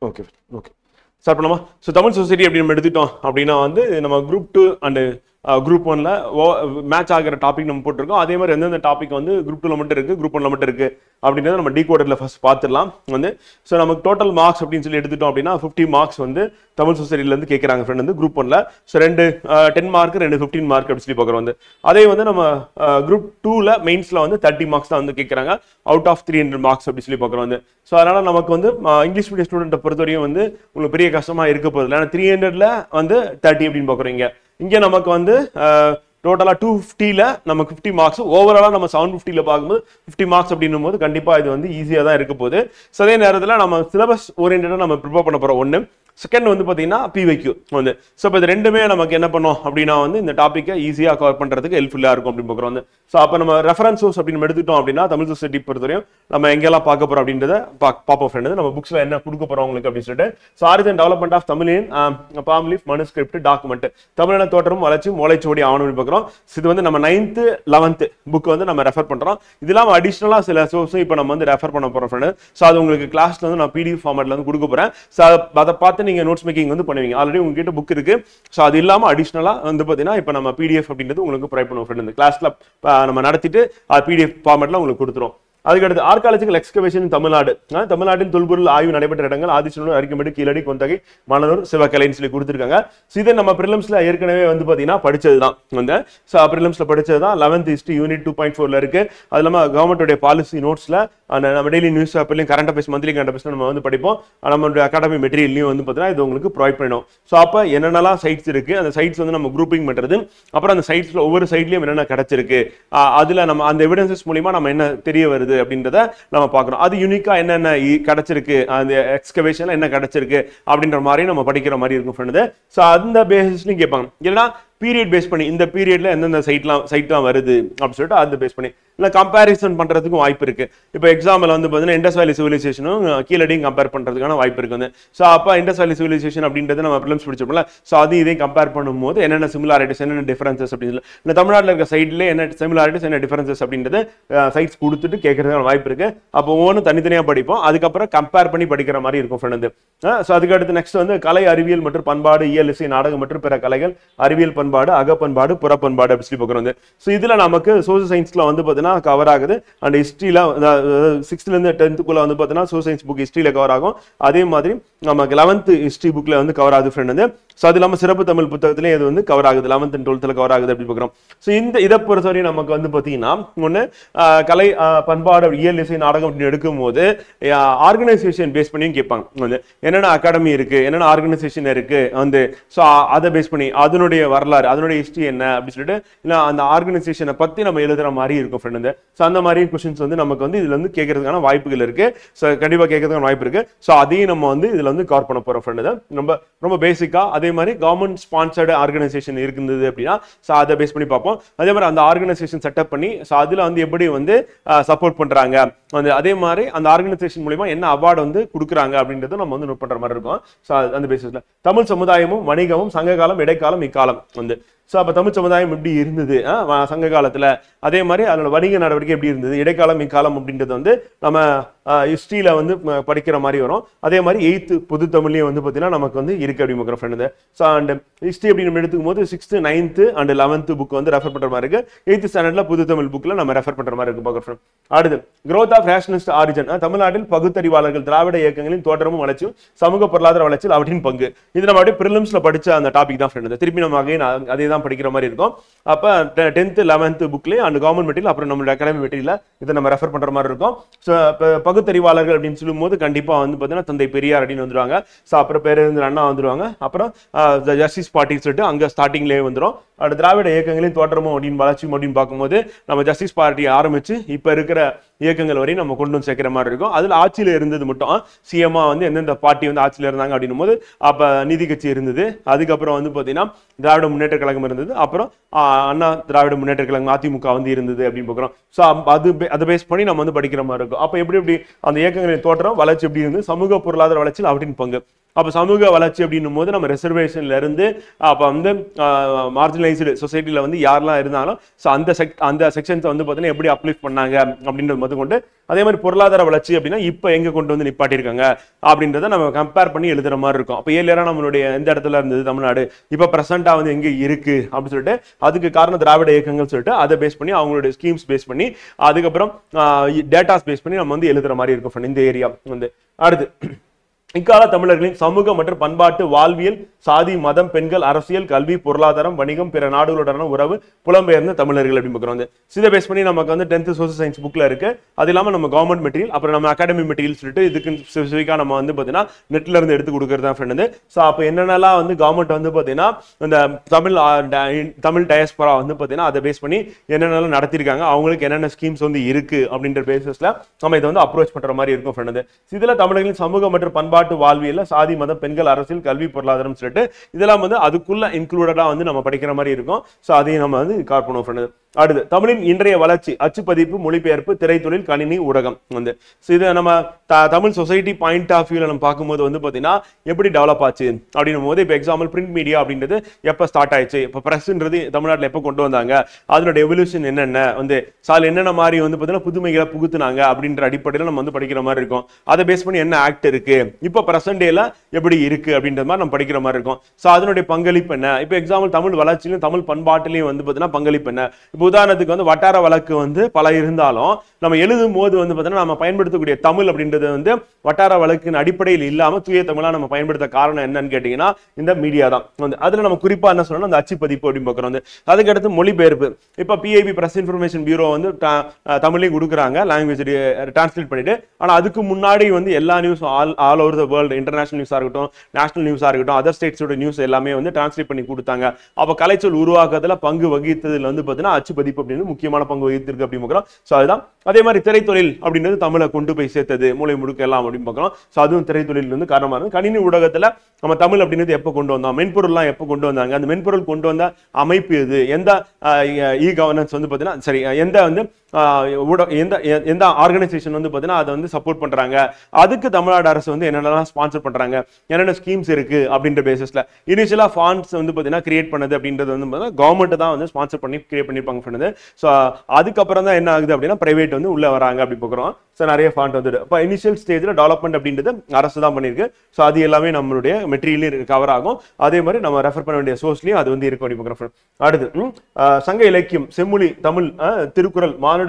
Okay okay start பண்ணலாமா? So Tamil society அப்படின்னு நம்ம எடுத்துட்டோம் அப்படின்னா வந்து நம்ம குரூப் 2 அண்ட் குரூப் 1ல மேட்ச் ஆகிற டாபிக் நம்ம போட்டிருக்கோம். அதே மாதிரி எந்தெந்த டாபிக் வந்து குரூப் 2ல மட்டும் இருக்கு, குரூப் 1ல மட்டும் இருக்கு அப்படின்றத நம்ம டீகோடர்ல ஃபர்ஸ்ட் பார்த்துடலாம். வந்து ஸோ நமக்கு டோட்டல் மார்க்ஸ் அப்படின்னு சொல்லி எடுத்துட்டோம் அப்படின்னா 50 மார்க்ஸ் வந்து தமிழ் சொசைட்டில இருந்து கேட்கறாங்க ஃப்ரெண்ட் வந்து குரூப் 1ல. ஸோ 2 10 மார்க் 2 15 மார்க் அப்படின்னு சொல்லி பார்க்குறோம் வந்து. அதே வந்து நம்ம குரூப் 2ல மெயின்ஸ்ல வந்து 30 மார்க்ஸ் தான் வந்து கேட்கறாங்க அவுட் ஆஃப் 300 மார்க்ஸ் அப்படின்னு சொல்லி பார்க்குறோம் வந்து. ஸோ அதனால நமக்கு வந்து இங்கிலீஷ் மீடியம் ஸ்டூடெண்ட்டை பொறுத்தவரையும் வந்து உங்களுக்கு பெரிய கஷ்டமா இருக்க போதில்லை. ஏன்னா 300ல வந்து 30 அப்படின்னு பார்க்குறீங்க. இங்கே நமக்கு வந்து டோட்டலாக 250ல நமக்கு 50 மார்க்ஸ், ஓவராலாக நம்ம 750ல பார்க்கும்போது 50 மார்க்ஸ் அப்படின்னும் போது கண்டிப்பாக இது வந்து ஈஸியாக தான் இருக்க போகுது. ஸோ அதே நேரத்தில் நம்ம சிலபஸ் ஓரியன்டாக நம்ம ப்ரிப்பேர் பண்ண போகிறோம். ஒன்று செகண்ட் வந்து பார்த்தீங்கன்னா பிவைக்யூ வந்து. ஸோ இப்போ இது ரெண்டுமே நமக்கு என்ன பண்ணோம் அப்படின்னா வந்து இந்த டாப்பிக்கை ஈஸியாக கவர் பண்ணுறதுக்கு ஹெல்ப்ஃபுல்லாக இருக்கும் அப்படின்னு பார்க்குறோம் வந்து. ஸோ அப்போ நம்ம ரெஃபரன்ஸ் சோர்ஸ் அப்படின்னு எடுத்துட்டோம் அப்படின்னா தமிழ் சொசைட்டி பொறுத்தவரையும் நம்ம எங்கெல்லாம் பார்க்க போகிறோம் அப்படின்றத பார்ப்போம் ஃப்ரெண்டு. நம்ம புக்ஸில் என்ன கொடுக்க போகிறோம் உங்களுக்கு அப்படின்னு சொல்லிட்டு. ஸோ ஆரிஜின் டெவலப்மெண்ட் ஆஃப் தமிழின் பாம்லீஃப் மனுஸ்கிரிப்ட் டாக்குமெண்ட் தமிழன தோற்றமும் வளர்ச்சி மூளைச்சோடி ஆவணம் பார்க்குறோம். இது வந்து நம்ம 9th 11th புக் வந்து நம்ம ரெஃபர் பண்ணுறோம். இது இல்லாமல் அடிஷ்னலாக சில சோர்ஸும் இப்போ நம்ம வந்து ரெஃபர் பண்ண போகிறோம் ஃப்ரெண்டு. ஸோ அது உங்களுக்கு கிளாஸ்ல வந்து நான் பிடிஎஃப் ஃபார்மேட்ல வந்து கொடுக்க போகிறேன். ஸோ அதை பார்த்து நீங்க நோட்ஸ் மேக்கிங் வந்து பண்ணுவீங்க. ஆல்ரெடி உங்ககிட்ட புக் இருக்கு. ஸோ அது இல்லாம அடிஷனலா வந்து பாத்தீங்கன்னா இப்போ நம்ம பிடிஎஃப் அப்படின்றது உங்களுக்கு ப்ரொவைட் பண்ணுவோம் ஃப்ரெண்ட். இந்த கிளாஸ்ல நம்ம நடத்திட்டு பிடிஎஃப் ஃபார்மேட்ல உங்களுக்கு கொடுத்துரும். அதுக்கடுத்து ஆர்காலஜிக்கல் எக்ஸ்கவேஷன் தமிழ்நாடு. தமிழ்நாட்டில் தொல்பொருள் ஆய்வு நடைபெற்ற இடங்கள் ஆதிச்சநல்லூர், அரிக்கமேடு, கீழடி, கொந்தகை, மணலூர், சிவகலைன்னு சொல்லி கொடுத்துருக்காங்க. இதை நம்ம பிரிலிம்ஸ்ல ஏற்கனவே வந்து பாத்தீங்கன்னா படிச்சதுதான் வந்து. ஸோ பிரிலிம்ஸ்ல படிச்சதுதான் 11th ஹிஸ்டரி யூனிட் 2.4ல இருக்கு. அது இல்லாம கவர்மெண்டோட பாலிசி நோட்ஸ்ல நம்ம டெய்லி நியூஸ் பேப்பர்லையும் current affairs monthly current affairs நம்ம வந்து படிப்போம். நம்மளுடைய அகாடமி மெட்டீரியல்லையும் வந்து பார்த்தீங்கன்னா இது உங்களுக்கு ப்ரொவைட் பண்ணிடும். ஸோ அப்போ என்னென்னலாம் சைட்ஸ் இருக்கு, அந்த சைட்ஸ் வந்து நம்ம குரூப்பிங் பண்றது, அப்புறம் அந்த சைட்ஸ்ல ஒவ்வொரு சைட்லயும் என்னென்ன கிடைச்சிருக்கு, அதுல நம்ம அந்த எவிடன்சஸ் மூலியமா நம்ம என்ன தெரிய வருது அப்படின்றத நம்ம பார்க்கணும். அது யூனிக்கா என்னென்ன கிடைச்சிருக்கு, அந்த எக்ஸ்கவேஷன்ல என்ன கிடைச்சிருக்கு அப்படின்ற மாதிரி நம்ம படிக்கிற மாதிரி இருக்கும் ஃப்ரெண்டு. ஸோ அந்த பேசிஸ்லையும் கேட்பாங்க. ஏன்னா பீரியட் பேஸ் பண்ணி இந்த பீரியட்ல எந்தெந்த சைட்லாம் வருது அப்படின்னு சொல்லிட்டு அதை பேஸ் பண்ணி இல்லை கம்பேரிசன் பண்றதுக்கும் வாய்ப்பு இருக்கு. இப்போ எக்ஸாம்பிள் வந்து பார்த்தீங்கன்னா இண்டஸ் வேலி சிவிலைசேஷனும் கீழடியும் கம்பேர் பண்றதுக்கான வாய்ப்பு இருக்கு வந்து. ஸோ அப்போ இண்டஸ் வேலி சிவிலைசேஷன் அப்படின்றது நம்ம ப்ரிலிம்ஸ் படிச்சோம்ல. ஸோ அது இதையும் கம்பேர் பண்ணும்போது என்னென்ன சிமிலாரிட்டிஸ் என்னென்ன டிஃபரன்சஸ் அப்படின்னு இந்த தமிழ்நாட்டில் இருக்க சைட்ல என்ன சிமிலாரிட்டிஸ் என்ன டிஃபரன்சஸ் அப்படின்றது சைட்ஸ் கொடுத்துட்டு கேட்கறதுக்கான வாய்ப்பு இருக்கு. அப்போ ஒவ்வொன்றும் தனித்தனியாக படிப்போம். அதுக்கப்புறம் கம்பேர் பண்ணி படிக்கிற மாதிரி இருக்கும் ஃப்ரெண்டு. ஸோ அதுக்கடுத்து நெக்ஸ்ட் வந்து கலை, அறிவியல் மற்றும் பண்பாடு, இயல், இசை, நாடகம் மற்றும் பிற கலைகள், அறிவியல் பண்பாடு, அகப்பண்பாடு, புறப்பண்பாடு அப்படி சொல்லி பார்க்குறோம். ஸோ இதுல நமக்கு சோசியல் சயின்ஸ்ல வந்து பார்த்தீங்கன்னா கவர் ஆகுது. அண்ட் ஹிஸ்டரியில 6th இருந்து 10th வந்து பார்த்தீங்கன்னா சோசியல் சயின்ஸ் புக் ஹிஸ்டரியில கவர் ஆகும். அதே மாதிரி நமக்கு 11th ஹிஸ்டரி புக்ல வந்து கவர் ஆகுது ஃப்ரெண்ட் வந்து. ஸோ அது இல்லாமல் சிறப்பு தமிழ் புத்தகத்திலே இது வந்து கவர் ஆகுது. 11th and 12th கவர் ஆகுது அப்படி பார்க்குறோம். ஸோ இதை பொறுத்தவரை நமக்கு வந்து பார்த்தீங்கன்னா ஒன்று கலை, பண்பாடு, இயல், இசை, நாடகம் அப்படின்னு எடுக்கும் போது ஆர்கனைசேஷன் பேஸ் பண்ணியும் கேட்பாங்க வந்து. என்னென்ன அகாடமி இருக்கு, என்னென்ன ஆர்கனைசேஷன் இருக்கு வந்து. ஸோ அதை பேஸ் பண்ணி அதனுடைய வரலாறு, அதனுடைய ஹிஸ்டரி என்ன அப்படின்னு சொல்லிட்டு இல்லை அந்த ஆர்கனைசேஷனை பத்தி நம்ம எழுதுற மாதிரி இருக்கும் ஃப்ரெண்ட். ஸோ அந்த மாதிரி கொஸ்டின்ஸ் வந்து நமக்கு வந்து இதுல வந்து கேட்கறதுக்கான வாய்ப்புகள் இருக்கு. ஸோ கண்டிப்பா கேட்கறதுக்கான வாய்ப்பு இருக்கு. ஸோ அதையும் நம்ம வந்து இதுல வந்து கவர் பண்ண போறோம் ஃப்ரெண்ட். ரொம்ப ரொம்ப பேசிக்கா. அதே மாதிரி கவர்மெண்ட் ஸ்பான்சர்டு ஆர்கனைசேஷன் இருந்தது அப்படின்னா ஸோ அதை பேஸ் பண்ணி பார்ப்போம். அதே மாதிரி அந்த ஆர்கனைசேஷன் செட்டப் பண்ணி ஸோ அதுல வந்து எப்படி வந்து சப்போர்ட் பண்றாங்க வந்து. அதே மாதிரி அந்த ஆர்கனைசேஷன் மூலமா என்ன அவார்டு வந்து கொடுக்குறாங்க அப்படின்றத நம்ம வந்து நோட் பண்ற மாதிரி இருக்கும். ஸோ அந்த பேசிஸ்ல தமிழ் சமுதாயமும் வணிகமும் சங்ககாலம் இடைக்காலம் இக்காலம் வந்து. ஸோ அப்போ தமிழ் சமுதாயம் எப்படி இருந்தது சங்க காலத்தில், அதே மாதிரி அதோட வணிக நடவடிக்கை எப்படி இருந்தது இடைக்காலம் இக்காலம் அப்படின்றது வந்து நம்ம ஹிஸ்டரியில வந்து படிக்கிற மாதிரி வரும். அதே மாதிரி 8th பொது தமிழ்லையும் வந்து பார்த்தீங்கன்னா நமக்கு வந்து இருக்கு அப்படி பார்க்குற ஃப்ரெண்டு. ஸோ அண்ட் ஹிஸ்டரி அப்படின்னு எடுத்துக்கும் போது 6th 9th and 11th book வந்து ரெஃபர் பண்ற மாதிரி இருக்கு. 8th ஸ்டாண்டர்ட்ல பொது தமிழ் புக்ல நம்ம ரெஃபர் பண்ற மாதிரி இருக்கு பார்க்குற ஃப்ரெண்ட். அடுத்து growth of rationalist origin. தமிழ்நாட்டில் பகுத்தறிவாளர்கள் திராவிட இயக்கங்களின் தோற்றமும் வளர்ச்சியும் சமூக பொருளாதார வளர்ச்சியில் அவற்றின் பங்கு. இது நம்ம அப்படியே பிரிலிம்ஸ்ல படிச்ச அந்த டாபிக் தான் ஃப்ரெண்ட். திருப்பி நம்ம அதே தான் படிக்கிற மாதிரி இருக்கும். அப்ப 10th 11th புக்லயே அந்த கவர்மெண்ட் மெட்டீரியல் அப்புறம் நம்மளோட அகாடமி மெட்டீரியல் இதை நம்ம ரெஃபர் பண்ற மாதிரி இருக்கும். ஸோ பகுத்தறிவாளர்கள் அப்படின்னு சொல்லும் போது கண்டிப்பா வந்து பார்த்தீங்கன்னா தந்தை பெரியார் அப்படின்னு வந்துருவாங்க. ஸோ அப்புறம் பேரறிஞர் அண்ணா வந்துருவாங்க. அப்புறம் ஜஸ்டிஸ் பார்ட்டி சொல்லிட்டு அங்க ஸ்டார்டிங்லேயே வந்துடும். அடுத்த திராவிட இயக்கங்களின் தோற்றமும் அப்படின்னு வளர்ச்சியும் அப்படின்னு பார்க்கும்போது நம்ம ஜஸ்டிஸ் பார்ட்டி ஆரம்பிச்சு இப்ப இருக்கிற இயக்கங்கள் வரையும் நம்ம கொண்டு வந்து சேர்க்கிற மாதிரி இருக்கும். அதுல ஆட்சியில இருந்தது மட்டும் சிஎம்மா வந்து எந்தெந்த பார்ட்டி வந்து ஆட்சியில இருந்தாங்க அப்படின்னும் போது அப்ப நீதி கட்சி இருந்தது. அதுக்கப்புறம் வந்து பாத்தீங்கன்னா திராவிட முன்னேற்ற கழகம் இருந்தது. அப்புறம் அண்ணா திராவிட முன்னேற்ற கழகம் அதிமுக வந்து இருந்தது அப்படின்னு பார்க்குறோம். ஸோ அதை பேஸ் பண்ணி நம்ம வந்து படிக்கிற மாதிரி இருக்கும். அப்ப எப்படி எப்படி அந்த இயக்கங்களின் தோற்றம் வளர்ச்சி எப்படி இருந்து சமூக பொருளாதார வளர்ச்சியில் அவற்றின் பங்கு. அப்போ சமூக வளர்ச்சி அப்படின்னும் போது நம்ம ரிசர்வேஷன்ல இருந்து அப்போ வந்து மார்ஜினலைஸ்டு சொசைட்டியில் வந்து யாரெல்லாம் இருந்தாலும் ஸோ அந்த செக்ஷன்ஸை வந்து பார்த்தீங்கன்னா எப்படி அப்லிஃப்ட் பண்ணாங்க அப்படின்றது முதல் கொண்டு, அதே மாதிரி பொருளாதார வளர்ச்சி அப்படின்னா இப்போ எங்கே கொண்டு வந்து நிப்பாட்டியிருக்காங்க அப்படின்றத நம்ம கம்பேர் பண்ணி எழுதுற மாதிரி இருக்கும். அப்போ ஏழியரா நம்மளுடைய எந்த இடத்துல இருந்தது தமிழ்நாடு, இப்போ ப்ரெசென்ட்டாக வந்து எங்கே இருக்கு அப்படின்னு சொல்லிட்டு அதுக்கு காரணம் திராவிட இயக்கங்கள் சொல்லிட்டு அதை பேஸ் பண்ணி அவங்களுடைய ஸ்கீம்ஸ் பேஸ் பண்ணி அதுக்கப்புறம் டேட்டாஸ் பேஸ் பண்ணி நம்ம வந்து எழுதுற மாதிரி இருக்கும் இந்த ஏரியா வந்து. அடுத்து இக்கால தமிழர்களின் சமூக மற்றும் பண்பாட்டு வாழ்வியல் சாதி மதம் பெண்கள் அரசியல் கல்வி பொருளாதாரம் வணிகம் பிற நாடுகளுடனான உறவு புலம்பெயர்ந்த தமிழர்கள் அப்படின்னு பார்க்குறோம். இதை பேஸ் பண்ணி நமக்கு வந்து 10th சோசியல் சயின்ஸ் புக்ல இருக்கு. அது இல்லாமல் நம்ம கவர்மெண்ட் மெட்டீரியல் அப்புறம் நம்ம அகாடமி மெட்டீரியல் சொல்லிட்டு இதுக்கு ஸ்பெசிஃபிக்காக நம்ம வந்து பார்த்தீங்கன்னா நெட்ல இருந்து எடுத்து கொடுக்குறது ஃப்ரெண்ட் வந்து. ஸோ அப்போ என்னென்னலாம் வந்து கவர்மெண்ட் வந்து பார்த்தீங்கன்னா இந்த தமிழ் டயஸ்பரா வந்து பார்த்தீங்கன்னா அதை பேஸ் பண்ணி என்னென்னலாம் நடத்திருக்காங்க, அவங்களுக்கு என்னென்ன ஸ்கீம்ஸ் வந்து இருக்கு அப்படின்ற பேசிஸ்ல நம்ம இதை வந்து அப்ரோச் பண்ற மாதிரி இருக்கும் ஃப்ரெண்ட் வந்து. இதுல தமிழர்களின் சமூக மற்றும் பண்பாட்டு வாழ்வியல் சாதி மதம் பெண்கள் அரசியல் கல்வி பொருளாதாரம் சொல்லிட்டு இதெல்லாம் வந்து அதுக்குள்ள இன்க்ளூடடா வந்து நம்ம படிக்கிற மாதிரி இருக்கும். ஸோ அதையும் நம்ம வந்து கவர் பண்ணுவோம் ஃப்ரெண்ட். அடுத்து தமிழின் இன்றைய வளர்ச்சி அச்சுப்பதிப்பு மொழிபெயர்ப்பு திரைத்தொழில் கணினி ஊடகம் வந்து. இதை நம்ம தமிழ் சொசைட்டி பாயிண்ட் ஆஃப் வியூல நம்ம பார்க்கும்போது வந்து பார்த்தீங்கன்னா எப்படி டெவலப் ஆச்சு அப்படின்னும் போது இப்போ எக்ஸாம்பிள் பிரிண்ட் மீடியா அப்படின்றது எப்போ ஸ்டார்ட் ஆயிடுச்சு, இப்போ பிரஸ்ன்றது தமிழ்நாட்டில் எப்போ கொண்டு வந்தாங்க, அதனோட எவல்யூஷன் என்னென்ன வந்து சால் என்னென்ன மாதிரி வந்து பார்த்தீங்கன்னா புதுமைகளை புகுத்துனாங்க அப்படின்ற அடிப்படையில் நம்ம வந்து படிக்கிற மாதிரி இருக்கும். அதை பேஸ் பண்ணி என்ன ஆக்ட் இருக்கு, இப்போ பிரசன்ட் டேல எப்படி இருக்கு அப்படின்ற மாதிரி நம்ம படிக்கிற மாதிரி இருக்கும். ஸோ அதனுடைய பங்களிப்பு என்ன, இப்போ எக்ஸாம்பிள் தமிழ் வளர்ச்சியிலும் தமிழ் பண்பாட்டிலையும் வந்து பார்த்தீங்கன்னா பங்களிப்பு என்ன. உதாரணத்துக்கு வந்து வட்டார வழக்கு வந்து பல இருந்தாலும் நம்ம எழுதும் போது வந்து பார்த்தீங்கன்னா நம்ம பயன்படுத்தக்கூடிய தமிழ் அப்படின்றது வந்து வட்டார வழக்கின் அடிப்படையில் இல்லாம தூய தமிழா நம்ம பயன்படுத்த காரணம் என்னன்னு கேட்டீங்கன்னா இந்த மீடியா தான் வந்து. அதுல நம்ம குறிப்பா என்ன சொல்லணும், அந்த அச்சுப்பதிப்பு அப்படின்னு பார்க்குறோம் வந்து. அதுக்கடுத்து மொழிபெயர்ப்பு. இப்போ பிஐபி பிரஸ் இன்ஃபர்மேஷன் பியூரோ வந்து தமிழையும் கொடுக்குறாங்க லாங்குவேஜ் டிரான்ஸ்லேட் பண்ணிட்டு. ஆனா அதுக்கு முன்னாடி வந்து எல்லா news all over the world international நியூஸா இருக்கட்டும் நேஷனல் நியூஸா இருக்கட்டும் அதர் ஸ்டேட்ஸோட நியூஸ் எல்லாமே வந்து டிரான்ஸ்லேட் பண்ணி கொடுத்தாங்க. அப்போ கலைச்சொல் உருவாக்குறதுல பங்கு வகித்ததுல வந்து பார்த்தீங்கன்னா அச்சுப்பதிப்பு அப்படின்னு முக்கியமான பங்கு வகித்திருக்கு அப்படின்னு பார்க்குறோம். ஸோ அதுதான். அதே மாதிரி திரைத்தொழில் அப்படின்றது தமிழை கொண்டு போய் சேர்த்தது மூளை முடுக்க எல்லாம் அப்படின்னு பார்க்குறோம். ஸோ அதுவும் திரைத்தொழில் வந்து காரணமாக இருக்கு. கணினி ஊடகத்தில் நம்ம தமிழ் அப்படின்றது எப்போ கொண்டு வந்தோம், மென்பொருள்லாம் எப்போ கொண்டு வந்தாங்க, அந்த மென்பொருள் கொண்டு வந்த அமைப்பு எது, எந்த இ கவர்னன்ஸ் வந்து பார்த்தீங்கன்னா சரி எந்த வந்து எந்த ஆர்கனைசேஷன் வந்து பார்த்தீங்கன்னா அதை வந்து சப்போர்ட் பண்றாங்க, அதுக்கு தமிழ்நாடு அரசு வந்து என்னென்னலாம் ஸ்பான்சர் பண்றாங்க, என்னென்ன ஸ்கீம்ஸ் இருக்கு அப்படின்ற பேசிஸ்ல இனிஷியலா ஃபாண்ட்ஸ் வந்து பார்த்தீங்கன்னா கிரியேட் பண்ணது அப்படின்றது வந்து கவர்மெண்ட் தான் வந்து ஸ்பான்சர் பண்ணி கிரியேட் பண்ணிருப்பாங்க பண்ணது. ஸோ அதுக்கப்புறம் தான் என்ன ஆகுது அப்படின்னா பிரைவேட் வந்து உள்ள வராங்க அப்படி பார்க்குறோம். ஸோ நிறைய ஃபாண்ட் வந்துடு. இப்போ இனிஷியல் ஸ்டேஜில் டெவலப்மெண்ட் அப்படின்றது அரசு தான் பண்ணியிருக்கு. ஸோ அது எல்லாமே நம்மளுடைய மெட்டீரியலையும் கவர் ஆகும். அதே மாதிரி நம்ம ரெஃபர் பண்ண வேண்டிய சோர்ஸ்லையும் அது வந்து இருக்கும் அப்படி பார்க்குறோம். அடுத்து சங்க இலக்கியம் செம்மொழி தமிழ் திருக்குறள் மானுட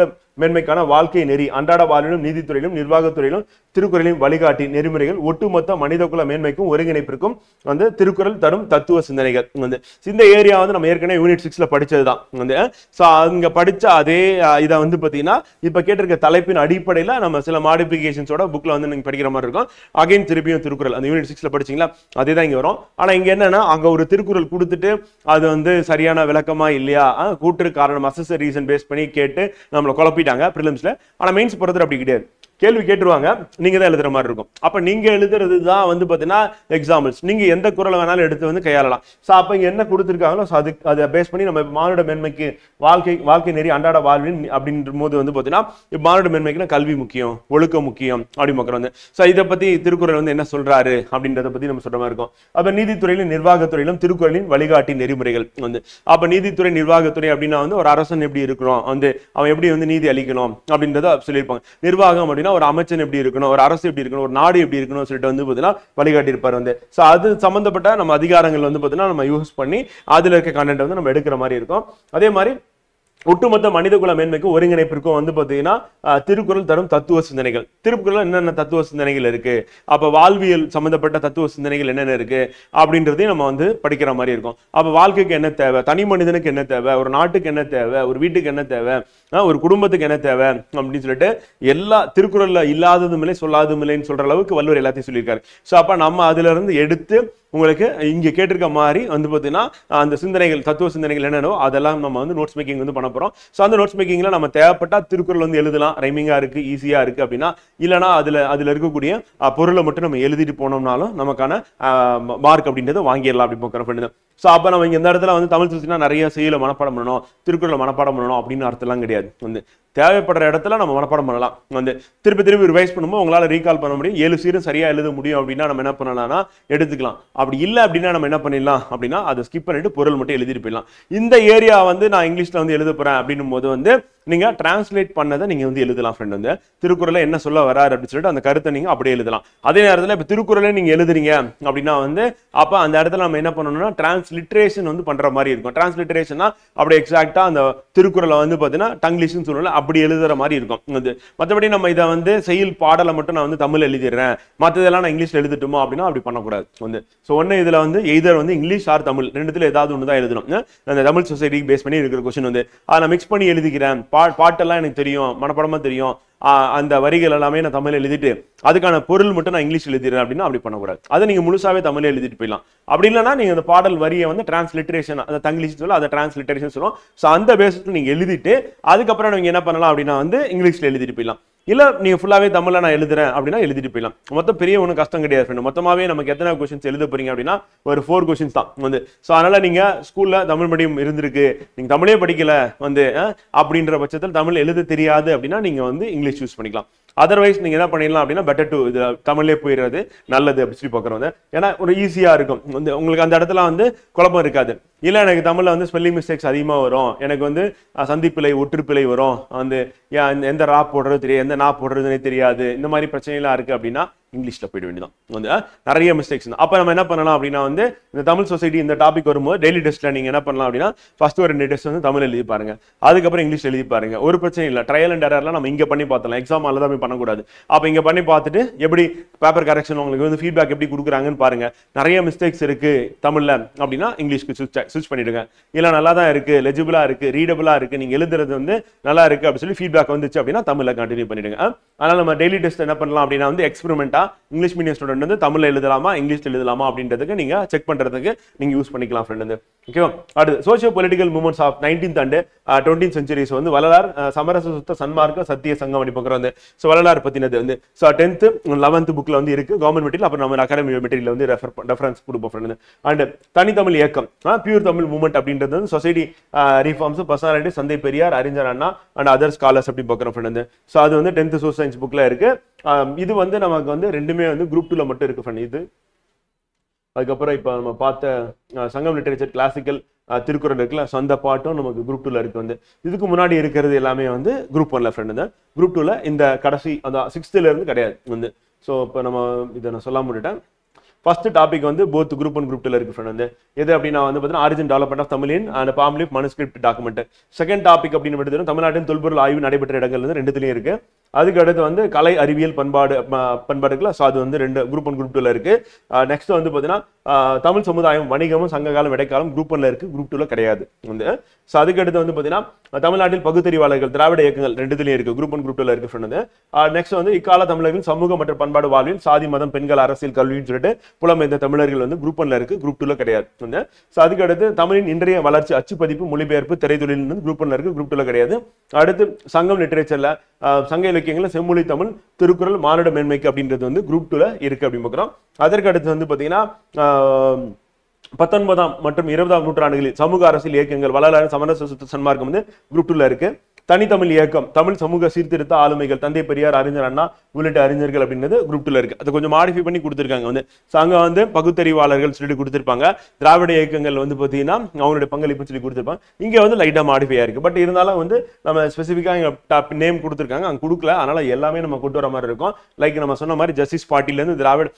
மேன்மைக்கான வாழ்க்கை நெறி அன்றாட வாழ்விலும் நீதித்துறையிலும் நிர்வாகத்துறையிலும் திருக்குறளின் வழிகாட்டி நெறிமுறைகள் ஒட்டுமொத்த மனிதகுல மேன்மைக்கும் ஒருங்கிணைப்பிற்கும் வந்து திருக்குறள் தரும் தத்துவ சிந்தனைகள் வந்து. இந்த ஏரியா வந்து நம்ம ஏற்கனவே யூனிட் 6ல படிச்சது தான் வந்து. ஸோ அங்க படிச்ச அதே இதை வந்து பார்த்தீங்கன்னா இப்போ கேட்டிருக்க தலைப்பின் அடிப்படையில் நம்ம சில மாடிஃபிகேஷன்ஸோட புக்ல வந்து நீங்க படிக்கிற மாதிரி இருக்கும். அகைன் திருப்பியும் திருக்குறள் அந்த யூனிட் 6ல படிச்சீங்களா அதே தான் இங்க வரும். ஆனா இங்க என்னன்னா அங்க ஒரு திருக்குறள் கொடுத்துட்டு அது வந்து சரியான விளக்கமா இல்லையா கூட்டு காரணம் அசஸ் ரீசன் பேஸ் பண்ணி கேட்டு நம்மளை குழப்பிட்டாங்க பிரிலிம்ஸ்ல. ஆனா மெயின்ஸ் பொறுத்தவரை அப்படி கிடையாது. கேள்வி கேட்டுருவாங்க, நீங்க தான் எழுதுற மாதிரி இருக்கும். அப்ப நீங்க எழுதுறது தான் வந்து பாத்தீங்கன்னா எக்ஸாம்பிள்ஸ், நீங்க எந்த குறளை வேணாலும் எடுத்து வந்து கையாளலாம். ஸோ அப்ப இங்க என்ன கொடுத்துருக்காங்களோ அதை பேஸ் பண்ணி நம்ம மானுட மேன்மைக்கு வாழ்க்கை நெறி அன்றாட வாழ்வின் அப்படின்ற போது வந்து பாத்தீங்கன்னா மானுட மேன்மைக்குன்னா கல்வி முக்கியம், ஒழுக்கம் முக்கியம் அப்படி மக்கள் வந்து. ஸோ இதை பத்தி திருக்குறள் வந்து என்ன சொல்றாரு அப்படின்றத பத்தி நம்ம சொல்ற மாதிரி இருக்கும். அப்ப நீதித்துறையிலும் நிர்வாகத்துறையிலும் திருக்குறளின் வழிகாட்டி நெறிமுறைகள் வந்து. அப்ப நீதித்துறை நிர்வாகத்துறை அப்படின்னா வந்து ஒரு அரசன் எப்படி இருக்கணும் வந்து அவன் எப்படி வந்து நீதி அளிக்கணும் அப்படின்றத சொல்லியிருப்பாங்க. நிர்வாகம் அப்படின்னா ஒரு அமைச்சன் எப்படி இருக்கணும், ஒரு அரசு எப்படி இருக்கணும், ஒரு நாடு எப்படி இருக்கணும் சொல்லிட்டு வந்து பார்த்தீங்கன்னா வழிகாட்டி இருப்பார் வந்து. ஸோ அது சம்பந்தப்பட்ட நம்ம அதிகாரங்கள் வந்து பார்த்தீங்கன்னா நம்ம யூஸ் பண்ணி அதுல இருக்க கண்டென்ட் வந்து நம்ம எடுக்கிற மாதிரி இருக்கும். அதே மாதிரி ஒட்டுமொத்த மனிதகுல மேன்மைக்கும் ஒருங்கிணைப்பிற்கும் வந்து பார்த்தீங்கன்னா திருக்குறள் தரும் தத்துவ சிந்தனைகள். திருக்குறள் என்னென்ன தத்துவ சிந்தனைகள் இருக்கு, அப்ப வாழ்வியல் சம்பந்தப்பட்ட தத்துவ சிந்தனைகள் என்னென்ன இருக்கு அப்படின்றதையும் நம்ம வந்து படிக்கிற மாதிரி இருக்கும். அப்ப வாழ்க்கைக்கு என்ன தேவை, தனி மனிதனுக்கு என்ன தேவை, ஒரு நாட்டுக்கு என்ன தேவை, ஒரு வீட்டுக்கு என்ன தேவை, ஒரு குடும்பத்துக்கு என்ன தேவை அப்படின்னு சொல்லிட்டு எல்லா திருக்குறள்ல இல்லாததும் இல்லை சொல்லாததும் இல்லைன்னு சொல்ற அளவுக்கு வள்ளுவர் எல்லாத்தையும் சொல்லியிருக்காரு. ஸோ அப்ப நம்ம அதுல இருந்து எடுத்து உங்களுக்கு இங்க கேட்டிருக்க மாதிரி வந்து பார்த்தீங்கன்னா அந்த சிந்தனைகள் தத்துவ சிந்தனைகள் என்னென்னோ அதெல்லாம் நம்ம வந்து நோட்ஸ் மேக்கிங் வந்து பண்ண போறோம். ஸோ அந்த நோட்ஸ் மேக்கிங்ல நம்ம தேவைப்பட்டா திருக்குறள் வந்து எழுதலாம், ரைமிங்கா இருக்கு ஈஸியா இருக்கு அப்படின்னா, இல்லைனா அதுல இருக்கக்கூடிய பொருளை மட்டும் நம்ம எழுதிட்டு போனோம்னாலும் நமக்கான மார்க் அப்படின்றத வாங்கிடலாம் அப்படி பார்க்குறோம். ஸோ அப்போ நம்ம இந்த இடத்துல வந்து தமிழ் சொன்னா நிறைய செய்யல மனப்பாடம் பண்ணணும், திருக்குறளை மனப்பாடம் பண்ணணும் அப்படின்னு அர்த்தம்லாம் கிடையாது வந்து. தேவைப்படுற இடத்துல நம்ம மனப்பாடம் பண்ணலாம். வந்து திருப்பி திருப்பி ரிவைஸ் பண்ணும்போது உங்களால் ரீகால் பண்ண முடியும். 7 சீரும் சரியா எழுத முடியும் அப்படின்னா நம்ம என்ன பண்ணலாம்னா எடுத்துக்கலாம். அப்படி இல்லை அப்படின்னா நம்ம என்ன பண்ணிடலாம் அப்படின்னா அதை ஸ்கிப் பண்ணிட்டு பொருள் மட்டும் எழுதிட்டு போயிடலாம். இந்த ஏரியா வந்து நான் இங்கிலீஷ்ல வந்து எழுத போறேன் அப்படின்னும் போது வந்து நீங்க டிரான்ஸ்லேட் பண்ணதை நீங்க வந்து எழுதலாம் ஃப்ரெண்ட். வந்து திருக்குறளை என்ன சொல்ல வராரு அப்படின்னு சொல்லிட்டு அந்த கருத்தை நீங்க அப்படியே எழுதலாம். அதே நேரத்தில் இப்போ திருக்குறளை நீங்க எழுதுறீங்க அப்படின்னா வந்து அப்ப அந்த இடத்துல நம்ம என்ன பண்ணணும்னா டிரான்ஸ்லிட்ரேஷன் வந்து பண்ற மாதிரி இருக்கும். டிரான்ஸ்லிட்ரேஷன்னா அப்படி எக்ஸாக்டா அந்த திருக்குறளை வந்து பாத்தீங்கன்னா டங்கிலீஷ்னு சொல்லல அப்படி எழுதுற மாதிரி இருக்கும். மற்றபடி நம்ம இதை வந்து செயல் பாடலை மட்டும் நான் வந்து தமிழ் எழுதிடுறேன், மற்றதெல்லாம் நான் இங்கிலீஷ்ல எழுதிட்டுமோ அப்படின்னா அப்படி பண்ணக்கூடாது. வந்து ஸோ ஒன்று இதுல வந்து எய்தர் வந்து இங்கிலீஷ் ஆர் தமிழ் ரெண்டுத்துல ஏதாவது ஒன்று தான் எழுதணும். அந்த தமிழ் சொசைட்டிக்கு பேஸ் பண்ணி இருக்கிற கொஸ்டின் வந்து அதை நான் மிக்ஸ் பண்ணி எழுதிக்கிறேன். பாட்டெல்லாம் எனக்கு தெரியும், மனப்படமா தெரியும், அந்த வரிகள் எல்லாமே நான் தமிழ் எழுதிட்டு அதுக்கான பொருள் மட்டும் நான் இங்கிலீஷ் எழுதிடுறேன் அப்படின்னா அப்படி பண்ணக்கூடாது. அதை நீங்க முழுசாவே தமிழ் எழுதிட்டு போயிடலாம். அப்படி இல்லைன்னா நீங்க அந்த பாடல் வரியை வந்து டிரான்ஸ்லிட்ரேஷன், அந்த தங்கிலீஷ் சொல்ல அதை டிரான்ஸ்லிட்ரேஷன் சொல்லுவோம். ஸோ அந்த பேஸில் நீங்க எழுதிட்டு அதுக்கப்புறம் நீங்க என்ன பண்ணலாம் அப்படின்னா வந்து இங்கிலீஷ்ல எழுதிட்டு போயிடலாம். இல்ல நீங்க ஃபுல்லாவே தமிழ்ல நான் எழுதுறேன் அப்படின்னா எழுதிட்டு போயிடலாம். மொத்தம் பெரிய ஒன்றும் கஷ்டம் கிடையாது ஃப்ரெண்ட். மொத்தமாவே நமக்கு எத்தனை கொஸ்டின்ஸ் எழுத போறீங்க அப்படின்னா ஒரு 4 கொஸ்டின்ஸ் தான் வந்து. ஸோ அதனால நீங்க ஸ்கூல்ல தமிழ் மீடியம் இருந்திருக்கு, நீங்க தமிழே படிக்கல வந்து அப்படின்ற பட்சத்தில் தமிழ் எழுத தெரியாது அப்படின்னா நீங்க வந்து இங்கிலீஷ் யூஸ் பண்ணிக்கலாம். அதர்வைஸ் நீங்க என்ன பண்ணிடலாம் அப்படின்னா பெட்டர் டு இது தமிழ்லேயே போயிடுறது நல்லது அப்படி சொல்லி பார்க்குறோம். ஏன்னா ஒரு ஈஸியா இருக்கும் வந்து உங்களுக்கு அந்த இடத்துல வந்து குழப்பம் இருக்காது. இல்லை எனக்கு தமிழ்ல வந்து ஸ்பெல்லிங் மிஸ்டேக்ஸ் அதிகமாக வரும், எனக்கு வந்து சந்திப்பிழை ஒற்றுப்பிழை வரும், வந்து எந்த ரா போடுறது தெரியாது, எந்த நா போடுறதுனே தெரியாது, இந்த மாதிரி பிரச்சனைலாம் இருக்கு அப்படின்னா இங்கிலீஷ்ல போயிட வேண்டியதான். வந்து நிறைய மிஸ்டேக்ஸ். அப்ப நம்ம என்ன பண்ணலாம் அப்படின்னா வந்து இந்த தமிழ் சொசைட்டி இந்த டாபிக் வரும்போது டெய்லி டெஸ்ட்ல நீங்க என்ன பண்ணலாம் அப்படின்னா ஃபர்ஸ்ட் ஒரு 2 டெஸ்ட் வந்து தமிழ் எழுதி பாருங்க, அதுக்கப்புறம் இங்கிலீஷ் எழுதி பாருங்க. ஒரு பிரச்சனை இல்லை, ட்ரையல் அண்ட் எரர்லாம் நம்ம இங்க பண்ணி பார்த்தலாம், எக்ஸாம் அல்ல தான் பண்ணக்கூடாது. அப்ப இங்க பண்ணி பார்த்துட்டு எப்படி பேப்பர் கரெக்ஷன் உங்களுக்கு வந்து ஃபீட்பேக் எப்படி கொடுக்குறாங்கன்னு பாருங்க. நிறைய மிஸ்டேக்ஸ் இருக்கு தமிழ்ல அப்படின்னா இங்கிலீஷ்க்கு ஸ்விட்ச் பண்ணிடுங்க. இல்ல நல்லா தான் இருக்கு, லெஜிபிளா இருக்கு, ரீடபிளா இருக்கு, நீங்க எழுதுறது வந்து நல்லா இருக்கு அப்படின்னு சொல்லி ஃபீட்பேக் வந்துச்சு அப்படின்னா தமிழ்ல கண்டினியூ பண்ணிடுங்க. அதனால நம்ம டெய்லி டெஸ்ட் என்ன பண்ணலாம் அப்படின்னா வந்து எக்ஸ்பெரிமெண்டா இங்கிலீஷ் மீடியம் ஸ்டூடெண்ட் வந்து தமிழ்ல எழுதலாமா இங்கிலீஷ்ல எழுதலாமா அப்படின்றதுக்கு நீங்க செக் பண்றதுக்கு நீங்க யூஸ் பண்ணிக்கலாம் ஃப்ரெண்ட். வந்து ஓகேவா. அடுத்து socio political movements of 19th and 20th centuries வந்து வள்ளலார் சமரச சுத்த சன்மார்க்க சத்திய சங்கம் அப்படி பார்க்குறோம். வந்து ஸோ வள்ளலார் பத்தினது வந்து ஸோ 10th 11th புக்ல வந்து இருக்கு கவர்மெண்ட் மெட்டீரியல். அப்புறம் நம்ம அகாடமி மெட்டீரியல் வந்து ரெஃபரன்ஸ் கொடுப்போம் ஃப்ரெண்ட். அண்ட் தனித்தமிழ் இயக்கம் பியூர் தமிழ் மூவ்மெண்ட் அப்படின்றது வந்து சொசைட்டி ரிஃபார்ம்ஸ் பர்சனாலிட்டி சந்தை பெரியார் அறிஞர் அண்ணா அண்ட் அதர் ஸ்காலர்ஸ் அப்படி பார்க்குறோம் ஃப்ரெண்ட். ஸோ அது வந்து 10th சோசியல் சயின்ஸ் புக்ல இருக்கு. இது வந்து நமக்கு வந்து ரெண்டுமே வந்து குரூப் 2ல மட்டும் இருக்கு ஃப்ரெண்ட். இது அதுக்கப்புறம் இப்போ நம்ம பார்த்த சங்கம் லிட்டரேச்சர் கிளாசிக்கல் திருக்குறள் இருக்குல்ல, சொந்த பாட்டும் நமக்கு குரூப் 2ல இருக்கு. வந்து இதுக்கு முன்னாடி இருக்கிறது எல்லாமே வந்து குரூப் 1ல ஃப்ரெண்ட். தான் குரூப் 2ல இந்த கடைசி அந்த 6th இருந்து கிடையாது வந்து. ஸோ இப்போ நம்ம இதை நான் சொல்ல முடிட்டேன். ஃபர்ஸ்ட் டாபிக் வந்து போத் குரூப் 1 குரூப் 2ல இருக்கு ஃப்ரெண்ட். வந்து எது அப்படின்னா வந்து பார்த்தீங்கன்னா ஆரிஜின் டெவலப்மெண்ட் ஆஃப் தமிழின் and palm leaf manuscript document. Second topic அப்படின்னு எடுத்துட்டு தமிழ்நாட்டின் தொல்பொருள் ஆய்வு நடைபெற்ற இடங்கள் வந்து 2த்துலயும் இருக்கு. அதுக்கு அடுத்து வந்து கலை அறிவியல் பண்பாடுக்குல ஸோ அது வந்து குரூப் 1 குரூப் 2ல இருக்கு. நெக்ஸ்ட் வந்து பார்த்தீங்கன்னா தமிழ் சமுதாயம் வணிகமும் சங்ககாலம் இடைக்காலம் குரூப் 1ல இருக்கு, குரூப் 2ல கிடையாது வந்து. ஸோ அதுக்கு அடுத்து வந்து பார்த்தீங்கன்னா தமிழ்நாட்டில் பகுத்தறிவாளர்கள் திராவிட இயக்கங்கள் 2த்துலயும் இருக்கு, குரூப் 1 குரூப் 2ல இருக்கு ஃப்ரெண்ட். நெக்ஸ்ட் வந்து இக்கால தமிழர்கள் சமூக மற்றும் பண்பாடு வாழ்வில் சாதி மதம் பெண்கள் அரசியல் கல்வின்னு சொல்லிட்டு புலம்பெயர்ந்த தமிழர்கள் வந்து குரூப் 1ல இருக்கு, குரூப் 2ல கிடையாது வந்து. ஸோ அதுக்கு அடுத்து தமிழின் இன்றைய வளர்ச்சி அச்சு பதிப்பு மொழிபெயர்ப்பு திரைத்தொழில் வந்து குரூப் 1ல இருக்கு, குரூப் 2ல கிடையாது. அடுத்து சங்கம் லிட்டரேச்சர்ல சங்க இலக்கியங்கள்ல செம்மொழி தமிழ் திருக்குறள் மானுட மேன்மைக்கு அப்படின்றது வந்து குரூப் 2ல இருக்கு அப்படின்னு பார்க்குறோம். அதற்கு அடுத்து வந்து பாத்தீங்கன்னா 19ஆம் மற்றும் 20ஆம் நூற்றாண்டுகளில் சமூக அரசியல் இயக்கங்கள் வள்ளலார் சமரச சுத்த சன்மார்க்கம் வந்து குரூப் 2ல இருக்கு. தனித்தமிழ் இயக்கம் தமிழ் சமூக சீர்திருத்த ஆளுமைகள் தந்தை பெரியார் அறிஞர் அண்ணா உள்ளிட்ட அறிஞர்கள் அப்படின்றது குரூப் 2ல இருக்கு. அது கொஞ்சம் மாடிஃபை பண்ணி கொடுத்துருக்காங்க வந்து. அங்க வந்து பகுத்தறிவாளர்கள் சொல்லிட்டு கொடுத்துருப்பாங்க, திராவிட இயக்கங்கள் வந்து பார்த்தீங்கன்னா அவங்களுடைய பங்களிப்பு சொல்லி கொடுத்துருப்பாங்க. இங்க வந்து லைட்டா மாடிஃபையா இருக்கு. பட் இருந்தாலும் வந்து நம்ம ஸ்பெசிஃபிக்கா இங்க நேம் கொடுத்துருக்காங்க, அங்க கொடுக்கல. அதனால எல்லாமே நம்ம கொண்டு வர மாதிரி இருக்கும். லைக் நம்ம சொன்ன மாதிரி ஜஸ்டிஸ் பார்ட்டில இருந்து திராவிட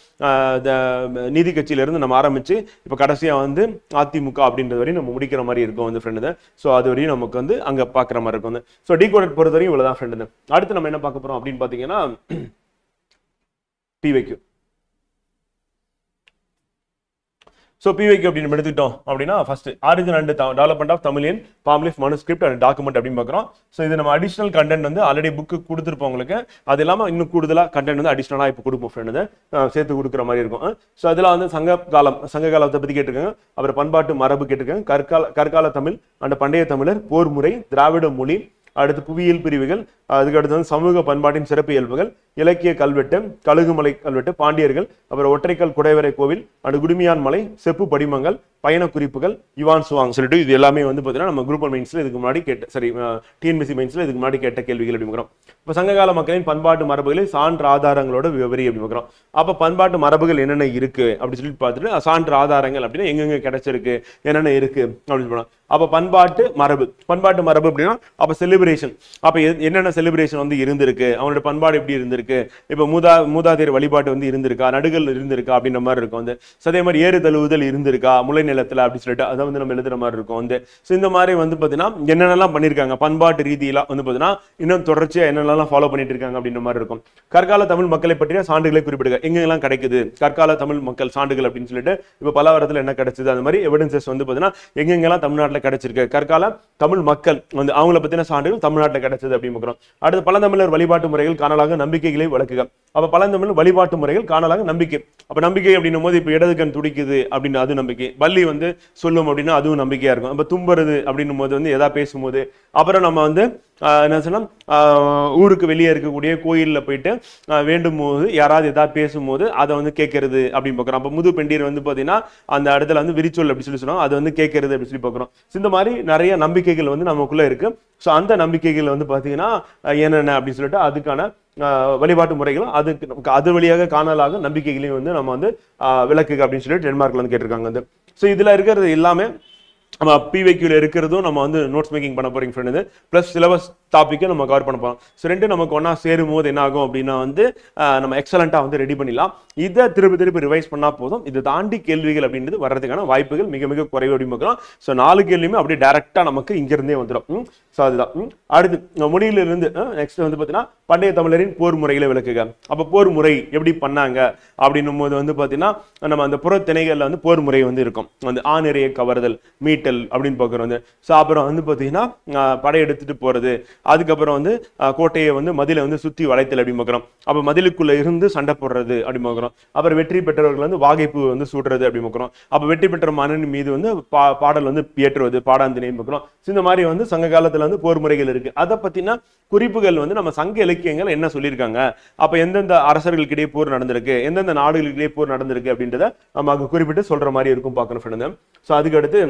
நீதி கட்சியில இருந்து நம்ம ஆரம்பிச்சு இப்ப கடைசியா வந்து அதிமுக அப்படின்றது வரையும் நம்ம முடிக்கிற மாதிரி இருக்கும் வந்து ஃப்ரெண்டு. ஸோ அது வரையும் நமக்கு வந்து அங்க பாக்குற மாதிரி இருக்கும். ஸோ டீகோடட் பொறுத்த வரையும் இவ்வளவுதான் ஃப்ரெண்டு. அடுத்து நம்ம என்ன பார்க்க போறோம் அப்படின்னு பாத்தீங்கன்னா பிவைக்யூ. ஸோ பிவைக்யூ அப்படின்னு எடுத்துக்கிட்டோம் அப்படின்னா first origin and development of தமிழின் பாம்லிஃப் மனுஸ்கிரிப்ட் அண்ட் டாக்குமெண்ட் அப்படின்னு பார்க்குறோம். ஸோ இது நம்ம அடிஷனல் கண்டென்ட் வந்து ஆல்ரெடி புக்கு கொடுத்துருப்போம் உங்களுக்கு. அது இல்லாமல் இன்னும் கூடுதலாக கண்டென்ட் வந்து அடிஷனலாக இப்போ கொடுப்போம் ஃப்ரெண்டு, சேர்த்து கொடுக்குற மாதிரி இருக்கும். ஸோ அதில் வந்து சங்க காலத்தை பற்றி கேட்டிருக்காங்க, அப்புறம் பண்பாட்டு மரபு கேட்டிருக்காங்க, கற்கால தமிழ் அண்ட் பண்டைய தமிழர், போர் முறை, திராவிட மொழி, அடுத்து புவியியல் பிரிவுகள், அதுக்கு அடுத்து வந்து சமூக பண்பாட்டின் சிறப்பு இயல்புகள், இலக்கிய கல்வெட்டு, கழுகுமலை கல்வெட்டு, பாண்டியர்கள், அப்புறம் ஒற்றைக்கல் குடைவரை கோவில், அண்டு குடுமியான் மலை, செப்பு படிமங்கள், பயண குறிப்புகள், யுவான் சுவாங் சொல்லிட்டு இது எல்லாமே வந்து பார்த்தீங்கன்னா நம்ம குரூப் 1 மெயின்ஸ்ல இதுக்கு முன்னாடி கேட்ட டிஎன்பிஎஸ்சி மெயின்ஸ்ல இதுக்கு முன்னாடி கேட்ட கேள்விகள் அப்படிங்கிறோம். இப்போ சங்ககால மக்களின் பண்பாட்டு மரபுகளை சான்று ஆதாரங்களோட விவரி அப்படிங்கிறோம். அப்போ பண்பாட்டு மரபுகள் என்னென்ன இருக்கு அப்படின்னு சொல்லி பார்த்துட்டு சான்று ஆதாரங்கள் அப்படின்னா எங்கெங்க கிடைச்சிருக்கு, என்னென்ன இருக்கு அப்படின்னு சொல்லலாம். அப்போ பண்பாட்டு மரபு அப்படின்னா அப்போ செலிப்ரேஷன், அப்போ என்னென்ன செலிப்ரேஷன் வந்து இருந்திருக்கு, அவனோட பண்பாடு எப்படி இருந்திருக்கு, இப்போ மூதாதையர் வழிபாட்டு வந்து இருந்திருக்கா, நடுகள் இருந்திருக்கா அப்படின்ற மாதிரி இருக்கும் வந்து. அதே மாதிரி ஏறு தழுவுதல் இருந்திருக்கா முளை நிலத்துல அப்படின்னு சொல்லிட்டு அதை வந்து நம்ம எழுதுற மாதிரி இருக்கும் வந்து. இந்த மாதிரி வந்து பார்த்தீங்கன்னா என்னென்னலாம் பண்ணியிருக்காங்க பண்பாட்டு ரீதியெல்லாம் வந்து பார்த்தீங்கன்னா இன்னும் தொடர்ச்சியா என்னென்னலாம் ஃபாலோ பண்ணிட்டு இருக்காங்க அப்படின்ற மாதிரி இருக்கும். கற்கால தமிழ் மக்களை பற்றிய சான்றுகளை குறிப்பிடுங்க, எங்கெல்லாம் கிடைக்குது கற்கால தமிழ் மக்கள் சான்றுகள் அப்படின்னு சொல்லிட்டு இப்போ பலவரத்தில் என்ன கிடைச்சது அந்த மாதிரி எவிடன்சஸ் வந்து பார்த்தீங்கன்னா எங்கெங்கெல்லாம் தமிழ்நாட்டில் கிடைச்சிருக்கு கற்கால தமிழ் மக்கள் வந்து அவங்கள பத்தின சான்றுகள் தமிழ்நாட்டில் கிடைச்சது அப்படின்னு பார்க்கிறோம். அடுத்து பழந்தமிழர் வழிபாட்டு முறைகள் காணலாக நம்பிக்கைகளை விளக்குக. அப்ப பழந்தமிழர் வழிபாட்டு முறைகள் காணலாக நம்பிக்கை. அப்ப நம்பிக்கை அப்படின்னும் போது இப்ப இடது கண் துடிக்குது அப்படின்னு அது நம்பிக்கை, பள்ளி வந்து சொல்லும் அப்படின்னா அதுவும் நம்பிக்கையா இருக்கும். அப்ப தும்புறது அப்படின்னும் போது வந்து எதா பேசும்போது, அப்புறம் நம்ம வந்து என்ன சொன்னா ஊருக்கு வெளியே இருக்கக்கூடிய கோயில்ல போயிட்டு வேண்டும் போது யாராவது ஏதாவது பேசும்போது அதை வந்து கேட்கறது அப்படின்னு பார்க்குறோம். அப்போ முது பெண்டீர் வந்து பார்த்தீங்கன்னா அந்த இடத்துல வந்து விரிச்சொல் அப்படி சொல்லி சொன்னோம், அது வந்து கேட்கறது அப்படி சொல்லி பார்க்குறோம். இந்த மாதிரி நிறைய நம்பிக்கைகள் வந்து நமக்குள்ள இருக்கு. ஸோ அந்த நம்பிக்கைகள் வந்து பார்த்தீங்கன்னா என்னென்ன அப்படின்னு சொல்லிட்டு அதுக்கான வழிபாட்டு முறைகளும் அது வழியாக காணலாக நம்பிக்கைகளையும் வந்து நம்ம வந்து விளக்குக அப்படின்னு சொல்லிட்டு டென்மார்க்ல வந்து கேட்டிருக்காங்க வந்து. ஸோ இதுல இருக்கிறது எல்லாமே நம்ம பிவைக்யூல இருக்கிறதும் நம்ம வந்து நோட்ஸ் மேக்கிங் பண்ண போறீங்க ஃப்ரெண்ட். பிளஸ் சிலபஸ் டாப்பிக்கை நம்ம கவர் பண்ண போறோம். ஸோ ரெண்டு நமக்கு ஒன்னா சேரும் போது என்ன ஆகும் அப்படின்னா வந்து நம்ம எக்ஸலண்டா வந்து ரெடி பண்ணிடலாம். இதை திருப்பி ரிவைஸ் பண்ணா போதும். இதை தாண்டி கேள்விகள் அப்படின்றது வர்றதுக்கான வாய்ப்புகள் மிக மிக குறைவு அப்படின்னு பார்க்கலாம். ஸோ 4 கேள்வியுமே அப்படியே டைரக்டா நமக்கு இங்க இருந்தே வந்துடும். ஸோ அதுதான். அடுத்து மொழியிலிருந்து நெக்ஸ்ட் வந்து பார்த்தீங்கன்னா பண்டைய தமிழரின் போர் முறைகளை விளக்குக. அப்போ போர் முறை எப்படி பண்ணாங்க அப்படின்னும் போது வந்து பார்த்தீங்கன்னா நம்ம அந்த புறத்திணைகள்ல வந்து போர் முறை வந்து இருக்கும். வந்து ஆணிறைய கவர்தல், மீட்டல் அப்படின்னு பார்க்குறோம் வந்து. ஸோ அப்புறம் வந்து பார்த்தீங்கன்னா படையெடுத்துட்டு போறது, அதுக்கப்புறம் வந்து கோட்டையை வந்து மதிலை வந்து சுற்றி வளைத்தல் அப்படின்னு பார்க்குறோம். அப்போ மதிலுக்குள்ள இருந்து சண்டை போடுறது அப்படின்னு பார்க்குறோம். அப்புறம் வெற்றி பெற்றவர்கள் வந்து வாகைப்பு வந்து சூடுறது அப்படின்னு பார்க்குறோம். அப்போ வெற்றி பெற்ற மன்னன் மீது வந்து பாடல் வந்து ஏற்றுவது, பாடாந்தினைன்னு பார்க்குறோம். இந்த மாதிரி வந்து சங்க காலத்துல வந்து போர் முறைகள் இருக்கு. அதை பத்தின குறிப்புகள் வந்து நம்ம சங்க இலக்கியங்கள் என்ன சொல்லியிருக்காங்க, அப்ப எந்தெந்த அரசர்களுக்கிடையே போர் நடந்திருக்கு, எந்தெந்த நாடுகளுக்கிடையே போர் நடந்திருக்கு அப்படின்றத நம்ம அங்க குறிப்பிட்டு சொல்ற மாதிரி இருக்கும் பார்க்கணும். ஸோ அதுக்கு அடுத்து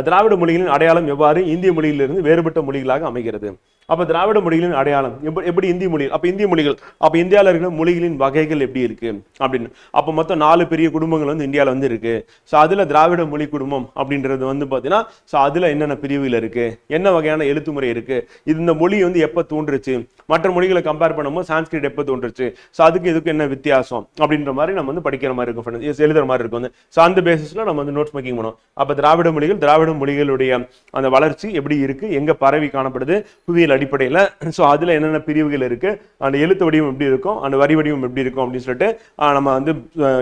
திராவிட மொழிகளின் அடையாளம் எவ்வாறு இந்திய மொழியிலிருந்து வேறுபட்ட மொழிகளாக அமைகிறது. அப்ப திராவிட மொழிகளின் அடையாளம் எப்படி இந்திய மொழி, அப்ப இந்திய மொழிகள், அப்ப இந்தியாவில் இருக்கிற மொழிகளின் வகைகள் எப்படி இருக்கு அப்படின்னு. அப்ப மொத்தம் 4 பெரிய குடும்பங்கள் வந்து இந்தியாவில் வந்து இருக்கு. ஸோ அதுல திராவிட மொழி குடும்பம் அப்படின்றது வந்து பாத்தீங்கன்னா ஸோ அதுல என்னென்ன பிரிவுகள் இருக்கு, என்ன வகையான எழுத்து முறை இருக்கு, இந்த மொழி வந்து எப்ப தோன்றுச்சு, மற்ற மொழிகளை கம்பேர் பண்ணும்போது சான்ஸ்கிரிட் எப்ப தோன்றுச்சு, ஸோ அதுக்கு இதுக்கு என்ன வித்தியாசம் அப்படின்ற மாதிரி நம்ம வந்து படிக்கிற மாதிரி இருக்கும், எழுதுற மாதிரி இருக்கும். ஸோ அந்த பேசிஸ்ல நம்ம வந்து நோட்ஸ் மேக்கிங் பண்ணுவோம். அப்ப திராவிட மொழிகளுடைய அந்த வளர்ச்சி எப்படி இருக்கு, எங்க பரவி காணப்படுது, புவியியல் அடிப்படையில். ஸோ அதுல என்னென்ன பிரிவுகள் இருக்கு, அந்த எழுத்து வடிவம் எப்படி இருக்கும், அந்த வரி வடிவம் எப்படி இருக்கும் அப்படின்னு சொல்லிட்டு நம்ம வந்து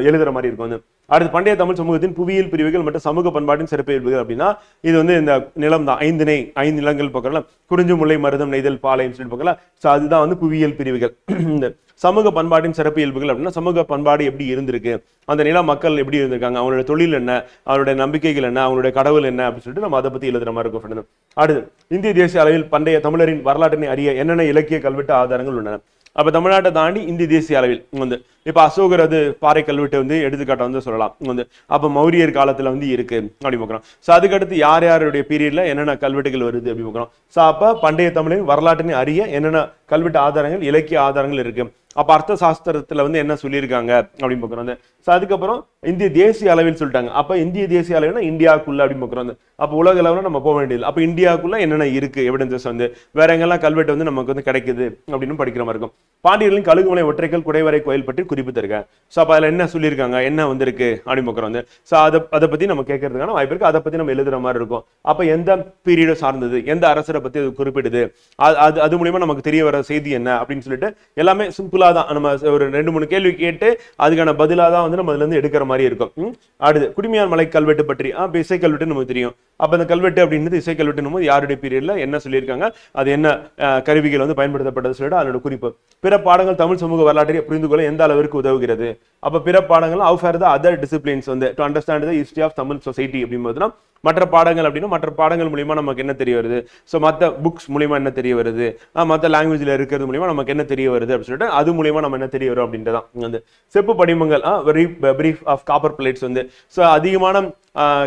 எழுதுற மாதிரி இருக்கும் வந்து. அடுத்து பண்டைய தமிழ் சமூகத்தின் புவியியல் பிரிவுகள் மற்றும் சமூக பண்பாட்டின் சிறப்பியல்புகள் அப்படின்னா இது வந்து இந்த நிலம் தான், 5 நிலங்கள் பார்க்கலாம், குறிஞ்சி முல்லை மருதம் நெய்தல் பாளையம் சொல்லிட்டு பார்க்கலாம். ஸோ அதுதான் வந்து புவியியல் பிரிவுகள். இந்த சமூக பண்பாட்டின் சிறப்பு இயல்புகள் அப்படின்னா சமூக பண்பாடு எப்படி இருந்திருக்கு, அந்த நில மக்கள் எப்படி இருந்திருக்காங்க, அவங்களோட தொழில் என்ன, அவருடைய நம்பிக்கைகள் என்ன, அவங்களுடைய கடவுள் என்ன அப்படின்னு சொல்லிட்டு நம்ம அதை பத்தி எழுதுற மாதிரி இருக்கும். அடுத்து இந்திய தேசிய அளவில் பண்டைய தமிழரின் வரலாற்றினை அறிய என்னென்ன இலக்கிய கல்வெட்டு ஆதாரங்கள் உள்ளன. அப்ப தமிழ்நாட்டை தாண்டி இந்திய தேசிய அளவில் வந்து இப்ப அசோகர் அது பாறை கல்வெட்டு வந்து எடுத்துக்காட்ட வந்து சொல்லலாம் வந்து. அப்ப மௌரியர் காலத்துல வந்து இருக்கு அப்படி பார்க்கிறோம். ஸோ அதுக்கடுத்து யார் யாருடைய பீரியட்ல என்னென்ன கல்வெட்டுகள் வருது அப்படி பார்க்கிறோம். ஸோ அப்ப பண்டைய தமிழின் வரலாற்றினை அறிய என்னென்ன கல்வெட்டு ஆதாரங்கள், இலக்கிய ஆதாரங்கள் இருக்கு. அப்ப அர்த்த சாஸ்திரத்துல வந்து என்ன சொல்லியிருக்காங்க அப்படின்னு பார்க்கிறோம். ஸோ அதுக்கப்புறம் இந்திய தேசிய அளவில் சொல்லிட்டாங்க. அப்ப இந்திய தேசிய அளவுனா இந்தியாவுக்குள்ள அப்படின்னு பார்க்கிறோம். அப்ப உலக அளவில் நம்ம போக வேண்டியது. அப்ப இந்தியாவுக்குள்ள என்னென்ன இருக்கு எவிடன்சஸ் வந்து வேற எங்கெல்லாம் கல்வெட்டு வந்து நமக்கு வந்து கிடைக்குது அப்படின்னு படிக்கிற மாதிரி இருக்கும். பாண்டியர்களின் கழுகுமலை ஒற்றைக்கல் குடைவரை கோயில் பற்றி குறிப்பு தருக. ஸோ அப்ப அதுல என்ன சொல்லியிருக்காங்க, என்ன வந்திருக்கு அப்படின்னு பார்க்கிறோம். ஸோ அதை பத்தி நம்ம கேட்கறதுக்கான வாய்ப்பு இருக்கு. அதை பத்தி நம்ம எழுதுற மாதிரி இருக்கும். அப்ப எந்த பீரியடை சார்ந்தது, எந்த அரசரை பத்தி அது குறிப்பிடுது, அது மூலியமா நமக்கு தெரிய வர செய்தி என்ன அப்படின்னு சொல்லிட்டு எல்லாமே சிம்பிளா தான் நம்ம ஒரு 2-3 கேள்வி கேட்டு அதுக்கான பதிலா தான் வந்து நம்ம அதுல இருந்து எடுக்கிற மாதிரி இருக்கும். அடுத்து குடுமியான் மலை கல்வெட்டு பற்றி இசை கல்வெட்டு நமக்கு தெரியும். அப்ப அந்த கல்வெட்டு அப்படின்றது இசை கல்வெட்டு போது யாருடைய பீரியட்ல என்ன சொல்லியிருக்காங்க, அது என்ன கருவிகள் வந்து பயன்படுத்தப்பட்டது சொல்லிட்டு அதோட குறிப்பு. பிற பாடங்கள் தமிழ் சமூக வரலாற்றை புரிந்து கொள்ள எந்த அளவிற்கு உதவுகிறது. அப்ப பிற பாடங்கள் how far the other disciplines வந்து to understand the history of Tamil society அப்படிங்கிறதுனா மற்ற பாடங்கள் அப்படின்னா மற்ற பாடங்கள் மூலியமா நமக்கு என்ன தெரிய வருது, ஸோ மற்ற புக்ஸ் மூலியமா என்ன தெரிய வருது, மற்ற லாங்குவேஜ்ல இருக்கிறது மூலியமா நமக்கு என்ன தெரிய வருது அப்படின்னு சொல்லிட்டு அது மூலியமா நம்ம என்ன தெரிய வரும் அப்படின்றதான் வந்து செப்பு படிமங்கள் பிரீஃப் ஆஃப் காப்பர் பிளேட்ஸ் வந்து. ஸோ அதிகமான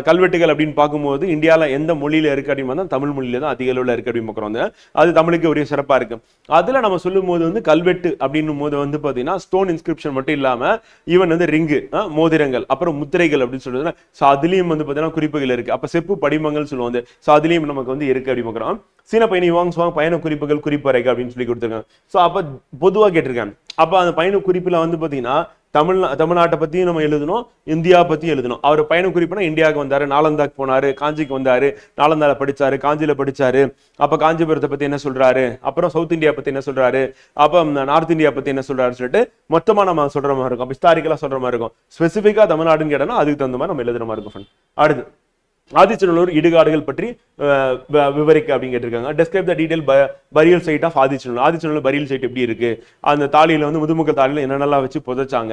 கல்வெட்டுகள் அப்படின்னு பார்க்கும்போது இந்தியாவில் எந்த மொழியில இருக்கு அப்படின்னு பார்த்தா தமிழ் மொழியில தான் அதிக அளவில் இருக்கு அப்படின்னு பார்க்குறோம். அது தமிழுக்கு ஒரு சிறப்பா இருக்கு. அதுல நம்ம சொல்லும் போது வந்து கல்வெட்டு அப்படின்னும் போது வந்து பாத்தீங்கன்னா ஸ்டோன் இன்ஸ்கிரிப்ஷன் மட்டும் இல்லாம ஈவன் வந்து ரிங்கு, மோதிரங்கள், அப்புறம் முத்திரைகள் அப்படின்னு சொல்றது. ஸோ அதுலயும் வந்து பாத்தீங்கன்னா குறிப்புகள் இருக்கு. அப்ப செப்பு படிமங்கள் சொல்லுவாங்க. ஸோ அதுலயும் நமக்கு வந்து இருக்கு அப்படின்னு பார்க்குறோம். சீன பயணி வாங்க பயண குறிப்புகள் குறிப்பறைகள் அப்படின்னு சொல்லி கொடுத்துருக்காங்க. ஸோ அப்ப பொதுவாக கேட்டிருக்காங்க. அப்ப அந்த பயண குறிப்புல வந்து பாத்தீங்கன்னா தமிழ்நாட்டை பத்தியும் நம்ம எழுதணும், இந்தியா பத்தியும் எழுதணும். அவர் பயண குறிப்புனா இந்தியாவுக்கு வந்தாரு, நாலந்தாக்கு போனாரு, காஞ்சிக்கு வந்தாரு, நாலந்தால படிச்சாரு, காஞ்சியில படிச்சாரு, அப்ப காஞ்சிபுரத்தை பத்தி என்ன சொல்றாரு, அப்புறம் சவுத் இந்தியா பத்தி என்ன சொல்றாரு, அப்ப நார்த் இந்தியா பத்தி என்ன சொல்றாருன்னு சொல்லிட்டு மொத்தமா நம்ம சொல்ற மாதிரி இருக்கும். ஹிஸ்டாரிக்கலா சொல்ற மாதிரி இருக்கும். ஸ்பெசிபிக்கா தமிழ்நாடுன்னு கேட்டோம்னா அதுக்கு தகுந்த மாதிரி நம்ம எழுதுற மாதிரி இருக்கும். அடுத்து ஆதிச்சநல்லூர் இடுகாடுகள் பற்றி விவரிக்க அப்படின்னு கேட்டிருக்காங்க. Describe the detail burial site of Adichanallur. Adichanallur burial site எப்படி இருக்கு, அந்த தாலியில வந்து முதுமக்கள் தாலியில என்னென்னலாம் வச்சு புதைச்சாங்க,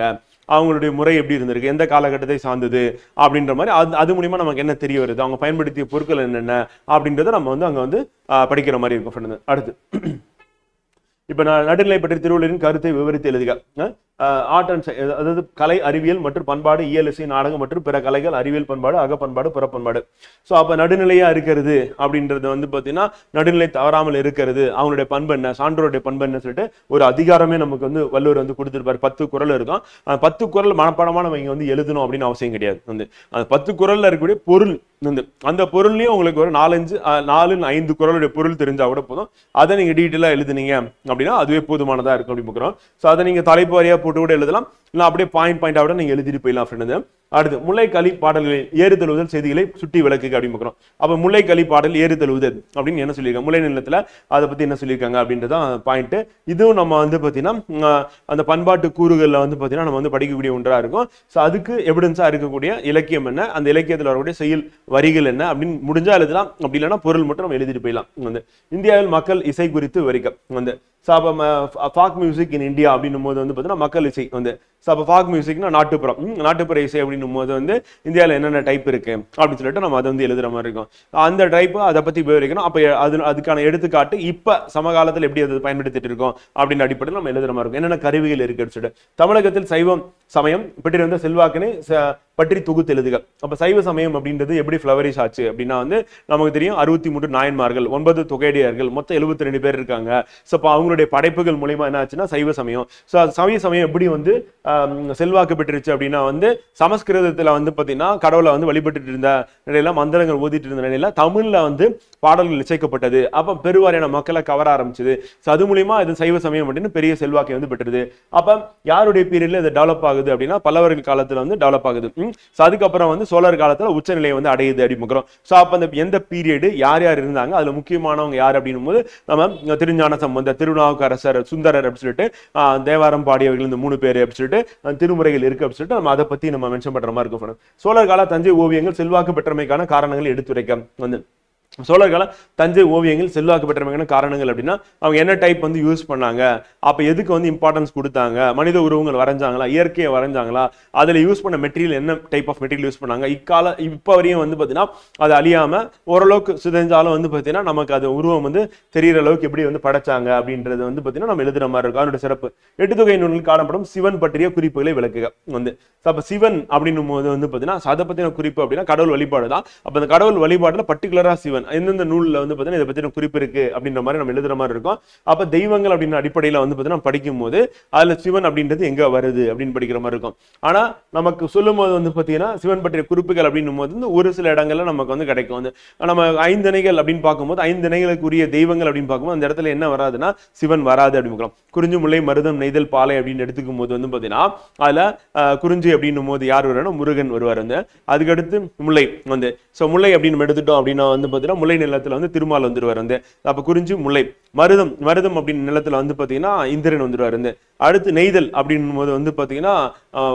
அவங்களுடைய முறை எப்படி இருந்திருக்கு, எந்த காலகட்டத்தை சார்ந்தது அப்படின்ற மாதிரி அது மூலியமா நமக்கு என்ன தெரிய வருது, அவங்க பயன்படுத்திய பொருட்கள் என்னென்ன அப்படின்றத நம்ம வந்து அங்க வந்து படிக்கிற மாதிரி இருக்கும். அடுத்து இப்ப நடுநிலை பற்றி திருவள்ளுவரின் கருத்தை விவரித்து எழுதுக. ஆர்ட் அண்ட் அதாவது கலை, அறிவியல் மற்றும் பண்பாடு, இயல், இசை, நாடகம் மற்றும் பிற கலைகள், அறிவியல் பண்பாடு, அகப்பண்பாடு, புறப்பண்பாடு. ஸோ அப்ப நடுநிலையா இருக்கிறது அப்படின்றது வந்து பாத்தீங்கன்னா நடுநிலை தவறாமல் இருக்கிறது, அவங்களுடைய பண்பு என்ன, சான்றோருடைய பண்பு என்ன சொல்லிட்டு ஒரு அதிகாரமே நமக்கு வந்து வள்ளுவர் வந்து கொடுத்துருப்பாரு. 10 குறள் இருக்கும். 10 குறள் மனப்பாடமா நம்ம இங்க வந்து எழுதணும் அப்படின்னு அவசியம் கிடையாது. வந்து அந்த 10 குறள்ல இருக்கக்கூடிய பொருள் வந்து அந்த பொருள்லயும் உங்களுக்கு ஒரு 4-5 குறளுடைய பொருள் தெரிஞ்சா கூட போதும். அதை நீங்க டீட்டெயிலா எழுதுனீங்க அப்படின்னா அதுவே போதுமானதா இருக்கும் அப்படின்னு பார்க்கிறோம். ஸோ அதை நீங்க தலைப்பு வாரியா போட்டு கூட எழுதலாம், இல்லை அப்படியே பாயிண்டா விட நீங்க எழுதிட்டு போயிடலாம் ஃப்ரெண்டு. அடுத்து முல்லைக்களி பாடல்களில் ஏறு தழுவுதல் செய்திகளை சுட்டி விளக்குக அப்படின்னு பார்க்கிறோம். அப்ப முல்லைக்களி பாடல் ஏறு தழுவுதல் அப்படின்னு என்ன சொல்லியிருக்காங்க, முல்லை நிலத்துல அதை பத்தி என்ன சொல்லியிருக்காங்க அப்படின்றதான் பாயிண்ட். இதுவும் நம்ம வந்து பாத்தீங்கன்னா அந்த பண்பாட்டு கூறுகள்ல வந்து பாத்தீங்கன்னா நம்ம வந்து படிக்கக்கூடிய ஒன்றா இருக்கும். ஸோ அதுக்கு எவிடன்ஸா இருக்கக்கூடிய இலக்கியம் என்ன, அந்த இலக்கியத்தில் வரக்கூடிய செயல் வரிகள் என்ன அப்படின்னு முடிஞ்சா எழுதலாம், அப்படி இல்லைன்னா பொருள் மட்டும் நம்ம எழுதிட்டு போயிடலாம். வந்து இந்தியாவில் மக்கள் இசை குறித்து விவரிக்க வந்து ஃபாக் மியூசிக் இன் இந்தியா அப்படின்னும் போது வந்து பார்த்தீங்கன்னா மக்கள் இசை வந்து ஃபாக் மியூசிக்னா நாட்டுப்புற இசை அப்படின்னும் போது வந்து இந்தியாவில் என்னென்ன டைப் இருக்கு அப்படின்னு சொல்லிட்டு நம்ம அதை வந்து எழுதுற மாதிரி இருக்கும். அந்த டைப் அதை பத்தி விவரிக்கணும். அப்போ அதுக்கான எடுத்துக்காட்டு இப்ப சமகாலத்தில் எப்படி அதை பயன்படுத்திட்டு இருக்கோம் அப்படின்னு அடிப்படையில் நம்ம எழுதுற மாதிரி இருக்கும். என்னென்ன கருவிகள் இருக்கு அப்படின்னு சொல்லிட்டு தமிழகத்தில் சைவம் சமயம் பெற்றிருந்த செல்வாக்கினை பற்றி தொகுத்து எழுதுக. அப்ப சைவ சமயம் அப்படின்றது எப்படி ஃபிளவரிஷ் ஆச்சு அப்படின்னா வந்து நமக்கு தெரியும் 63 நாயன்மார்கள், 9 தொகையடியார்கள், மொத்தம் 72 பேர் இருக்காங்க. ஸோ அவங்களுடைய படைப்புகள் மூலியமா என்ன ஆச்சுன்னா சைவ சமயம். ஸோ சைவ சமயம் எப்படி வந்து செல்வாக்கு பெற்றுருச்சு அப்படின்னா வந்து சமஸ்கிருதத்துல வந்து பாத்தீங்கன்னா கடவுளை வந்து வழிபட்டு இருந்த நிலையில, மந்திரங்கள் ஓதிட்டு இருந்த நிலையில தமிழ்ல வந்து பாடல்கள் இசைக்கப்பட்டது. அப்ப பெருவாரியான மக்களை கவர ஆரம்பிச்சது. ஸோ அது மூலியமா இது சைவ சமயம் அப்படின்னு பெரிய செல்வாக்கை வந்து பெற்றது. அப்ப யாருடைய பீரியட்ல இது டெவலப் ஆகுது அப்படின்னா பல்லவர்கள் காலத்துல வந்து டெவலப் ஆகுது. அதுக்கப்புறம் வந்து சோழர் காலத்துல உச்சநிலையை வந்து அடையுது அப்படின்னு. ஸோ அப்ப அந்த எந்த பீரியடு யார் யார் இருந்தாங்க, அதுல முக்கியமானவங்க யார் அப்படின்னும் போது நம்ம திருஞான சம்பந்தர், திருநாவுக்கரசர், சுந்தரர் அப்படின்னு சொல்லிட்டு தேவாரம் பாடியவர்கள் இந்த 3 பேர் அப்படின்னு சொல்லிட்டு திருமுறைகள் இருக்கு அப்படின்னு சொல்லிட்டு நம்ம அதை பத்தி நம்ம மென்ஷன் பண்ற மாதிரி இருக்கும். சோழர் கால தஞ்சை ஓவியங்கள் செல்வாக்கு பெற்றமைக்கான காரணங்கள் எடுத்துரைக்க வந்து சோழர் கால தஞ்சை ஓவியங்கள் செல்வாக்கு பெற்றமைக்கான காரணங்கள் அப்படின்னா அவங்க என்ன டைப் வந்து யூஸ் பண்ணாங்க, அப்ப எதுக்கு வந்து இம்பார்ட்டன்ஸ் கொடுத்தாங்க, மனித உருவங்கள் வரைஞ்சாங்களா, இயற்கையை வரைஞ்சாங்களா, அதுல யூஸ் பண்ண மெட்டீரியல் என்ன டைப் ஆஃப் மெட்டீரியல் யூஸ் பண்ணாங்க, இப்ப வரையும் வந்து பாத்தீங்கன்னா அது அழியாம ஓரளவுக்கு சிதைஞ்சாலும் வந்து பாத்தீங்கன்னா நமக்கு அது உருவம் வந்து தெரியற அளவுக்கு எப்படி வந்து படைச்சாங்க அப்படின்றது வந்து பாத்தீங்கன்னா நம்ம எழுதுற மாதிரி இருக்கும். அதனுடைய சிறப்பு எட்டுத்தொகை நூல்களில் காணப்படும் சிவன் பற்றிய குறிப்புகளை விளக்குக வந்து. அப்ப சிவன் அப்படின்னும் போது வந்து பாத்தீங்கன்னா அதை பத்தின குறிப்பு அப்படின்னா கடவுள் வழிபாடு தான். அப்ப அந்த கடவுள் வழிபாடுல பர்டிகுலரா சிவன் எந்தெந்த நூல்ல வந்து பாத்தீங்கன்னா இதை பத்தின குறிப்பு இருக்கு அப்படின்ற மாதிரி நம்ம எழுதுற மாதிரி இருக்கும். அப்ப தெய்வங்கள் அப்படின்னு அடிப்படையில வந்து பாத்தீங்கன்னா படிக்கும் போது அதுல சிவன் அப்படின்றது எங்க வருது அப்படின்னு படிக்கிற மாதிரி இருக்கும். ஆனா நமக்கு சொல்லும் போது வந்து பாத்தீங்கன்னா சிவன் பற்றிய குறிப்புகள் அப்படின்னும் போது வந்து ஒரு சில இடங்கள்ல நமக்கு வந்து கிடைக்கும். வந்து நம்ம ஐந்தணைகள் அப்படின்னு பார்க்கும்போது ஐந்தணைகளுக்குரிய தெய்வங்கள் அப்படின்னு பார்க்கும்போது அந்த இடத்துல என்ன வராதுன்னா சிவன் வராது அப்படின்னு. குறிஞ்சி, முல்லை, மருதம், நெய்தல், பாலை அப்படின்னு எடுத்துக்கும் போது வந்து பாத்தீங்கன்னா அதுல குறிஞ்சி அப்படின்னும் போது யார் வருவாருன்னா முருகன் வருவார். வந்து அதுக்கடுத்து முல்லை வந்து முல்லை அப்படின்னு எடுத்துட்டோம் அப்படின்னா வந்து பாத்தீங்கன்னா முல்லை நிலத்துல வந்து திருமால் வந்துருவார். வந்து அப்ப குறிஞ்சி முல்லை மருதம் மருதம் அப்படின்னு நிலத்துல வந்து பாத்தீங்கன்னா இந்திரன் வந்துருவாரு. அடுத்து நெய்தல் அப்படின்னும் போது வந்து பாத்தீங்கன்னா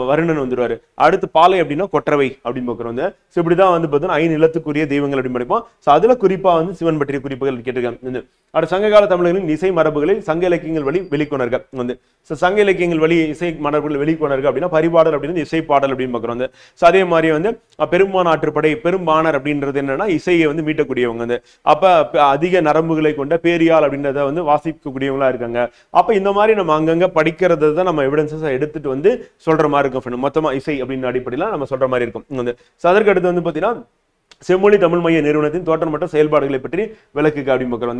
வருணன் வந்துருவாரு. அடுத்து பாலை அப்படின்னா கொற்றவை அப்படின்னு பார்க்குறோம். ஸோ இப்படிதான் வந்து பார்த்தீங்கன்னா நிலத்துக்குரிய தெய்வங்கள் அப்படின்னு படிப்போம். ஸோ அதுல குறிப்பா வந்து சிவன் பற்றிய குறிப்புகள் கேட்டிருக்காங்க. அடுத்த சங்ககால தமிழர்களின் இசை மரபுகளில் சங்க இலக்கியங்கள் வழி வெளிக்கொணர்கள் வந்து சங்க இலக்கியங்கள் வழி இசை மரபுகள் வெளிக்கொணர்கள் அப்படின்னா பரிபாடல் அப்படின்னு இசை பாடல் அப்படின்னு பார்க்குறோம். ஸோ அதே மாதிரி வந்து பெரும்பானாற்றுப்படை பெரும்பாணர் அப்படின்றது என்னன்னா இசையை வந்து மீட்டக்கூடியவங்க வந்து அப்ப அதிக நரம்புகளை கொண்ட பேரியால் அப்படின்றத வந்து வாசிக்கக்கூடியவங்களா இருக்காங்க. அப்ப இந்த மாதிரி நம்ம அங்கங்க படிக்கிறத தான் நம்ம எவிடன்சஸ் எடுத்துட்டு வந்து சொல்ற மாதிரி இருக்கும். மொத்தமா இசை அப்படின்னு அடிப்படையில நம்ம சொல்ற மாதிரி இருக்கும். அதற்கு அடுத்து வந்து பாத்தீங்கன்னா செம்மொழி தமிழ் மைய நிறுவனத்தின் தோற்றம் மற்றும் செயல்பாடுகளை பற்றி விளக்குக அப்படின்னு பார்க்குறோம்.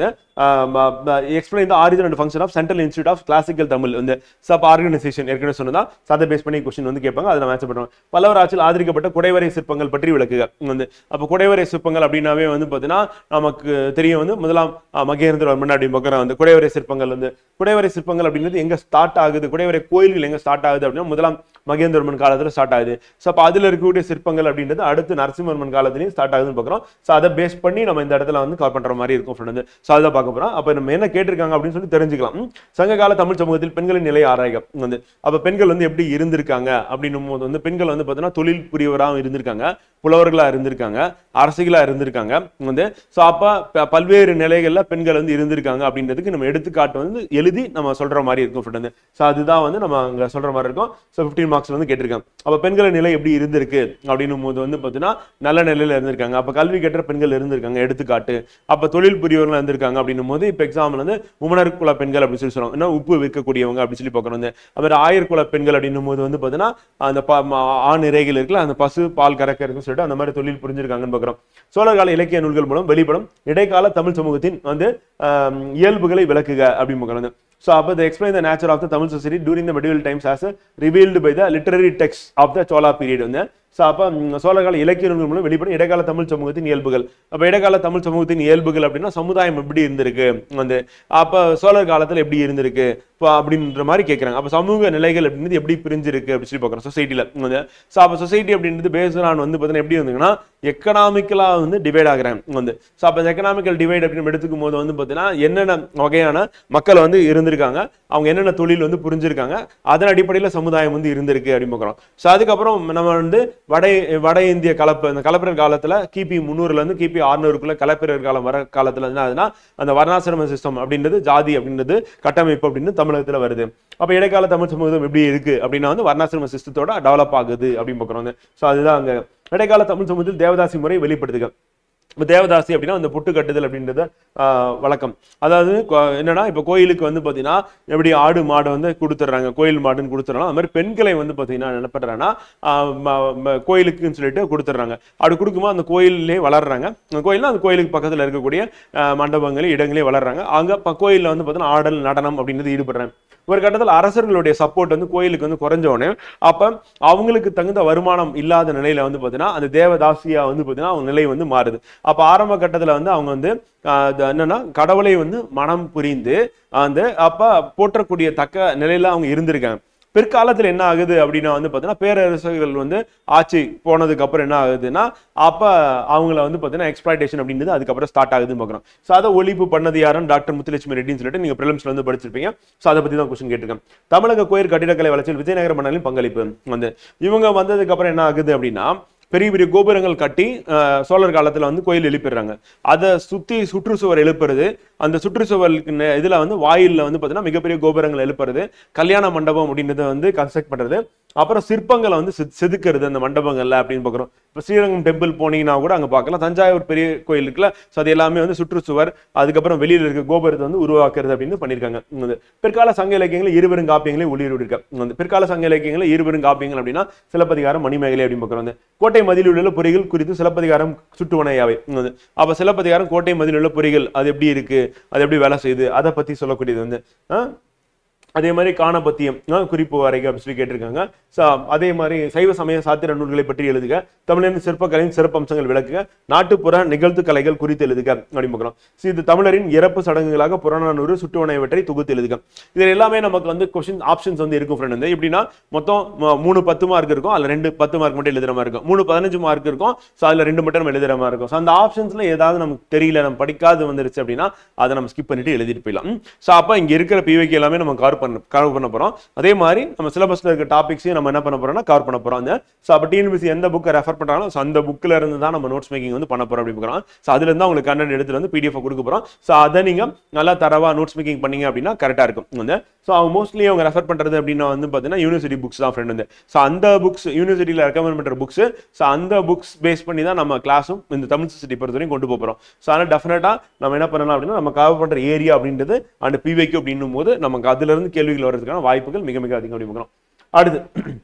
Explain the origin and function of Central Institute of Classical Tamil வந்து சப் ஆர்கனைசேஷன் ஏற்கனவே சொன்னதா அதை பேஸ் பண்ணி கொஸ்டின் வந்து கேட்பாங்க. அதை மேட்ச் பண்ணுறோம். பல்லவர் ஆட்சியில் ஆதரிக்கப்பட்ட குடைவரை சிற்பங்கள் பற்றி விளக்குக வந்து அப்போ குடைவரை சிற்பங்கள் அப்படின்னாவே வந்து பார்த்தீங்கன்னா நமக்கு தெரியும் வந்து முதலாம் மகேந்திரவர்மன் அப்படின்னு பார்க்குறோம். வந்து குடைவரை சிற்பங்கள் வந்து குடைவரை சிற்பங்கள் அப்படின்றது எங்க ஸ்டார்ட் ஆகுது, குடைவரை கோயில்கள் எங்க ஸ்டார்ட் ஆகுது அப்படின்னா முதலாம் மகேந்திரவர்மன் காலத்துல ஸ்டார்ட் ஆகுது. ஸோ அப்போ அதுல இருக்கக்கூடிய சிற்பங்கள் அப்படின்றது அடுத்து நரசிம்மவர்மன் காலத்திலையும் ஸ்டார்ட் ஆகுதுன்னு பார்க்குறோம். ஸோ அதை பேஸ் பண்ணி நம்ம இந்த இடத்துல வந்து கவர் பண்ற மாதிரி இருக்கும் ஃப்ரெண்ட். ஸோ அதை பார்க்க போறோம். அப்போ நம்ம என்ன கேட்டிருக்காங்க அப்படின்னு சொல்லி தெரிஞ்சுக்கலாம். சங்ககால தமிழ் சமூகத்தில் பெண்களின் நிலை ஆராய்க வந்து அப்ப பெண்கள் வந்து எப்படி இருந்திருக்காங்க அப்படின்னும் போது வந்து பெண்கள் வந்து பார்த்தீங்கன்னா தொழில் புரியவராக இருந்திருக்காங்க, புலவர்களா இருந்திருக்காங்க, அரசிகளா இருந்திருக்காங்க வந்து. ஸோ அப்ப பல்வேறு நிலைகள்ல பெண்கள் வந்து இருந்திருக்காங்க அப்படின்றதுக்கு நம்ம எடுத்துக்காட்டு வந்து எழுதி நம்ம சொல்ற மாதிரி இருக்கும் ஃப்ரெண்ட். ஸோ அதுதான் வந்து நம்ம அங்க சொல்ற மாதிரி இருக்கும். ஸோ 15 மார்க்ஸ் வந்து கேட்டிருக்காங்க. அப்ப பெண்களின் நிலை எப்படி இருந்திருக்கு அப்படின்னும் போது வந்து பார்த்தீங்கன்னா நல்ல நிலையில இருந்திருக்காங்க. அப்ப கல்வி கற்ற பெண்கள் இருந்திருக்காங்க எடுத்துக்காட்டு. அப்ப தொழில் புரியவர்கள் இருந்திருக்காங்க அப்படின்னும் போது இப்ப எக்ஸாம்பிள் வந்து உமனர் குல பெண்கள் அப்படின்னு சொல்லி சொல்லுவாங்க. இன்னும் உப்பு விற்கக்கூடியவங்க அப்படின்னு சொல்லி பார்க்கணும். அப்புறம் ஆயர் குல பெண்கள் அப்படின்னும் போது வந்து பார்த்தீங்கன்னா அந்த ஆண் இறைகள் இருக்குல்ல அந்த பசு பால் கறக்கிறதுன்னு சொல்லிட்டு அந்த மாதிரி தொழில் புரிஞ்சிருக்காங்கன்னு பார்க்குறோம். சோழர்கால இலக்கிய நூல்கள் மூலம் வெளிப்படும் இடைக்கால தமிழ் சமூகத்தின் வந்து இயல்புகளை விளக்குக அப்படின்னு பார்க்கணும். So, they explain the nature of the Tamil society during the medieval times as revealed by the literary texts of the Chola period. So அப்போ சோழகால இலக்கிய நூல்கள் மூலம் வெளிப்படும் இடைக்கால தமிழ் சமூகத்தின் இயல்புகள். அப்போ இடைக்கால தமிழ் சமூகத்தின் இயல்புகள் அப்படின்னா சமுதாயம் எப்படி இருந்திருக்கு வந்து அப்போ சோழர் காலத்தில் எப்படி இருந்திருக்கு அப்படின்ற மாதிரி கேட்குறாங்க. அப்போ சமூக நிலைகள் அப்படின்றது எப்படி பிரிஞ்சிருக்கு அப்படின்னு சொல்லி பார்க்குறோம் சொசைட்டியில் வந்து. ஸோ அப்போ சொசைட்டி அப்படின்றது பேஸ்ட் ஆன் வந்து பார்த்தீங்கன்னா எப்படி இருந்துங்கன்னா எக்கனாமிக்கலாக வந்து டிவைட் ஆகுறாங்க வந்து. ஸோ அப்போ எக்கனாமிக்கல் டிவைட் அப்படின்னு எடுத்துக்கும் போது வந்து பார்த்தீங்கன்னா என்னென்ன வகையான மக்கள் வந்து இருந்திருக்காங்க, அவங்க என்னென்ன தொழில் வந்து புரிஞ்சிருக்காங்க, அதன் அடிப்படையில் சமுதாயம் வந்து இருந்திருக்கு அப்படின்னு பார்க்குறோம். ஸோ அதுக்கப்புறம் நம்ம வந்து வட இந்திய இந்த கலப்பிரர் காலத்துல கிபி 300ல இருந்து கிபி 600க்குள்ள கலப்பிரர் காலம் வர காலத்துல என்ன ஆகுதுன்னா அந்த வர்ணாசிரம சிஸ்டம் அப்படின்றது ஜாதி அப்படின்றது கட்டமைப்பு அப்படின்னு தமிழகத்துல வருது. அப்ப இடைக்கால தமிழ் சமூகம் எப்படி இருக்கு அப்படின்னா வந்து வர்ணாசிரம சிஸ்டத்தோட டெவலப் ஆகுது அப்படின்னு பார்க்குறோம். ஸோ அதுதான் அங்க இடைக்கால தமிழ் சமூகத்தில் தேவதாசி முறை வெளிப்படுத்துக. தேவதாசி அப்படின்னா அந்த புட்டு கட்டுதல் அப்படின்றத வழக்கம். அதாவது என்னன்னா இப்ப கோயிலுக்கு வந்து பாத்தீங்கன்னா எப்படி ஆடு மாடு வந்து கொடுத்துட்றாங்க, கோயில் மாடுன்னு கொடுத்துறாங்க. அது மாதிரி பெண்களை வந்து பாத்தீங்கன்னா என்ன பண்றாங்கன்னா கோயிலுக்குன்னு சொல்லிட்டு கொடுத்துட்றாங்க. அப்படி கொடுக்கும்போது அந்த கோயிலே வளர்றாங்க. அந்த கோயில்னா அந்த கோயிலுக்கு பக்கத்துல இருக்கக்கூடிய மண்டபங்களே இடங்களே வளர்றாங்க. அங்க கோயில்ல வந்து பாத்தீங்கன்னா ஆடல் நடனம் அப்படின்றது ஈடுபடுறாங்க. ஒரு கட்டத்தில் அரசர்களுடைய சப்போர்ட் வந்து கோயிலுக்கு வந்து குறைஞ்ச உடனே அப்ப அவங்களுக்கு தகுந்த வருமானம் இல்லாத நிலையில வந்து பாத்தீங்கன்னா அந்த தேவதாசியா வந்து பாத்தீங்கன்னா அவங்க நிலை வந்து மாறுது. அப்ப ஆரம்ப கட்டத்துல வந்து அவங்க வந்து என்னன்னா கடவுளை வந்து மனம் புரிந்து அந்த அப்ப போற்றக்கூடிய தக்க நிலையில அவங்க இருந்திருக்காங்க. பிற்காலத்தில் என்ன ஆகுது அப்படின்னா வந்து பார்த்தீங்கன்னா பேரரசர்கள் வந்து ஆட்சி போனதுக்கு அப்புறம் என்ன ஆகுதுன்னா அப்ப அவங்கள வந்து பார்த்தீங்கன்னா எக்ஸ்பிளாய்டேஷன் அப்படின்றது அதுக்கப்புறம் ஸ்டார்ட் ஆகுதுன்னு பார்க்குறோம். ஸோ அதை ஒழிப்பு பண்ணது யாருன்னு டாக்டர் முத்துலட்சுமி ரெட்டின்னு சொல்லிட்டு நீங்க பிரிலிம்ஸ்ல வந்து படிச்சிருப்பீங்க. ஸோ அதை பத்தி தான் கொஸ்டின் கேட்டிருக்கேன். தமிழக கோயில் கட்டிடக்கலை வளர்ச்சியில் விஜயநகர மன்னரின் பங்களிப்பு வந்து இவங்க வந்ததுக்கு அப்புறம் என்ன ஆகுது அப்படின்னா பெரிய பெரிய கோபுரங்கள் கட்டி சோழர் காலத்துல வந்து கோயில் எழுப்பிடுறாங்க. அதை சுத்தி சுற்றுச்சுவர் எழுப்புறது, அந்த சுற்றுச்சுவருக்கு இதுல வந்து வாயில்ல வந்து பாத்தீங்கன்னா மிகப்பெரிய கோபுரங்கள் எழுப்புறது, கல்யாண மண்டபம் அப்படின்றத வந்து கன்ஸ்ட்ரக்ட் பண்றது, அப்புறம் சிற்பங்களை வந்து செதுக்கிறது அந்த மண்டபங்கள்ல அப்படின்னு பாக்குறோம். இப்போ ஸ்ரீரங்கம் டெம்பிள் போனீங்கன்னா கூட அங்க பார்க்கலாம். தஞ்சாவூர் பெரிய கோயில் இருக்குல்ல, ஸோ அது எல்லாமே வந்து சுற்றுச்சுவர் அதுக்கப்புறம் வெளியில இருக்க கோபுரத்தை வந்து உருவாக்குறது அப்படின்னு பண்ணியிருக்காங்க. பிற்கால சங்க இலக்கியங்களை இருவரும் காப்பியங்களே உள்ளிருக்க. பிற்கால சங்க இலக்கியங்களை இருவரும் காப்பியங்கள் அப்படின்னா சிலப்பதிகாரம் மணிமேகலை அப்படின்னு பார்க்குறோம். கோட்டை மதிலில் உள்ள பொறிகள் குறித்து சிலப்பதிகாரம் சுட்டுவனையாவை. அப்ப சிலப்பதிகாரம் கோட்டை மதிலில் உள்ள பொறிகள் அது எப்படி இருக்கு, அது எப்படி வேலை செய்யுது, அதை பத்தி சொல்லக்கூடியது வந்து அதே மாதிரி காணபத்தியம் குறிப்பு வரைக அப்படின்னு சொல்லி கேட்டிருக்காங்க. அதே மாதிரி சைவ சமய சாத்திர நூல்களை பற்றி எழுதுக, தமிழரின் சிற்பக்கலையின் சிறப்பு அம்சங்கள் விளக்குக, நாட்டுப்புற நிகழ்த்து கலைகள் குறித்து எழுதுக அப்படின்னு பார்க்கலாம். இது தமிழரின் இறப்பு சடங்குகளாக புறநானூறு சுட்டுவனைவற்றை தொகுத்து எழுதுக. இதில் எல்லாமே நமக்கு வந்து கொஸ்டின் ஆப்ஷன்ஸ் வந்து இருக்கும் ஃப்ரெண்ட். வந்து எப்படின்னா மொத்தம் 3 10 மார்க் இருக்கும், அதில் 2 10 மார்க் மட்டும் எழுதுற மாதிரி இருக்கும், 3 15 மார்க் இருக்கும், ஸோ அதில் 2 மட்டும் நம்ம எழுதுற மாதிரி இருக்கும். ஸோ அந்த ஆப்ஷன்ஸ்ல ஏதாவது நமக்கு தெரியல, நம்ம படிக்காது வந்துருச்சு அப்படின்னா அதை நம்ம ஸ்கிப் பண்ணிட்டு எழுதிட்டு போயிடலாம். ஸோ அப்போ இங்க இருக்கிற பிவைக்கு எல்லாமே நம்ம கவர் பண்ண போறோம். அதே மாதிரி நம்ம சிலபஸ்ல இருக்க டாபிக்ஸையும் நம்ம என்ன பண்ண போறோம்னா கவர் பண்ண போறோம். ஸோ அப்போ டிஎன்பிசி எந்த புக்கை ரெஃபர் பண்றாங்களோ அந்த புக்ல இருந்து தான் நம்ம நோட்ஸ் மேக்கிங் வந்து பண்ண போறோம் அப்படின்னு பார்க்கலாம். ஸோ அதுல இருந்து உங்களுக்கு கண்டென்ட் எடுத்து வந்து பிடிஎஃப் கொடுக்க போறோம். ஸோ அதை நீங்க நல்லா தரவா நோட்ஸ் மேக்கிங் பண்ணீங்க அப்படின்னா கரெக்டா இருக்கும். வந்து ஸோ அவங்க மோஸ்ட்லி அவங்க ரெஃபர் பண்றது அப்படின்னா வந்து பார்த்தீங்கன்னா யூனிவர்சிட்டி புக்ஸ் தான் ஃப்ரெண்ட். வந்து ஸோ அந்த புக்ஸ் யூனிவர்சிட்டியில் ரெக்கமெண்ட் பண்ற புக்ஸ், ஸோ அந்த புக்ஸ் பேஸ் பண்ணி தான் நம்ம கிளாஸும் இந்த தமிழ் சொசைட்டி பொறுத்தவரைக்கும் கொண்டு போறோம். ஸோ அதனால் டெஃபினட்டா நம்ம என்ன பண்ணலாம் அப்படின்னா நம்ம கவர் பண்ற ஏரியா அப்படின்றது அந்த பிவைக்கு அப்படின்னும் போது நமக்கு அதுல இருந்து கேள்விகள் வர்றதுக்கான வாய்ப்புகள் மிக மிக அதிகம் அப்படின்னு பார்க்கிறோம். அடுத்து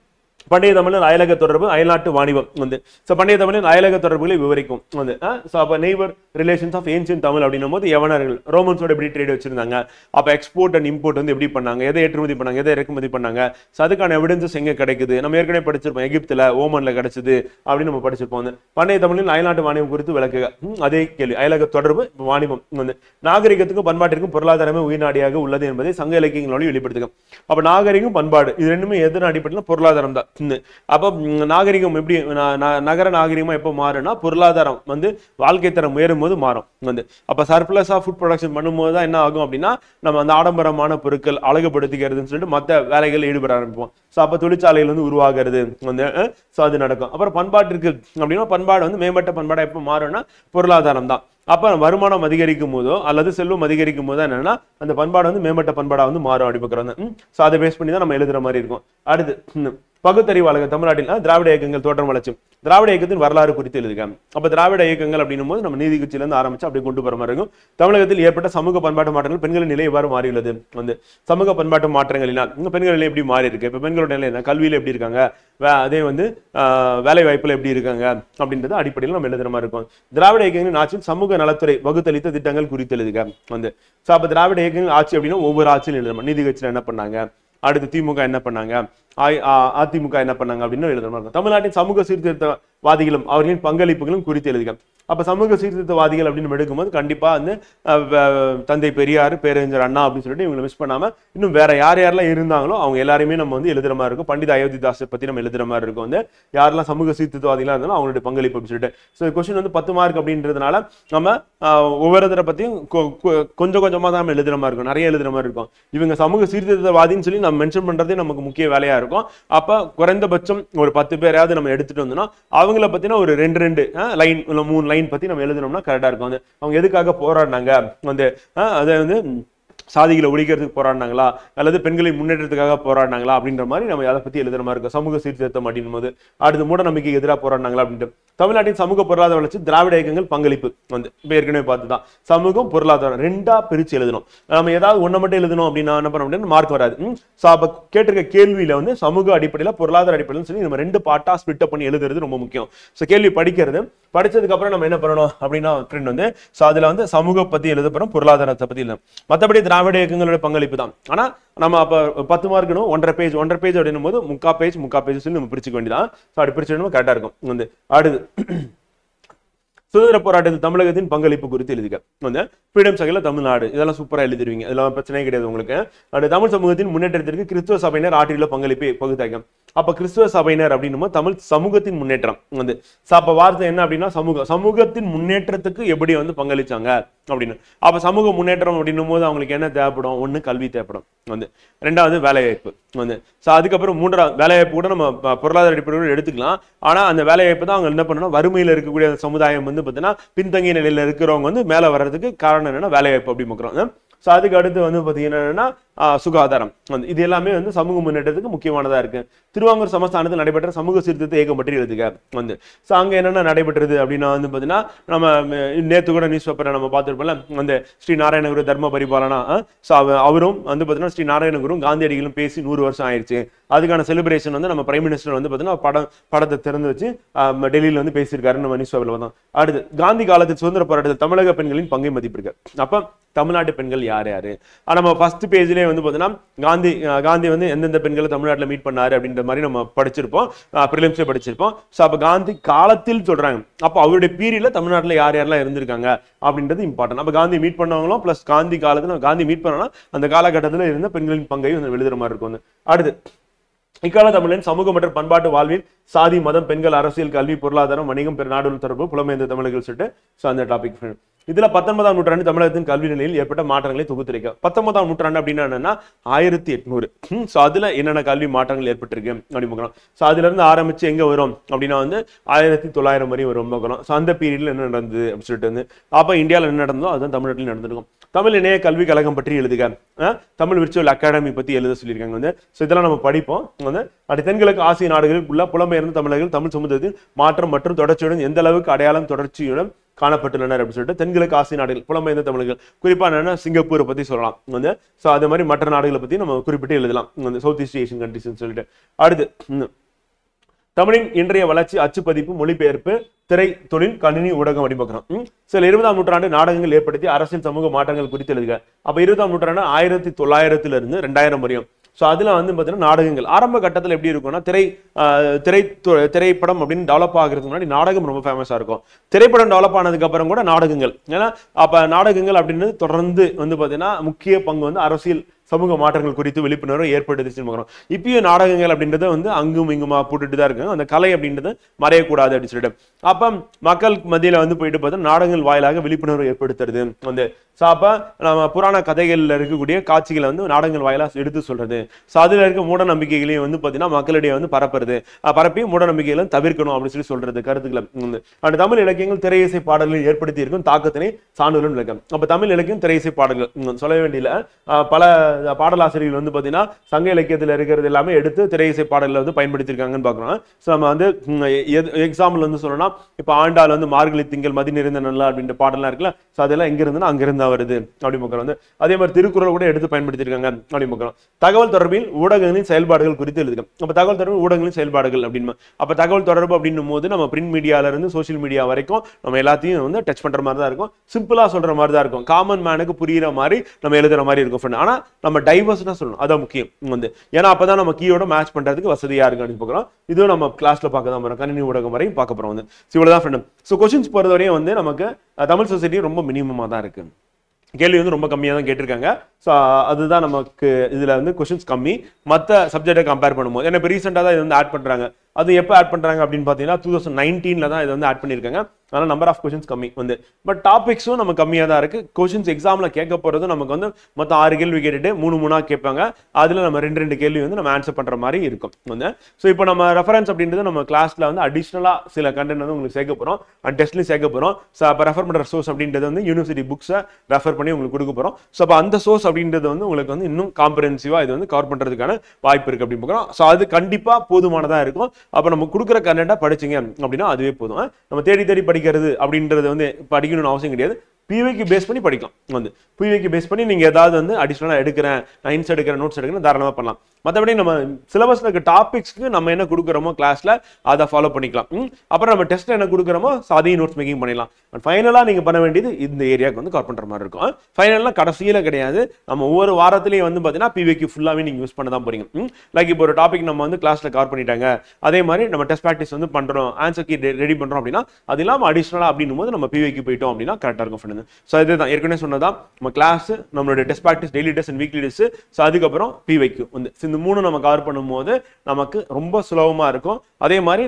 பண்டைய தமிழின் அயலக தொடர்பு அயல்நாட்டு வாணிபம் வந்து பண்டைய தமிழின் அயலக தொடர்புகளை விவரிக்கும் வந்து. அப்போ neighbour relations of ancient Tamil அப்படின்னும் போது யவனர்கள் ரோமன்ஸோட எப்படி ட்ரேட் வச்சிருந்தாங்க, அப்போ எக்ஸ்போர்ட் அண்ட் இம்போர்ட் வந்து எப்படி பண்ணாங்க, எதை ஏற்றுமதி பண்ணாங்க, எதை இறக்குமதி பண்ணாங்க, அதுக்கான எவிடன்சஸ் எங்க கிடைக்குது, நம்ம ஏற்கனவே படிச்சிருப்போம் எகிப்துல ஓமன்ல கிடைச்சது அப்படின்னு நம்ம படிச்சிருப்போம். வந்து பண்டைய தமிழின் அயல்நாட்டு வாணிபம் குறித்து விளக்குக. அதே கேள்வி அயலக தொடர்பு வாணிபம் வந்து நாகரிகத்துக்கும் பண்பாட்டிற்கும் பொருளாதாரமே உயிர்நாடியாக உள்ளது என்பதை சங்க இலக்கியங்களோடு வெளிப்படுத்துக. அப்ப நாகரிகம் பண்பாடு இது ரெண்டுமே எதன் அடிப்படையில் பொருளாதாரம் தான். அப்ப நாகரிகம் எப்படி நகர நாகரிகமா எப்ப மாறும்னா பொருளாதாரம் வந்து வாழ்க்கை தரம் உயரும் போது மாறும். வந்து அப்ப சர்ப்ளஸ் ஆஃப் ஃபுட் ப்ரொடக்ஷன் பண்ணும்போது தான் என்ன ஆகும் அப்படின்னா நம்ம அந்த ஆடம்பரமான பொருட்கள் அழகுபடுத்திக்கிறதுன்னு சொல்லிட்டு மற்ற வேலைகள் ஈடுபட ஆரம்பிப்போம். ஸோ அப்போ தொழிற்சாலைகள் வந்து உருவாகிறது வந்து ஸோ அது நடக்கும். அப்புறம் பண்பாட்டிற்கு அப்படின்னா பண்பாடு வந்து மேம்பட்ட பண்பாடா எப்போ மாறும்னா பொருளாதாரம் தான். அப்ப வருமானம் அதிகரிக்கும் போதோ அல்லது செல்வம் அதிகரிக்கும் போதோ என்னன்னா அந்த பண்பாடு வந்து மேம்பட்ட பண்பாடா வந்து மாறும் அப்படி பார்க்குறோம். ஸோ அதை பேஸ் பண்ணி தான் நம்ம எழுதுற மாதிரி இருக்கும். அடுத்து பகுத்தறிவாளக தமிழ்நாட்டில் திராவிட இயக்கங்கள் தோற்றம் வளர்ச்சி திராவிட இயக்கத்தின் வரலாறு குறித்து எழுதுக. அப்ப திராவிட இயக்கங்கள் அப்படின்னும் போது நம்ம நீதி கட்சியிலிருந்து ஆரம்பிச்சு அப்படி கொண்டு போற மாதிரி இருக்கும். தமிழகத்தில் ஏற்பட்ட சமூக பண்பாட்டு மாற்றங்கள் பெண்களின் நிலை எவ்வாறு மாறியுள்ளது வந்து சமூக பண்பாட்டு மாற்றங்களினால் பெண்கள் நிலை எப்படி மாறி இருக்கு, இப்ப பெண்களோட நிலை என்ன, கல்வியில எப்படி இருக்காங்க, அதே வந்து வேலை வாய்ப்புல எப்படி இருக்காங்க அப்படின்றது அடிப்படையில் நம்ம எழுதுற மாதிரி இருக்கும். திராவிட இயக்கங்களின் ஆட்சியில் சமூக நலத்துறை வகுத்தளித்த திட்டங்கள் குறித்து எழுதுக. வந்து அப்ப திராவிட இயக்கங்கள் ஆட்சி அப்படின்னா ஒவ்வொரு ஆட்சியும் எழுதுறோம். நீதி கட்சியில என்ன பண்ணாங்க, அடுத்து திமுக என்ன பண்ணாங்க, அதிமுக என்ன பண்ணாங்க அப்படின்னு எழுதுற மாதிரி இருக்கும். தமிழ்நாட்டின் சமூக சீர்திருத்தவாதிகளும் அவர்களின் பங்களிப்புகளும் குறித்து எழுதுக. அப்ப சமூக சீர்திருத்தவாதிகள் அப்படின்னு எடுக்கும்போது கண்டிப்பா வந்து தந்தை பெரியார், பேரறிஞர் அண்ணா அப்படின்னு சொல்லிட்டு இவங்களை மிஸ் பண்ணாம இன்னும் வேற யார் யாரெல்லாம் இருந்தாங்களோ அவங்க எல்லாருமே நம்ம வந்து எழுதுற மாதிரி இருக்கும். பண்டித அயோத்திதாசை பத்தி நம்ம எழுதுற மாதிரி இருக்கும். வந்து யாரெல்லாம் சமூக சீர்திருத்தவாதிகளா இருந்தாலும் அவங்களுடைய பங்களிப்பு அப்படின்னு சொல்லிட்டு. ஸோ கொஸ்டின் வந்து 10 மார்க் அப்படின்றதுனால நம்ம ஒவ்வொருத்தரை பத்தியும் கொஞ்சம் கொஞ்சமா தான் நம்ம எழுதுற மாதிரி இருக்கும், நிறைய எழுதுற மாதிரி இருக்கும். இவங்க சமூக சீர்திருத்தவாதின்னு சொல்லி நம்ம மென்ஷன் பண்றதே நமக்கு முக்கிய வேலையா இருக்கும். அப்ப குறைந்தபட்சம் ஒரு 10 பேரையாவது நம்ம எடுத்துட்டு வந்தோம்னா அவங்கள பத்தினா ஒரு 2 லைன் 3 லைன் பத்தி நம்ம எழுதணும்னா கரெக்டா இருக்கும். வந்து அவங்க எதுக்காக போராடினாங்க, வந்து அதை வந்து சாதிகளை ஒழிக்கிறதுக்கு போராடினாங்களா அல்லது பெண்களின் முன்னேற்றத்துக்காக போராடினாங்களா அப்படின்ற மாதிரி நம்ம அதை பத்தி எழுதுற மாதிரி இருக்கும். சமூக சீர்திருத்தம் அப்படின் போது அடுத்து மூட நம்பிக்கைக்கு எதிராக போராடினாங்களா அப்படின்ட்டு. தமிழ்நாட்டின் சமூக பொருளாதார வளர்ச்சி திராவிட இயக்கங்கள் பங்களிப்பு வந்து ஏற்கனவே பார்த்துதான் சமூகம் பொருளாதாரம் 2ஆ பிரிச்சு எழுதணும். நம்ம ஏதாவது ஒண்ணு மட்டும் எழுதணும் அப்படின்னா என்ன பண்ண முடியும், மார்க் வராது. ஸோ அப்ப கேட்டிருக்க கேள்வியில வந்து சமூக அடிப்படையில பொருளாதார அடிப்படையில் சொல்லி நம்ம 2 பார்ட்டா ஸ்பிட் பண்ணி எழுதுறது ரொம்ப முக்கியம். ஸோ கேள்வி படிக்கிறது படிச்சதுக்கு அப்புறம் நம்ம என்ன பண்ணணும் அப்படின்னா ஃப்ரெண்ட் வந்து ஸோ அதுல வந்து சமூக பத்தி எழுத போறோம், பொருளாதாரத்தை பத்தி இல்லை. மற்றபடி திராவிட இயக்கங்களோட பங்களிப்பு தான். ஆனா நம்ம அப்ப 10 மார்க்கணும் 1.5 பேஜ் அப்படின்னும் போது 3/4 பேஜ் சொல்லி நம்ம பிரிச்சுக்க வேண்டியதான். ஸோ அப்படி பிரிச்சு கரெக்டா இருக்கும். வந்து அடுத்து சுதந்திர போராட்டத்தில் தமிழகத்தின் பங்களிப்பு குறித்து எழுதுக. வந்து ஃப்ரீடம் சகையில தமிழ்நாடு இதெல்லாம் சூப்பரா எழுதிருவீங்க, இதெல்லாம் பிரச்சனையே கிடையாது உங்களுக்கு. அடுத்து தமிழ் சமூகத்தின் முன்னேற்றத்திற்கு கிறிஸ்துவ சபையினர் ஆற்றியுள்ள பங்களிப்பை பகுத்தாக்கம். அப்ப கிறிஸ்துவ சபையினர் அப்படின்னு தமிழ் சமூகத்தின் முன்னேற்றம் வந்து அப்ப வார்த்தை என்ன அப்படின்னா சமூகத்தின் முன்னேற்றத்துக்கு எப்படி வந்து பங்களிச்சாங்க அப்படின்னு. அப்ப சமூக முன்னேற்றம் அப்படின்னும் போது அவங்களுக்கு என்ன தேவைப்படும், 1 கல்வி தேவைப்படும், வந்து 2வது வேலைவாய்ப்பு வந்து. அதுக்கப்புறம் 3வது வேலைவாய்ப்பு கூட நம்ம பொருளாதார அடிப்படையோடு எடுத்துக்கலாம். ஆனா அந்த வேலைவாய்ப்பு தான் அவங்க என்ன பண்ணணும், வறுமையில இருக்கக்கூடிய சமுதாயம் வந்து பார்த்தீங்கன்னா பின்தங்கிய நிலையில இருக்கிறவங்க வந்து மேல வர்றதுக்கு காரணம் என்னன்னா வேலைவாய்ப்பு அப்படி பார்க்குறோம். ஸோ அதுக்கு அடுத்து வந்து பார்த்தீங்கன்னா சுகாதாரம் வந்து இது எல்லாமே வந்து சமூக முன்னேற்றத்துக்கு முக்கியமானதா இருக்கு. திருவாங்கூர் சமஸ்தானத்தில் நடைபெற்ற சமூக சீர்திருத்த இயக்கம் பற்றி எழுதுக. வந்து ஸோ அங்க என்னென்ன நடைபெற்றது அப்படின்னா வந்து பார்த்தீங்கன்னா நம்ம நேற்று கூட நியூஸ் பேப்பரை நம்ம பார்த்துருப்போம்ல, அந்த ஸ்ரீ நாராயணகுரு தர்ம பரிபாலனா. ஸோ அவரும் வந்து பார்த்தீங்கன்னா ஸ்ரீ நாராயணகுரும் காந்தியடிகளும் பேசி 100 வருஷம் ஆயிடுச்சு. அதுக்கான செலிப்ரேஷன் வந்து நம்ம பிரைம் மினிஸ்டர் வந்து பார்த்தீங்கன்னா படத்தை திறந்து வச்சு டெல்லியில வந்து பேசியிருக்காரு நம்ம நியூஸ் பேப்பர்ல தான். அடுத்து காந்தி காலத்தில் சுதந்திர போராட்டத்தில் தமிழக பெண்களின் பங்கை மதிப்பிருக்கு. அப்ப தமிழ்நாட்டு பெண்கள் யார் யாரு நம்ம ஃபர்ஸ்ட் பேஜ்லேயே வந்து பார்த்தீங்கன்னா காந்தி வந்து எந்தெந்த பெண்களை தமிழ்நாட்டில் மீட் பண்ணாரு அப்படின்ற மாதிரி நம்ம படிச்சிருப்போம், ப்ரிலிம்ஸ்ல படிச்சிருப்போம். ஸோ அப்போ காந்தி காலத்தில் சொல்றாங்க, அப்போ அவருடைய பீரியட்ல தமிழ்நாட்டில் யார் யாரெல்லாம் இருந்திருக்காங்க அப்படின்றது இம்பார்ட்டன்ட். அப்போ காந்தி மீட் பண்ணவங்களும் பிளஸ் காந்தி காலத்தில் காந்தி மீட் பண்ணனா அந்த காலகட்டத்தில் இருந்த பெண்களின் பங்கை வந்து எழுதுற மாதிரி இருக்கும். அடுத்து இக்கால தமிழின் சமூக மற்றும் பண்பாட்டு வாழ்வில் சாதி, மதம், பெண்கள், அரசியல், கல்வி, பொருளாதாரம், வணிகம், பிற நாடுகள் தொடர்பு, புலம்பெயர்ந்த தமிழர்கள் சொல்லிட்டு ஸோ அந்த டாபிக். இதுல 19ஆம் நூற்றாண்டு தமிழகத்தின் கல்வி நிலையில் ஏற்பட்ட மாற்றங்களை தொகுத்துரைக்க. 19ஆம் நூற்றாண்டு அப்படின்னா என்னன்னா 1800. ஸோ அதுல என்னென்ன கல்வி மாற்றங்கள் ஏற்பட்டிருக்கு அப்படின்னு பார்க்கலாம். ஸோ அதுல இருந்து ஆரம்பிச்சு எங்க வரும் அப்படின்னா வந்து 1900 வரை வரும் பார்க்கலாம். ஸோ அந்த பீரியட்ல என்ன நடந்தது அப்படின்னு சொல்லிட்டு வந்து அப்ப இந்தியாவில் என்ன நடந்தோ அதுதான் தமிழ்நாட்டில் நடந்திருக்கும். தமிழ் இணைய கல்வி கழகம் பற்றி எழுதுக, தமிழ் விர்ச்சுவல் அகாடமி பத்தி எழுத சொல்லியிருக்காங்க வந்து. ஸோ இதெல்லாம் நம்ம படிப்போம் வந்து. அடுத்த தென்கிழக்கு ஆசிய நாடுகளில் உள்ள புலம்பெயர்ந்த தமிழர்கள் தமிழ் சமூகத்தில் மாற்றம் மற்றும் தொடர்ச்சியுடன் எந்த அளவுக்கு அடையாளம் தொடர்ச்சியுடன் காணப்பட்டுள்ளனர் அப்படின்னு சொல்லிட்டு தென்கிழக்கு ஆசிய நாடுகள் புலம்பெயர்ந்த தமிழர்கள் குறிப்பா என்னன்னா சிங்கப்பூரை பத்தி சொல்லலாம் வந்து. ஸோ அது மாதிரி மற்ற நாடுகளை பத்தி நம்ம குறிப்பிட்டு எழுதலாம் வந்து, சவுத் ஈஸ்ட் ஏஷியன் கண்ட்ரிஸ் சொல்லிட்டு. அடுத்து தமிழின் இன்றைய வளர்ச்சி, அச்சுப்பதிப்பு, மொழிபெயர்ப்பு, திரை, தொழில், கணினி, ஊடகம் அப்படி பார்க்கிறோம். சில 20ஆம் நூற்றாண்டு நாடகங்கள் ஏற்படுத்தி அரசியல் சமூக மாற்றங்கள் குறித்து எழுதுக. அப்ப 20ஆம் நூற்றாண்டு 1900 இருந்து 2000 வரையும். ஸோ அதுல வந்து பார்த்தீங்கன்னா நாடகங்கள் ஆரம்ப கட்டத்தில் எப்படி இருக்கும்னா திரைப்படம் அப்படின்னு டெவலப் ஆகிறதுக்கு முன்னாடி நாடகம் ரொம்ப ஃபேமஸா இருக்கும். திரைப்படம் டெவலப் ஆனதுக்கு அப்புறம் கூட நாடகங்கள், ஏன்னா அப்ப நாடகங்கள் அப்படின்னு தொடர்ந்து வந்து பார்த்தீங்கன்னா முக்கிய பங்கு வந்து அரசியல் சமூக மாற்றங்கள் குறித்து விழிப்புணர்வு ஏற்படுத்துச்சுன்னு பார்க்கிறோம். இப்பயும் நாடகங்கள் அப்படின்றத வந்து அங்கும் இங்குமா போட்டுட்டு தான் இருக்காங்க. அந்த கலை அப்படின்றது மறையக்கூடாது அப்படின்னு சொல்லிட்டு அப்ப மக்கள் மத்தியில வந்து போயிட்டு பார்த்தா நாடகங்கள் வாயிலாக விழிப்புணர்வு ஏற்படுத்துறது வந்து. ஸோ அப்ப நம்ம புராண கதைகள்ல இருக்கக்கூடிய காட்சிகளை வந்து நாடகங்கள் வாயிலாக எடுத்து சொல்றது. ஸோ அதுல இருக்க மூட நம்பிக்கைகளையும் வந்து பார்த்தீங்கன்னா மக்களிடையே வந்து பரப்பி மூட நம்பிக்கைகளை தவிர்க்கணும் அப்படின்னு சொல்லி சொல்றது கருத்துக்களை வந்து. அந்த தமிழ் இலக்கியங்கள் திரை இசை பாடல்கள் ஏற்படுத்தி இருக்கும் தாக்கத்தினை சான்றுடன் விளக்கம். அப்ப தமிழ் இலக்கியம் திரை இசை பாடல்கள் சொல்ல வேண்டிய பல பாடலாசிரியர்கள் வந்து பார்த்தீங்கன்னா சங்க இலக்கியத்தில் இருக்கிறது எல்லாமே எடுத்து திரை இசை பாடல்களை வந்து பயன்படுத்தியிருக்காங்கன்னு பார்க்குறோம். ஸோ நம்ம வந்து எக்ஸாம்பிள் வந்து சொல்லணும்னா இப்போ ஆண்டாள் வந்து மார்கழி திங்கள் மதி நிறைந்த நல்லா அப்படின்ற பாடலாம் இருக்குல்ல. ஸோ அதெல்லாம் எங்க இருந்துன்னா அங்க இருந்தா வருது அப்படி பார்க்குறோம் வந்து. அதே மாதிரி திருக்குறள் கூட எடுத்து பயன்படுத்தியிருக்காங்க அப்படி பார்க்குறோம். தகவல் தொடர்பில் ஊடகங்களின் செயல்பாடுகள் குறித்து எழுதுக. அப்ப தகவல் தொடர்பு ஊடகங்களின் செயல்பாடுகள் அப்படின்னு அப்ப தகவல் தொடர்பு அப்படின்னும் போது நம்ம பிரிண்ட் மீடியால இருந்து சோசியல் மீடியா வரைக்கும் நம்ம எல்லாத்தையும் வந்து டச் பண்ற மாதிரி தான் இருக்கும். சிம்பிளா சொல்ற மாதிரி தான் இருக்கும். காமன் மேனுக்கு புரியுற மாதிரி நம்ம எழுதுற மாதிரி இருக்கும். ஆனா நம்ம டைவர்ஸ்னா சொல்லணும், அதான் முக்கியம் வந்து. ஏன்னா அப்பதான் நம்ம கீயோட மேட்ச் பண்றதுக்கு வசதியா இருக்கு அப்படின்னு பார்க்கிறோம். இதுவும் நம்ம கிளாஸ்ல பார்க்க தான் போறோம், கணினி ஊடகம் வரையும் பார்க்க போறோம் வந்து. இவ்வளவுதான் ஃப்ரெண்ட். ஸோ கொஸ்டின்ஸ் பொறுத்தவரையும் வந்து நமக்கு தமிழ் சொசைட்டி ரொம்ப மினிமமா தான் இருக்கு. கேள்வி வந்து ரொம்ப கம்மியாக தான் கேட்டிருக்காங்க. ஸோ அதுதான் நமக்கு இதுல வந்து கொஸ்டின்ஸ் கம்மி மற்ற சப்ஜெக்டை கம்பேர் பண்ணும்போது. ஏன்னா இப்போ ரீசெண்டாக தான் இது வந்து ஆட் பண்றாங்க. அது எப்போ ஆட் பண்றாங்க அப்படின்னு பார்த்தீங்கன்னா 2019 தான் இதை வந்து ஆட் பண்ணியிருக்காங்க. அதனால் நம்பர் ஆஃப் கொஸ்டின்ஸ் கம்மி வந்து. பட் டாபிக்ஸும் நம்ம கம்மியாக தான் இருக்கு. கொஸ்டின்ஸ் எக்ஸாமில் கேட்க போகிறது நமக்கு வந்து மொத்தம் 6 கேள்வி கேட்டுட்டு 3 கேட்பாங்க. அதில் நம்ம 2 கேள்வி வந்து நம்ம ஆன்சர் பண்ணுற மாதிரி இருக்கும் வந்து. ஸோ இப்போ நம்ம ரெஃபரன்ஸ் அப்படின்றது நம்ம கிளாஸில் வந்து அடிஷ்னலாக சில கண்டென்ட் வந்து உங்களுக்கு சேர்க்க போகிறோம் அண்ட் டெஸ்ட்லையும் சேர்க்க போகிறோம். ஸோ அப்போ ரெஃபர் பண்ணுற சோர்ஸ் அப்படின்றது வந்து யூனிவர்சிட்டி புக்ஸை ரெஃபர் பண்ணி உங்களுக்கு கொடுக்க போகிறோம். ஸோ அப்போ அந்த சோர்ஸ் அப்படின்றது வந்து உங்களுக்கு வந்து இன்னும் காம்ப்ரஹென்சிவாக இது வந்து கவர் பண்ணுறதுக்கான வாய்ப்பு இருக்குது அப்படின்னு பார்க்குறோம். ஸோ அது கண்டிப்பாக போதுமானதாக இருக்கும். அப்போ நம்ம கொடுக்குற கண்டென்ட்டாக படிச்சிங்க அப்படின்னா அதுவே போதும். நம்ம தேடி படிக்கிறது அப்படின்றது வந்து படிக்கணும்னு அவசியம் கிடையாது. பிவைக்கு பேஸ் பண்ணி படிக்கலாம் வந்து. பிவைக்கு பேஸ் பண்ணி நீங்க ஏதாவது வந்து அடிஷனலாக எடுக்கிறேன், நான் இன்ஸ் எடுக்கிறேன், நோட்ஸ் எடுக்கிறேன், தாராளமாக பண்ணலாம். மற்றபடி நம்ம சிலபஸ்ல இருக்க டாபிக்ஸ்க்கு நம்ம என்ன கொடுக்குறோமோ கிளாஸ்ல அதை ஃபாலோ பண்ணிக்கலாம். அப்புறம் நம்ம டெஸ்ட் என்ன கொடுக்குறோமோ அதையும் நோட்ஸ் மேக்கிங் பண்ணிடலாம். ஃபைனலாக நீங்க பண்ண வேண்டியது இந்த ஏரியாவுக்கு வந்து கவர் பண்ற மாதிரி இருக்கும். ஃபைனலாக கடைசியில கிடையாது, நம்ம ஒவ்வொரு வாரத்திலையும் வந்து பார்த்தீங்கன்னா பிவைக்கு ஃபுல்லாகவே நீங்க யூஸ் பண்ண தான் போறீங்க. லைக் இப்போ ஒரு டாபிக் நம்ம வந்து கிளாஸ்ல கவர் பண்ணிட்டாங்க, அதே மாதிரி நம்ம டெஸ்ட் ப்ராக்டிஸ் வந்து பண்றோம், ஆன்சர் கீ ரெடி பண்றோம் அப்படின்னா அது இல்லாமல் அடிஷனலாக அப்படின்னும் போது நம்ம பிவைக்கு போயிட்டோம் அப்படின்னா கரெக்டாக இருக்கும் ஃப்ரெண்ட். ஸோ இதுதான் ஏற்கனவே சொன்னதான் நம்ம கிளாஸ், நம்மளுடைய test practice, daily test and weekly test. So அதுக்கப்புறம் பிவைக்கு வந்து இந்த 3 நம்ம கவர் பண்ணும்போது நமக்கு ரொம்ப சுலபமா இருக்கும். அதே மாதிரி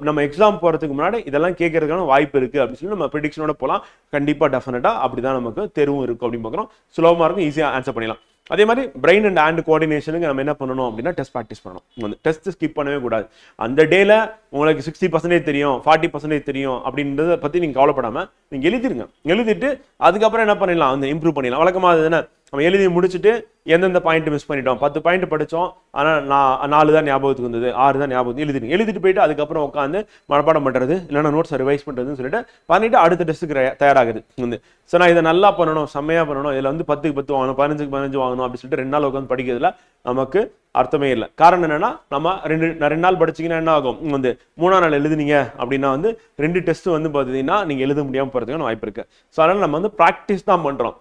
நம்ம எக்ஸாம் போறதுக்கு முன்னாடி இதெல்லாம் கேட்கறதுக்கான வாய்ப்பு இருக்கு அப்படின்னு சொல்லி நம்ம ப்ரெடிக்ஷனோட போகலாம். கண்டிப்பா டெஃபினட்டா அப்படிதான் நமக்கு தெருவும் இருக்கும் அப்படின்னு பார்க்குறோம். சுலபமா இருக்கும், ஈஸியா ஆன்சர் பண்ணிடலாம். அதே மாதிரி பிரெயின் அண்ட் ஹேண்ட் கோஆர்டினேஷனுக்கு நம்ம என்ன பண்ணணும் அப்படின்னா டெஸ்ட் ப்ராக்டிஸ் பண்ணணும். வந்து டெஸ்ட் ஸ்கிப் பண்ணவே கூடாது. அந்த டேல உங்களுக்கு 60% தெரியும், 40% தெரியும் அப்படின்றத பத்தி நீங்க கவலைப்படாம நீங்க எழுதிருங்க. எழுதிட்டு அதுக்கப்புறம் என்ன பண்ணிடலாம், வந்து இம்ப்ரூவ் பண்ணிடலாம். வழக்கமா அதுதானே, நம்ம எழுதி முடிச்சுட்டு எந்தெந்த பாயிண்ட் மிஸ் பண்ணிட்டோம், 10 பாயிண்ட் படித்தோம், ஆனால் 4 தான் ஞாபகத்துக்கு வந்தது, 6 தான் ஞாபகம் எழுதிட்டு போயிட்டு அதுக்கப்புறம் உட்காந்து மனப்பாடம் பண்ணுறது இல்லைன்னா நோட்ஸ் ரிவைஸ் பண்ணுறதுன்னு சொல்லிட்டு பண்ணிட்டு அடுத்த டெஸ்ட்டுக்கு தயாராகுது வந்து. ஸோ நான் இதை நல்லா பண்ணணும், செம்மையாக பண்ணணும், இதில் வந்து 10க்கு 10 வாங்கணும், 15க்கு 15 வாங்கணும் அப்படின்னு சொல்லிட்டு 2 நாள் உட்காந்து படிக்கிறதுல நமக்கு அர்த்தமே இல்லை. காரணம் என்னன்னா, நம்ம 2 நாள் படிச்சிங்கன்னா என்ன ஆகும், வந்து 3ஆம் நாள் எழுதுனீங்க அப்படின்னா வந்து 2 டெஸ்ட் வந்து பார்த்தீங்கன்னா நீங்கள் எழுத முடியாமல் போகிறதுக்கான வாய்ப்பு இருக்கு. ஸோ அதனால் நம்ம வந்து ப்ராக்டிஸ் தான் பண்ணுறோம்.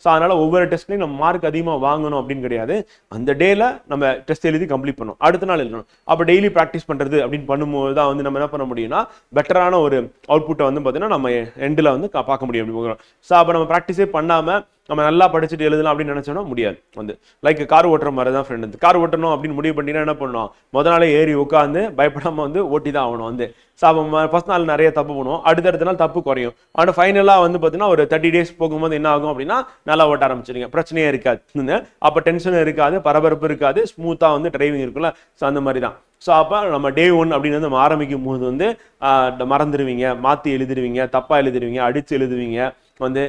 ஸோ அதனால் ஒவ்வொரு டெஸ்ட்லையும் நம்ம மார்க் அதிகமாக வாங்கணும் வாங்கணும் அப்படின்னு கிடையாது. அந்த டேல நம்ம டெஸ்ட் எழுதி கம்ப்ளீட் பண்ணணும், அடுத்த நாள் எழுதணும். அப்போ டெய்லி ப்ராக்டிஸ் பண்றது அப்படின்னு பண்ணும்போது தான் வந்து நம்ம என்ன பண்ண முடியும்னா பெட்டரான ஒரு அவுட்புட்டை வந்து பார்த்தீங்கன்னா நம்ம எண்டில் வந்து பார்க்க முடியும் அப்படி. ஸோ அப்போ நம்ம ப்ராக்டிஸே பண்ணாமல் நம்ம நல்லா படிச்சுட்டு எழுதலாம் அப்படின்னு நினைச்சோம்னா முடியாது. வந்து லைக் கார் ஓட்டுற மாதிரி தான் ஃப்ரெண்ட். கார் ஓட்டணும் அப்படின்னு முடிவு பண்ணினா என்ன பண்ணணும், முத நாளே ஏறி உட்காந்து பயப்படாம வந்து ஓட்டி தான் ஆகணும். வந்து ஸோ அப்போ ஃபர்ஸ்ட் நாள் நிறைய தப்பு பண்ணுவோம், அடுத்தடுத்த நாள் தப்பு குறையும். ஆனால் ஃபைனலாக வந்து பார்த்தீங்கன்னா ஒரு 30 days போகும்போது என்ன ஆகும் அப்படின்னா நல்லா ஓட்ட ஆரம்பிச்சிருங்க, பிரச்சனையே இருக்காது. அப்போ டென்ஷன் இருக்காது, பரபரப்பு இருக்காது, ஸ்மூத்தாக வந்து டிரைவிங் இருக்குல்ல. ஸோ அந்த மாதிரி தான். ஸோ அப்போ நம்ம டே 1 அப்படின்னு வந்து நம்ம ஆரம்பிக்கும் போது வந்து மறந்துடுவீங்க, மாற்றி எழுதிடுவீங்க, தப்பாக எழுதிடுவீங்க, அடித்து எழுதுவீங்க, வந்து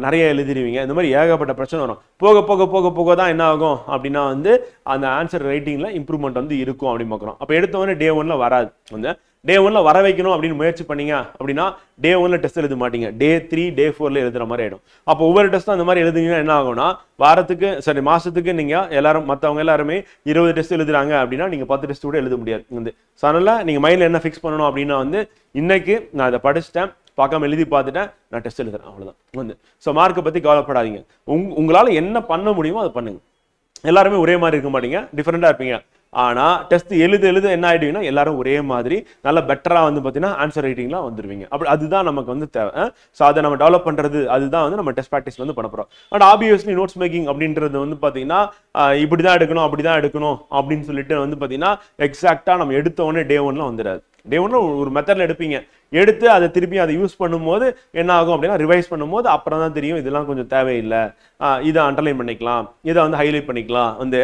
நிறைய எழுதிடுவீங்க. இந்த மாதிரி ஏகப்பட்ட பிரச்சனை வரும். போக போக போக போக தான் என்ன ஆகும் அப்படின்னா வந்து அந்த ஆன்சர் ரைட்டிங்கில் இம்ப்ரூவ்மெண்ட் வந்து இருக்கும் அப்படின்னு பார்க்குறோம். அப்போ எடுத்தவொடனே டே 1ல வராது. வந்து டே 1ல வர வைக்கணும் அப்படின்னு முயற்சி பண்ணீங்க அப்படின்னா டே 1ல டெஸ்ட் எழுத மாட்டீங்க, டே 3 டே 4ல எழுதுற மாதிரி ஆயிடும். அப்போ ஒவ்வொரு டெஸ்ட்டும் அந்த மாதிரி எழுதுனீங்கன்னா என்ன ஆகும்னா வாரத்துக்கு சரி மாசத்துக்கு நீங்க எல்லாரும் மற்றவங்க எல்லாருமே 20 டெஸ்ட் எழுதுறாங்க அப்படின்னா நீங்க 10 டெஸ்ட் கூட எழுத முடியாது. வந்து ஸோ அதனால நீங்க மைண்ட்ல என்ன ஃபிக்ஸ் பண்ணணும் அப்படின்னா வந்து இன்னைக்கு நான் இதை படிச்சுட்டேன், பார்க்காம எழுதி பார்த்துட்டேன், நான் டெஸ்ட் எழுதுறேன், அவ்வளவுதான். வந்து ஸோ மார்க்கை பத்தி கவலைப்படாதீங்க. உங்களால என்ன பண்ண முடியுமோ அதை பண்ணுங்க. எல்லாருமே ஒரே மாதிரி இருக்க மாட்டீங்க, டிஃப்ரெண்டா இருப்பீங்க. ஆனா டெஸ்ட் எழுத என்ன ஆயிடுவீங்கன்னா எல்லாரும் ஒரே மாதிரி நல்ல பெட்டரா வந்து பாத்தீங்கன்னா ஆன்சர் ரைட்டிங்லாம் வந்துருவீங்க. அப்படி அதுதான் நமக்கு வந்து தேவை. ஸோ அதை நம்ம டெவலப் பண்றது அதுதான் வந்து நம்ம டெஸ்ட் ப்ராக்டிஸ் வந்து பண்ண போறோம். அண்ட் ஆப்வியஸ்லி நோட்ஸ் மேக்கிங் அப்படின்றது வந்து பாத்தீங்கன்னா இப்படிதான் எடுக்கணும் அப்படிதான் எடுக்கணும் அப்படின்னு சொல்லிட்டு வந்து பாத்தீங்கன்னா எக்ஸாக்டா நம்ம எடுத்த உடனே டே 1ல வந்துடாது. டே 1ல ஒரு மெத்தட்ல எடுப்பீங்க, எடுத்து அதை திருப்பி அதை யூஸ் பண்ணும்போது என்ன ஆகும் அப்படின்னா ரிவைஸ் பண்ணும்போது அப்புறம் தான் தெரியும் இதெல்லாம் கொஞ்சம் தேவையில்லை, இதை அண்டர்லைன் பண்ணிக்கலாம், இதை வந்து ஹைலைட் பண்ணிக்கலாம், வந்து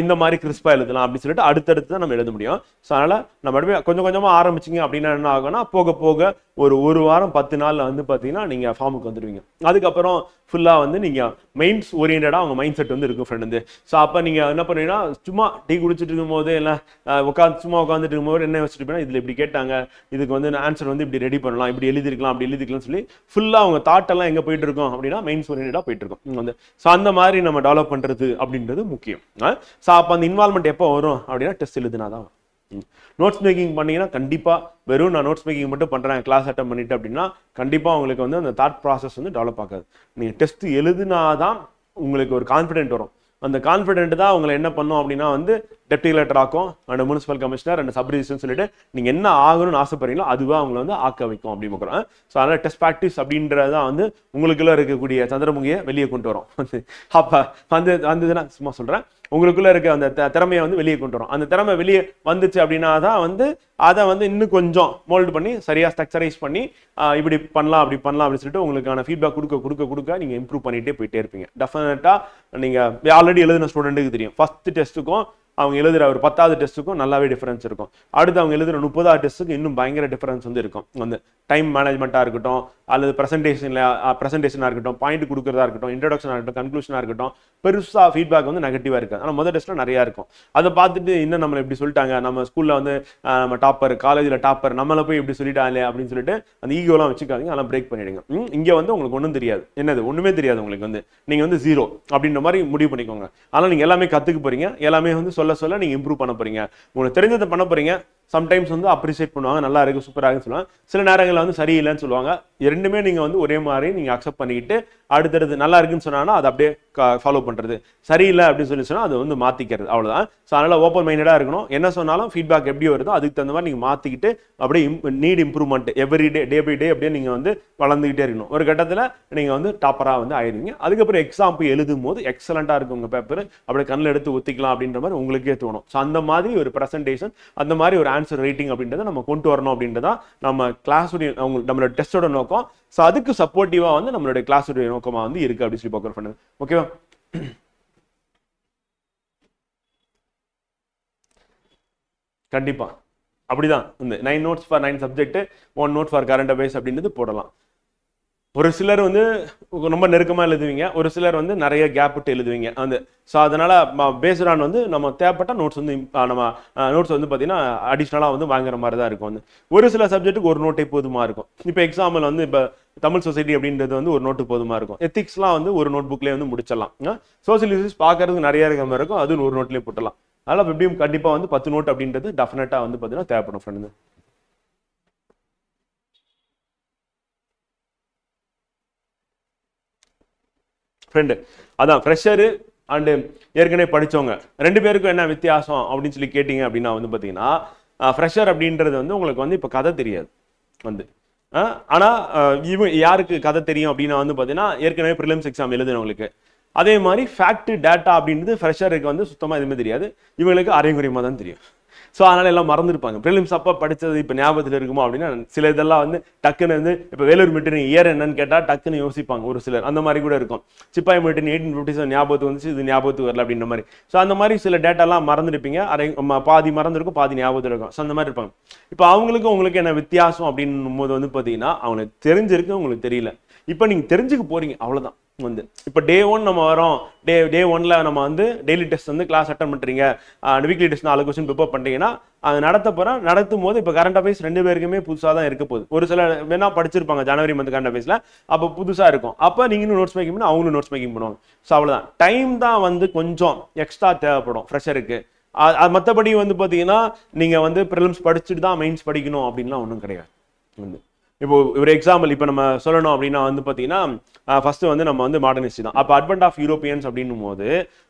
இந்த மாதிரி கிறிஸ்பா எழுதலாம் அப்படின்னு சொல்லிட்டு அடுத்தடுத்து தான் நம்ம எழுத முடியும். ஸோ அதனால நம்ம கொஞ்சம் கொஞ்சமாக ஆரம்பிச்சிங்க அப்படின்னா என்ன ஆகும்னா போக போக ஒரு வாரம் 10 நாள்ல வந்து பார்த்தீங்கன்னா நீங்கள் ஃபார்முக்கு வந்துடுவீங்க. அதுக்கப்புறம் ஃபுல்லாக வந்து நீங்கள் மெயின்ஸ் ஓரியன்டாக அவங்க மைண்ட் செட் வந்து இருக்கும் ஃப்ரெண்ட். வந்து ஸோ அப்போ நீங்கள் என்ன பண்ணுவீங்கன்னா சும்மா டீ குடிச்சிட்டு இருக்கும்போது இல்லை சும்மா உட்காந்துட்டு இருக்கும்போது என்ன வச்சுட்டு இதில் இப்படி கேட்டாங்க, இதுக்கு வந்து ஆன்சர் வந்து இப்படி ரெடி பண்ணலாம், இப்படி எழுதிருக்கலாம், அப்படி எழுதிக்கலாம்னு சொல்லி ஃபுல்லாக அவங்க தாட்டெல்லாம் எங்கே போயிட்டு இருக்கோம் அப்படின்னா மெயின்ஸ் ஓரியன்டாக போயிட்டு இருக்கோம். வந்து ஸோ அந்த மாதிரி நம்ம டெவலப் பண்ணுறது அப்படின்றது முக்கியம். ஸோ அப்போ அந்த இன்வால்மெண்ட் எப்போ வரும் அப்படின்னா டெஸ்ட் எழுதுனாதான். நோட்ஸ் மேக்கிங் பண்ணீங்கன்னா கண்டிப்பா வெறும் நான் நோட்ஸ் மேக்கிங் மட்டும் பண்றேன் கிளாஸ் அட்டன் பண்ணிட்டு அப்படின்னா கண்டிப்பா உங்களுக்கு வந்து அந்த தாட் ப்ராசஸ் வந்து டெவலப் ஆகாது. நீங்க டெஸ்ட் எழுதுனாதான் உங்களுக்கு ஒரு கான்ஃபிடென்ட் வரும். அந்த கான்ஃபிடென்ட் தான் உங்களை என்ன பண்ணும் அப்படின்னா வந்து டெப்டி கலெக்டர் ஆக்கும், and municipal commissioner and sub register சொல்லிட்டு நீங்க என்ன ஆகணும்னு ஆசைப்படுறீங்களோ அதுவா அவங்களை வந்து ஆக்க வைக்கும் அப்படின்னு பார்க்குறோம். ஸோ அதனால டெஸ்ட் ப்ராக்டிஸ் அப்படின்றதான் வந்து உங்களுக்குள்ள இருக்கக்கூடிய சந்திரமுகியை வெளியே கொண்டு வரும். அப்ப வந்ததுன்னா சும்மா சொல்றேன், உங்களுக்குள்ள இருக்க அந்த திறமையை வந்து வெளியே கொண்டு வரும். அந்த திறமை வெளியே வந்துச்சு அப்படின்னா தான் வந்து அதை வந்து இன்னும் கொஞ்சம் மோல்டு பண்ணி சரியா ஸ்ட்ரக்சரைஸ் பண்ணி இப்படி பண்ணலாம் அப்படி பண்ணலாம் அப்படின்னு சொல்லிட்டு உங்களுக்கான ஃபீட்பேக் கொடுக்க நீங்க இம்ப்ரூவ் பண்ணிட்டே போயிட்டே இருப்பீங்க. டெஃபினட்டா நீங்க ஆல்ரெடி எழுதின ஸ்டூடெண்ட்டுக்கு தெரியும், ஃபர்ஸ்ட் டெஸ்ட்டுக்கும் அவங்க எழுதுற ஒரு 10வது டெஸ்ட்டுக்கும் நல்லாவே டிஃபரன்ஸ் இருக்கும். அடுத்து அவங்க எழுதுற 30வது டெஸ்ட்டுக்கு இன்னும் பயங்கர டிஃபரன்ஸ் வந்து இருக்கும். வந்து டைம் மேனேஜ்மெண்ட்டாக இருக்கட்டும், அல்லது ப்ரெசன்டேஷனாக இருக்கட்டும், பாயிண்ட் கொடுக்குறதா இருக்கட்டும், இன்ட்ரடக்ஷனாக இருக்கட்டும், கன்க்ளூஷனாக இருக்கட்டும், பெருசாக ஃபீட்பேக் வந்து நெகட்டிவாக இருக்காது. ஆனால் முதல் டெஸ்ட்டில் நிறையா இருக்கும். அதை பார்த்துட்டு இன்னும் நம்மளை இப்படி சொல்லிட்டாங்க, நம்ம ஸ்கூலில் வந்து நம்ம டாப்பர், காலேஜில் டாப்பர், நம்மளை போய் இப்படி சொல்லிட்டாங்களே அப்படின்னு சொல்லிட்டு அந்த ஈகோலாம் வச்சுக்காதீங்க, அதெல்லாம் பிரேக் பண்ணிடுங்க. இங்கே வந்து உங்களுக்கு ஒன்றும் தெரியாது, என்னது ஒன்றுமே தெரியாது உங்களுக்கு, வந்து நீங்கள் வந்து 0 அப்படின்ற மாதிரி முடிவு பண்ணிக்கோங்க. ஆனால் நீங்கள் எல்லாமே கற்றுக்க போறீங்க, எல்லாமே வந்து சொல்ல நீங்க இம்ப்ரூவ் பண்ண போறீங்க, உங்களுக்கு தெரிஞ்சதை பண்ண போறீங்க. சம்டைம்ஸ் வந்து அப்ரிசியேட் பண்ணுவாங்க, நல்லா இருக்கு சூப்பராக இருக்குன்னு சொல்லுவாங்க, சில நேரங்களில் வந்து சரியில்லைன்னு சொல்லுவாங்க. ரெண்டுமே நீங்க வந்து ஒரே மாதிரி நீங்க அக்செப்ட் பண்ணிக்கிட்டு அடுத்தடுத்து நல்லா இருக்குன்னு சொன்னா அதை அப்படியே ஃபாலோ பண்றது, சரியில்லை அப்படின்னு சொல்லி சொன்னா அதை வந்து மாத்திக்கிறது, அவ்வளவுதான். ஸோ அதனால ஓப்பன் மைண்டடா இருக்கணும். என்ன சொன்னாலும் ஃபீட்பேக் எப்படி வருதோ அதுக்கு தகுந்த மாதிரி நீங்க மாத்திக்கிட்டு அப்படியே need improvement every day by day அப்படியே நீங்க வந்து வளர்ந்துகிட்டே இருக்கணும். ஒரு கட்டத்தில் நீங்க வந்து டாப்பரா வந்து ஆயிடுவீங்க. அதுக்கப்புறம் எக்ஸாம் போய் எழுதும் போது எக்ஸலண்டா இருக்கும் உங்க பேப்பர், அப்படியே கண்ணில் எடுத்து ஒத்திக்கலாம் அப்படின்ற மாதிரி உங்களுக்கே தோணும். ஸோ அந்த மாதிரி ஒரு ப்ரெசன்டேஷன், அந்த மாதிரி ஒரு ஆன்சர் ரைட்டிங் அப்படின்றத நம்ம கொண்டு வரணும் அப்படின்றதா நம்ம கிளாஸுடைய நம்மளோட டெஸ்டோட நோக்கம். ஸோ அதுக்கு சப்போர்ட்டிவா வந்து நம்மளுடைய கிளாஸுடைய நோக்கமா வந்து இருக்கு அப்படின்னு சொல்லி பார்க்குறோம் ஃப்ரெண்ட். ஓகேவா? கண்டிப்பா அப்படிதான். இந்த 9 notes for 9 subject, 1 note for current affairs அப்படின்றது போடலாம். ஒரு சிலர் வந்து ரொம்ப நெருக்கமா எழுதுவீங்க, ஒரு சிலர் வந்து நிறைய கேப் விட்டு எழுதுவீங்க. அந்த ஸோ அதனால பேஸ்ட் ஆன் வந்து நம்ம தேவைப்பட்ட நோட்ஸ் வந்து நம்ம நோட்ஸ் வந்து பார்த்தீங்கன்னா அடிஷ்னலாக வந்து வாங்குற மாதிரி தான் இருக்கும். வந்து ஒரு சில சப்ஜெக்ட்டுக்கு ஒரு நோட்டே போதுமா இருக்கும். இப்போ எக்ஸாம்பிள் வந்து இப்போ தமிழ் சொசைட்டி அப்படின்றது வந்து ஒரு நோட்டு போதுமா இருக்கும். எத்திக்ஸ்லாம் வந்து ஒரு நோட் புக்லேயே வந்து முடிச்சிடலாம். சோசியல் இஷ்யூஸ் பார்க்கறதுக்கு நிறைய இருக்கிற மாதிரி இருக்கும், அது ஒரு நோட்லேயே போட்டலாம். அதனால எப்படியும் கண்டிப்பாக வந்து 10 நோட் அப்படின்றது டெஃபினட்டாக வந்து பார்த்தீங்கன்னா தேவைப்படும் ஃப்ரெண்டு. ஃப்ரெண்டு அதான் ஃப்ரெஷரு அண்டு ஏற்கனவே படித்தவங்க 2 பேருக்கும் என்ன வித்தியாசம் அப்படின்னு சொல்லி கேட்டிங்க அப்படின்னா வந்து பார்த்தீங்கன்னா ஃப்ரெஷர் அப்படின்றது வந்து உங்களுக்கு வந்து இப்போ கதை தெரியாது வந்து ஆனால் யாருக்கு கதை தெரியும் அப்படின்னா வந்து பார்த்தீங்கன்னா ஏற்கனவே ப்ரிலிம்ஸ் எக்ஸாம் எழுதுனவங்களுக்கு. அதே மாதிரி ஃபேக்ட் டேட்டா அப்படின்றது ஃப்ரெஷருக்கு வந்து சுத்தமாக எதுவுமே தெரியாது, இவங்களுக்கு அரைங்குறையமாக தான் தெரியும். ஸோ அதனால எல்லாம் மறந்துருப்பாங்க. ப்ரிலிம்ஸ் அப்போ படித்தது இப்போ ஞாபகத்தில் இருக்குமோ அப்படின்னா சில இதெல்லாம் வந்து டக்குன்னு வந்து இப்போ வேலூர் மீட்டிங் இயர் என்னன்னு கேட்டால் டக்குன்னு யோசிப்பாங்க ஒரு சிலர். அந்த மாதிரி கூட இருக்கும். சிப்பாய் மீட்டிங் 1857 ஞாபகத்துக்கு வந்துச்சு, இது ஞாபகத்துக்கு வரல அப்படின்ற மாதிரி. ஸோ அந்த மாதிரி சில டேட்டாலாம் மறந்துருப்பீங்க, பாதி மறந்துருக்கும், பாதி ஞாபகத்தில் இருக்கும். ஸோ அந்த மாதிரி இருப்பாங்க. இப்போ அவங்களுக்கும் உங்களுக்கு என்ன வித்தியாசம் அப்படின்னும் போது வந்து பார்த்தீங்கன்னா அவங்களுக்கு தெரிஞ்சிருக்கு, உங்களுக்கு தெரியல. இப்போ நீங்கள் தெரிஞ்சுக்க போறீங்க, அவ்வளோதான். வந்து இப்போ டே 1 நம்ம வரோம், டே 1ல நம்ம வந்து டெய்லி டெஸ்ட் வந்து கிளாஸ் அட்டன் பண்ணுறீங்க, வீக்லி டெஸ்ட் 4 கொஸ்டின் ப்ரிப்பேர் பண்ணுறீங்கன்னா அது நடத்தும் போது இப்போ கரண்ட் அஃபேர்ஸ் 2 பேருக்குமே புதுசாக தான் இருக்க போகுது. ஒரு சில வேணா படிச்சிருப்பாங்க ஜனவரி மந்த் கரண்ட் அஃபேர்ஸில், அப்போ புதுசாக இருக்கும். அப்போ நீங்களும் நோட்ஸ் மேக்கிங் பண்ணி அவங்களும் நோட்ஸ் மேக்கிங் பண்ணுவாங்க. ஸோ அவ்வளோதான். டைம் தான் வந்து கொஞ்சம் எக்ஸ்ட்ரா தேவைப்படும் ஃப்ரெஷருக்கு. மற்றபடி வந்து பார்த்தீங்கன்னா நீங்கள் வந்து ப்ரிலிம்ஸ் படிச்சுட்டு தான் மெயின்ஸ் படிக்கணும் அப்படின்லாம் ஒன்றும் கிடையாது. வந்து இப்போ ஒரு எக்ஸாம்பிள் இப்போ நம்ம சொல்லணும் அப்படின்னா வந்து பார்த்தீங்கன்னா ஃபர்ஸ்ட் வந்து நம்ம வந்து மாடர்ன் ஹிஸ்ட்ரி தான். அப்போ அட்வென்ட் ஆஃப் யூரோப்பியன்ஸ் அப்படின்னும் போது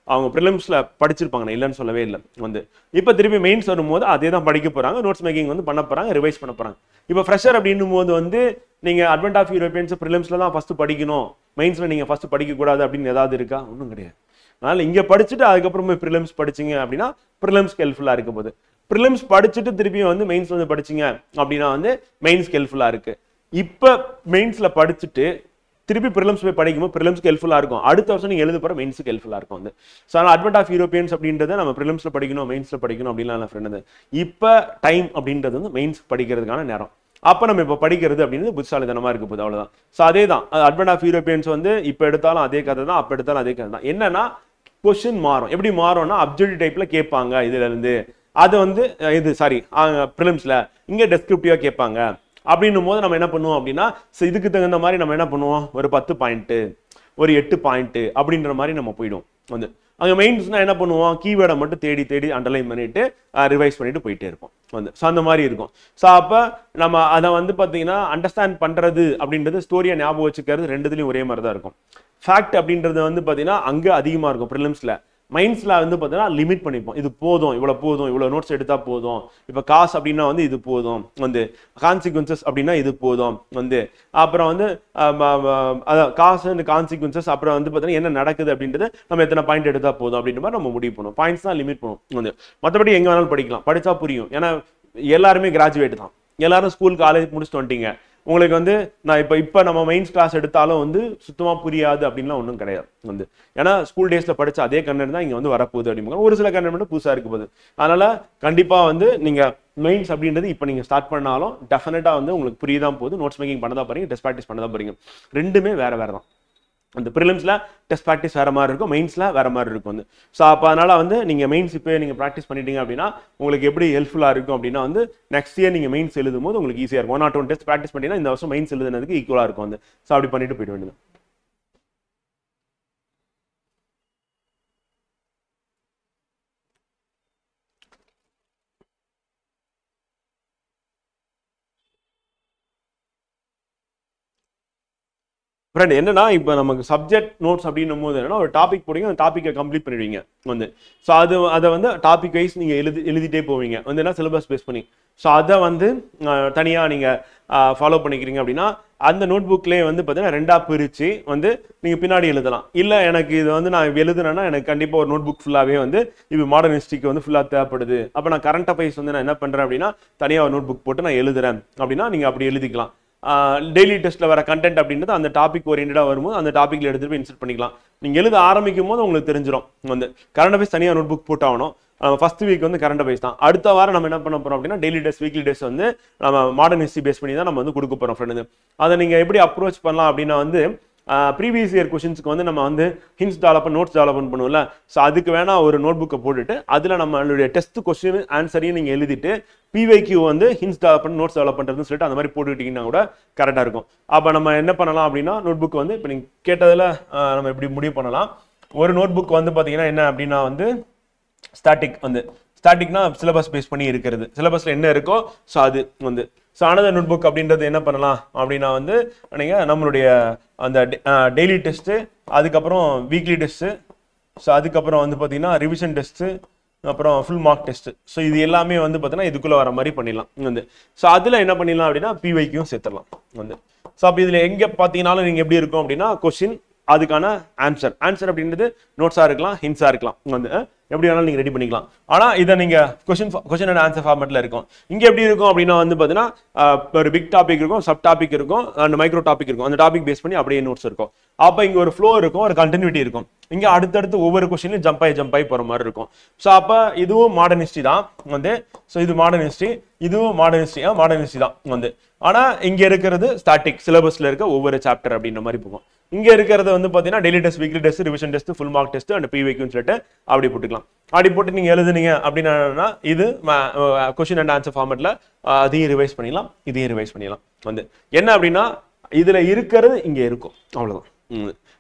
அவங்க ப்ரிலிம்ஸில் படிச்சிருப்பாங்க, நான் இல்லைன்னு சொல்லவே இல்லை. வந்து இப்போ திருப்பி மெயின்ஸ் வரும்போது அதே தான் படிக்க போகிறாங்க, நோட்ஸ் மேக்கிங் வந்து பண்ண போகிறாங்க, ரிவைஸ் பண்ண போகிறாங்க. இப்போ ஃப்ரெஷர் அப்படின்னும் போது வந்து நீங்கள் அட்வென்ட் ஆஃப் யூரோப்பியன்ஸ் ப்ரிலிம்ஸில் தான் ஃபஸ்ட்டு படிக்கணும், மெயின்ஸில் நீங்கள் ஃபஸ்ட்டு படிக்கக்கூடாது அப்படின்னு ஏதாவது இருக்கா? ஒன்றும் கிடையாது. அதனால் இங்கே படிச்சுட்டு அதுக்கப்புறமே ப்ரிலிம்ஸ் படிச்சிங்க அப்படின்னா ப்ரிலிம்ஸ்க்கு ஹெல்ப்ஃபுல்லாக இருக்க போகுது. ப்ரிலிம்ஸ் படிச்சுட்டு திருப்பி வந்து மெயின்ஸ் வந்து படிச்சிங்க அப்படின்னா வந்து மெயின்ஸ்க்கு ஹெல்ப்ஃபுல்லாக இருக்குது. இப்போ மெயின்ஸில் படிச்சுட்டு திருப்பி ப்ரிலிம்ஸ் போய் படிக்கும்போது ப்ரிலிம்ஸ்க்கு ஹெல்ப்ஃபுல்லாக இருக்கும். அடுத்த வருஷம் நீங்கள் எழுத போகிற மெயின்ஸுக்கு ஹெல்ப்ஃபுல்லாக இருக்கும். வந்து ஸோ அதனால் அட்வென்ட் ஆஃப் யூரோப்பியன்ஸ் அப்படின்றத நம்ம ப்ரிலிம்ஸில் படிக்கணும், மெயின்ஸில் படிக்கணும் அப்படின்லாம் ஃப்ரெண்டு. இப்போ டைம் அப்படின்றது வந்து மெயின்ஸ் படிக்கிறதுக்கான நேரம். அப்போ நம்ம இப்போ படிக்கிறது அப்படின்னு புத்திசாலித்தனமாக இருக்க போகுது, அவ்வளோதான். ஸோ அதே தான் அட்வென்ட் ஆஃப் யூரோப்பியன்ஸ் வந்து இப்போ எடுத்தாலும் அதே கதை தான், அப்போ எடுத்தாலும் அதே கதை தான். என்னன்னா கொஸ்டின் மாறும். எப்படி மாறும்னா அப்ஜெக்டிவ் டைப்பில் கேட்பாங்க இதுலேருந்து, அது வந்து ப்ரிலிம்ஸில் இங்கே டெஸ்கிரிப்டிவாக கேட்பாங்க. அப்படின்னும் போது நம்ம என்ன பண்ணுவோம் அப்படின்னா இதுக்கு தகுந்த மாதிரி நம்ம என்ன பண்ணுவோம், ஒரு 10 பாயிண்ட்டு, ஒரு 8 பாயிண்ட்டு அப்படின்ற மாதிரி நம்ம போயிடுவோம். வந்து அங்கே மெயின்ஸ்னா என்ன பண்ணுவோம், கீவேர்டை மட்டும் தேடி அண்டர்லைன் பண்ணிட்டு ரிவைஸ் பண்ணிட்டு போயிட்டே இருப்போம். வந்து ஸோ அந்த மாதிரி இருக்கும். ஸோ அப்போ நம்ம அதை வந்து பார்த்தீங்கன்னா அண்டர்ஸ்டாண்ட் பண்ணுறது அப்படின்றது ஸ்டோரியை ஞாபகம் வச்சுக்கிறது ரெண்டுத்துலையும் ஒரே மாதிரி தான் இருக்கும். ஃபேக்ட் அப்படின்றது வந்து பார்த்தீங்கன்னா அங்கே அதிகமாக இருக்கும் ப்ரிலிம்ஸில். மைண்ட்ஸில் வந்து பார்த்தீங்கன்னா லிமிட் பண்ணிப்போம், இது போதும், இவ்வளோ நோட்ஸ் எடுத்தால் போதும். இப்போ காசு அப்படின்னா வந்து இது போதும், வந்து கான்சிக்வன்சஸ் அப்படின்னா இது போதும். வந்து அப்புறம் வந்து அதான் காசு அண்ட் கான்சிக்வன்சஸ், அப்புறம் வந்து பார்த்தீங்கன்னா என்ன நடக்குது அப்படின்றது நம்ம எத்தனை பாயிண்ட் எடுத்தால் போதும் அப்படின்ற மாதிரி நம்ம முடிவு பண்ணுவோம். பாயிண்ட்ஸ் தான் லிமிட் பண்ணுவோம். வந்து மற்றபடி எங்கே வேணாலும் படிக்கலாம், படித்தா புரியும். ஏன்னா எல்லாருமே கிராஜுவேட் தான், எல்லாரும் ஸ்கூல் காலேஜ் முடிச்சுட்டு வந்துட்டீங்க. உங்களுக்கு வந்து நான் இப்போ நம்ம மெயின்ஸ் கிளாஸ் எடுத்தாலும் வந்து சுத்தமாக புரியாது அப்படின்லாம் ஒன்றும் கிடையாது. வந்து ஏன்னா ஸ்கூல் டேஸில் படித்த அதே கண்டென்ட் தான் இங்கே வந்து வரப்போகுது அப்படிங்க. ஒரு சில கண்டென்ட் மட்டும் புதுசாக இருக்க போகுது. அதனால் கண்டிப்பாக வந்து நீங்கள் மெயின்ஸ் அப்படின்றது இப்போ நீங்கள் ஸ்டார்ட் பண்ணாலும் டெஃபினட்டாக வந்து உங்களுக்கு புரியதான் போகுது. நோட்ஸ் மேக்கிங் பண்ணதான் போறீங்க, டெஸ்ட் ப்ராக்டிஸ் பண்ணதான் போறீங்க. ரெண்டுமே வேறு தான். அந்த ப்ரிலிம்ஸில் டெஸ்ட் ப்ராக்டிஸ் வேறு மாதிரி இருக்கும், மெயின்ஸில் வேறு மாதிரி இருக்கும். வந்து ஸோ அப்போ அதனால் வந்து நீங்கள் மெயின்ஸ் இப்போ நீங்கள் ப்ராக்டிஸ் பண்ணிட்டீங்க அப்படின்னா உங்களுக்கு எப்படி ஹெல்ப்ஃபுல்லாக இருக்கும் அப்படின்னா வந்து நெக்ஸ்ட் இயர் நீங்கள் மெயின்ஸ் எழுதும் போது உங்களுக்கு ஈஸியாக இருக்கும். 1 or 2 டெஸ்ட் ப்ராக்டிஸ் பண்ணிங்கன்னா இந்த வருஷம் மெயின்ஸ் எழுதுனதுக்கு ஈக்குவலாக இருக்கும். வந்து ஸோ அப்படி பண்ணிட்டு போயிட வேண்டியது. ஃப்ரெண்ட் என்னன்னா இப்போ நமக்கு சப்ஜெக்ட் நோட்ஸ் அப்படின்னும் போது என்னன்னா ஒரு டாபிக் போடுங்க, அந்த டாப்பிக்கை கம்ப்ளீட் பண்ணிடுவீங்க. வந்து ஸோ அதை வந்து டாபிக் வைஸ் நீங்கள் எழுதிட்டே போவீங்க. வந்து என்ன சிலபஸ் பேஸ் பண்ணி. ஸோ அதை வந்து தனியாக நீங்கள் ஃபாலோ பண்ணிக்கிறீங்க அப்படின்னா அந்த நோட் புக்லேயே வந்து பார்த்தீங்கன்னா 2ஆக பிரித்து வந்து நீங்கள் பின்னாடி எழுதலாம். இல்லை எனக்கு இது வந்து நான் எழுதுனேன்னா எனக்கு கண்டிப்பாக ஒரு நோட் புக் ஃபுல்லாகவே வந்து இப்போ மாடர்ன் ஹிஸ்ட்ரிக்கு வந்து ஃபுல்லாக தேவைப்படுது. அப்போ நான் கரண்ட் அஃபேர்ஸ் வந்து நான் என்ன பண்ணுறேன் அப்படின்னா தனியாக ஒரு நோட் புக் போட்டு நான் எழுதுறேன் அப்படின்னா நீங்கள் அப்படி எழுதிக்கலாம். டெய்லி டெஸ்ட்டில் வர கண்டென்ட் அப்படின்றது அந்த டாபிக் ஓரியன்டாக வரும்போது அந்த டாப்பிக்கில் எடுத்துகிட்டு போய் இன்சர்ட் பண்ணிக்கலாம். நீங்கள் எழுத ஆரம்பிக்கும் போது உங்களுக்கு தெரிஞ்சிடும். வந்து கரண்ட் அஃபேர்ஸ் தனியாக நோட் புக் போட்டாகணும். ஃபர்ஸ்ட் வீக் வந்து கரண்ட் அஃபேர்ஸ் தான். அடுத்த வாரம் நம்ம என்ன பண்ண போகிறோம் அப்படின்னா டெய்லி டெஸ்ட், வீக்லி டெஸ்ட் வந்து நம்ம மாடர்ன் ஹிஸ்ட்ரி பேஸ் பண்ணி தான் நம்ம வந்து கொடுக்க போகிறோம். ஃப்ரெண்டு அதை நீங்கள் எப்படி அப்ரோச் பண்ணலாம் அப்படின்னா வந்து ப்ரீவியஸ் இயர் கொஷின்ஸ்க்கு வந்து நம்ம வந்து ஹிண்ட்ஸ் டெவலப்மெண்ட், நோட்ஸ் டெவலப்மெண்ட் பண்ணுவோம்ல. ஸோ அதுக்கு வேணா ஒரு நோட் புக்கை போட்டுட்டு அதில் நம்மளுடைய டெஸ்ட் கொஸ்டின் ஆன்சரையும் நீங்கள் எழுதிட்டு பிவைக்யூ வந்து ஹிண்ட்ஸ் டெவலப்மெண்ட், நோட்ஸ் டெவலப் பண்ணுறதுன்னு சொல்லிட்டு அந்த மாதிரி போட்டுக்கிட்டிங்கன்னா கூட கரெக்டாக இருக்கும். அப்போ நம்ம என்ன பண்ணலாம் அப்படின்னா நோட் புக் வந்து இப்போ நீங்கள் கேட்டதில் நம்ம எப்படி முடிவு பண்ணலாம். ஒரு நோட் புக் வந்து பார்த்தீங்கன்னா என்ன அப்படின்னா வந்து ஸ்டாட்டிக்னா சிலபஸ் பேஸ் பண்ணி இருக்கிறது, சிலபஸில் என்ன இருக்கோ ஸோ அது வந்து. ஸோ அனதர் நோட் புக் அப்படின்றது என்ன பண்ணலாம் அப்படின்னா வந்து நீங்கள் நம்மளுடைய அந்த டெய்லி டெஸ்ட்டு, அதுக்கப்புறம் வீக்லி டெஸ்ட்டு, ஸோ அதுக்கப்புறம் வந்து பார்த்தீங்கன்னா ரிவிஷன் டெஸ்ட்டு, அப்புறம் ஃபுல் மார்க் டெஸ்ட். ஸோ இது எல்லாமே வந்து பார்த்தீங்கன்னா இதுக்குள்ள வர மாதிரி பண்ணிடலாம் வந்து. ஸோ அதில் என்ன பண்ணிடலாம் அப்படின்னா பிவைக்கும் சேர்த்துடலாம் வந்து. ஸோ அப்போ இதில் எங்கே பார்த்தீங்கன்னாலும் நீங்கள் எப்படி இருக்கும் அப்படின்னா கொஸ்டின், அதுக்கான ஆன்சர் அப்படின்றது நோட்ஸாக இருக்கலாம், ஹிண்ட்ஸாக இருக்கலாம் வந்து. எப்படி வேணாலும் நீங்கள் ரெடி பண்ணிக்கலாம். ஆனால் இதை நீங்கள் கொஸ்டின் அண்ட் ஆன்சர் ஃபார்மேட்டில் இருக்கும். இங்கே எப்படி இருக்கும் அப்படின்னா வந்து பார்த்தீங்கன்னா ஒரு பிக் டாபிக் இருக்கும், சப் டாபிக் இருக்கும், அண்ட் மைக்ரோ டாபிக் இருக்கும். அந்த டாபிக் பேஸ் பண்ணி அப்படியே நோட்ஸ் இருக்கும். அப்போ இங்கே ஒரு ஃப்ளோ இருக்கும், ஒரு கண்டினியூட்டி இருக்கும். இங்கே அடுத்தடுத்து ஒவ்வொரு கொஸ்டின்லையும் ஜம்ப் ஆகி போகிற மாதிரி இருக்கும். ஸோ அப்போ இதுவும் மாடர்ன் ஹிஸ்ட்ரி தான் வந்து. ஸோ இது மாடர்ன் ஹிஸ்ட்ரி, இதுவும் மாடர்ன் ஹிஸ்ட்ரி தான் வந்து. ஆனால் இங்கே இருக்கிறது ஸ்டாட்டிக் சிலபஸில் இருக்க ஒவ்வொரு சாப்டர் அப்படின்ற மாதிரி போகும். இங்கே இருக்கிறது வந்து பார்த்தீங்கன்னா daily test, weekly test, revision test, full mark test and பிவைக்குன்னு சொல்லிட்டு அப்படி போட்டுக்கலாம். அப்படி போட்டு நீங்கள் எழுதுனீங்க அப்படின்னா இது கொஸ்டின் அண்ட் ஆன்சர் ஃபார்மேட்டில் அதையும் ரிவைஸ் பண்ணிடலாம், இதையும் ரிவைஸ் பண்ணிடலாம் வந்து. என்ன அப்படின்னா இதில் இருக்கிறது இங்கே இருக்கும், அவ்வளோதான்.